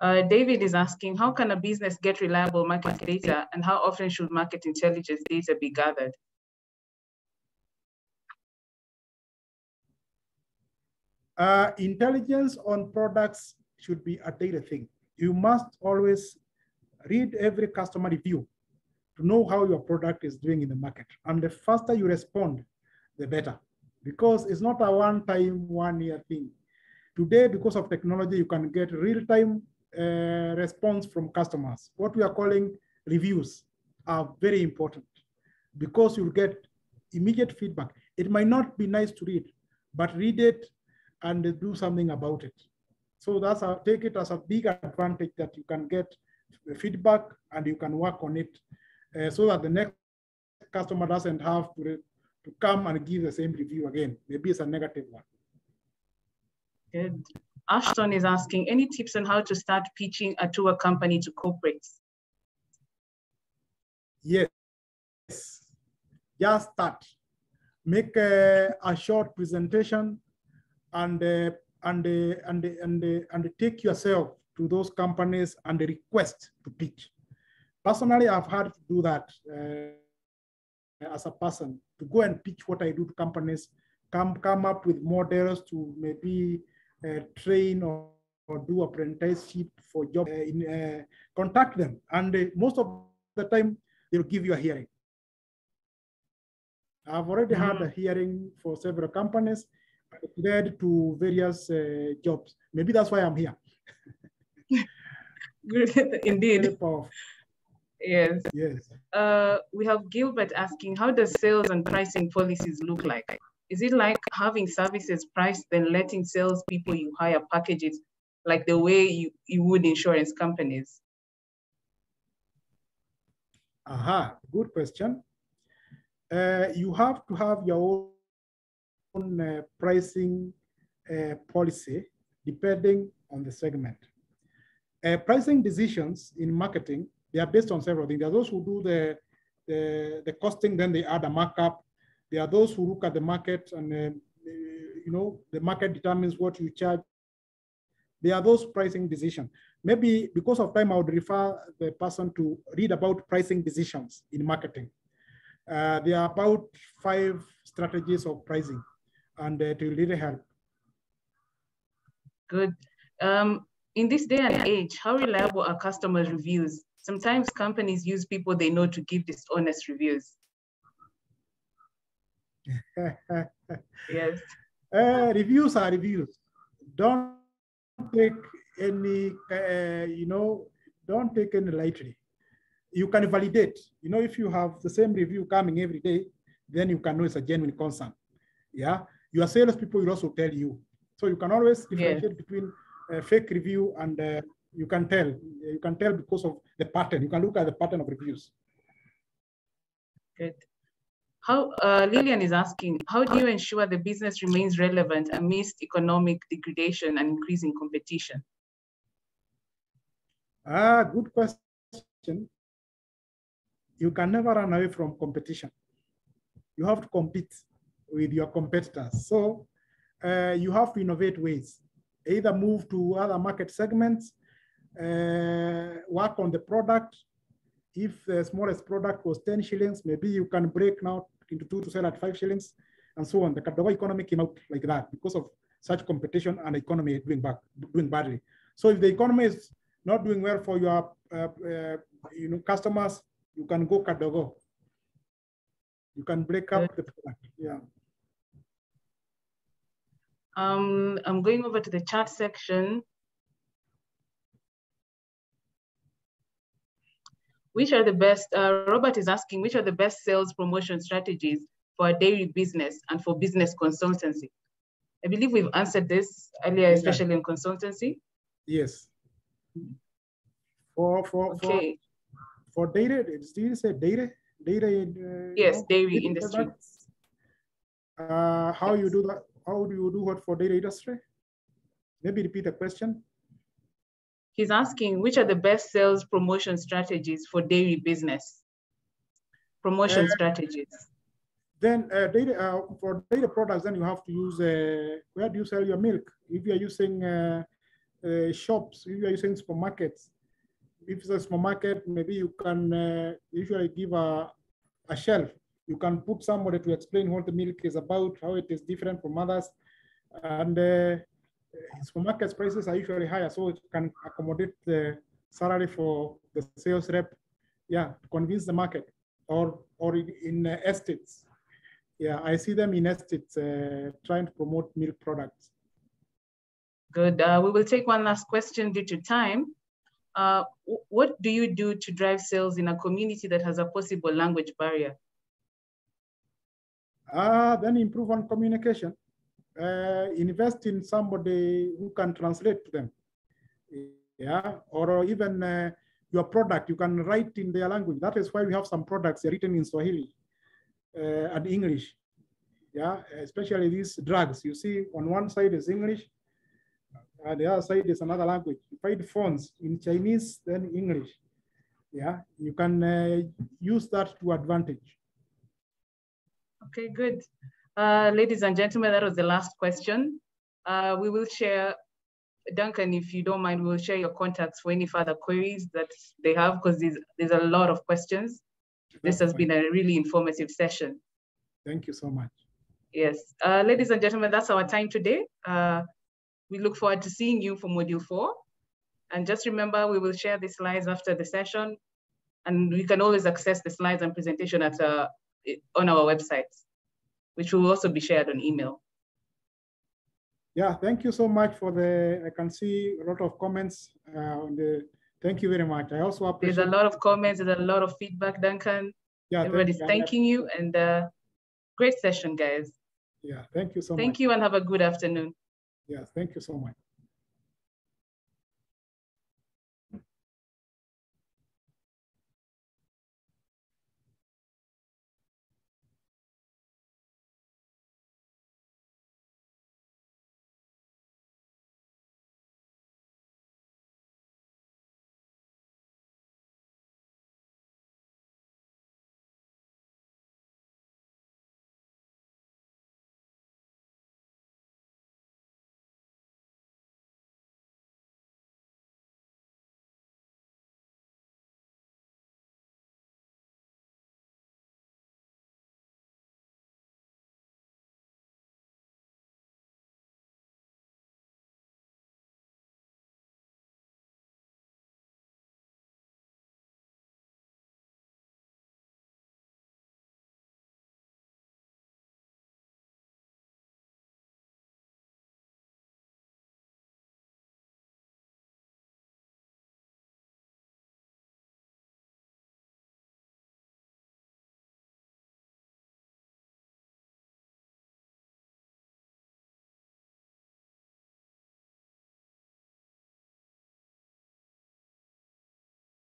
David is asking, how can a business get reliable market data, and how often should market intelligence data be gathered? Intelligence on products should be a daily thing. You must always read every customer review to know how your product is doing in the market. And the faster you respond, the better. Because it's not a one-time, one-year thing. Today, because of technology, you can get real-time response from customers. What we are calling reviews are very important because you'll get immediate feedback. It might not be nice to read, but read it and do something about it. So take it as a big advantage that you can get feedback and you can work on it so that the next customer doesn't have to come and give the same review again. Maybe it's a negative one. Good. Ashton is asking, any tips on how to start pitching a tour company to corporates? Yes, just start. Make a short presentation and take yourself to those companies and request to pitch. Personally, I've had to do that as a person, to go and pitch what I do to companies, come up with models to maybe train or do apprenticeship for job, contact them. And most of the time, they'll give you a hearing. I've already had a hearing for several companies, led to various jobs. Maybe that's why I'm here. Indeed. Yes. Yes. We have Gilbert asking, how does sales and pricing policies look like? Is it like having services priced, then letting salespeople you hire packages like the way you would insurance companies? Aha, good question. You have to have your own pricing policy depending on the segment. Pricing decisions in marketing, they are based on several things. There are those who do the costing, then they add a markup. There are those who look at the market and the market determines what you charge. There are those pricing decisions. Maybe because of time, I would refer the person to read about pricing decisions in marketing. There are about 5 strategies of pricing, and it will really help. Good. In this day and age, how reliable are customer reviews? Sometimes companies use people they know to give dishonest reviews. Yes. Reviews are reviews. Don't take any, don't take any lightly. You can validate. If you have the same review coming every day, then you can know it's a genuine concern. Yeah. Your salespeople will also tell you. So you can always differentiate between a fake review and you can tell. You can tell because of the pattern. You can look at the pattern of reviews. Good. How Lillian is asking, how do you ensure the business remains relevant amidst economic degradation and increasing competition? Good question. You can never run away from competition. You have to compete with your competitors. So you have to innovate ways, either move to other market segments, work on the product. If the smallest product was 10 shillings, maybe you can break now into 2 to sell at 5 shillings and so on. The Kadogo economy came out like that because of such competition and the economy doing badly. So if the economy is not doing well for your customers, you can go Kadogo. You can break up the product. Yeah. I'm going over to the chat section. Which are the best, Robert is asking, which are the best sales promotion strategies for a dairy business and for business consultancy? I believe we've answered this earlier, especially in consultancy. Yes. For dairy, did you say dairy? Yes, dairy industry. How you do that? How do you do what for dairy industry? Maybe repeat the question. He's asking, which are the best sales promotion strategies for dairy business? Promotion strategies. Then for dairy products, then you have to use, where do you sell your milk? If you are using shops, if you are using supermarkets, if it's a supermarket, maybe you can usually give a shelf. You can put somebody to explain what the milk is about, how it is different from others. And supermarket prices are usually higher, so it can accommodate the salary for the sales rep, to convince the market, or in estates. Yeah, I see them in estates trying to promote milk products. Good. We will take one last question due to time. What do you do to drive sales in a community that has a possible language barrier? Then improve on communication. invest in somebody who can translate to them. Yeah, or even your product, you can write in their language. That is why we have some products written in Swahili and English. Yeah, especially these drugs. You see, on one side is English, and the other side is another language. You find fonts in Chinese, then English. Yeah, you can use that to advantage. Okay, good. Ladies and gentlemen, that was the last question. We will share, Duncan, if you don't mind, we'll share your contacts for any further queries that they have, because there's a lot of questions. This has been a really informative session. Thank you so much. Yes, ladies and gentlemen, that's our time today. We look forward to seeing you for Module 4. And just remember, we will share the slides after the session, and you can always access the slides and presentation at on our website, which will also be shared on email. Yeah, thank you so much for I can see a lot of comments on thank you very much. I also appreciate— There's a lot of comments, there's a lot of feedback, Duncan. Yeah, everybody's thanking you, and great session, guys. Yeah, thank you so much. Thank you, and have a good afternoon. Yeah, thank you so much.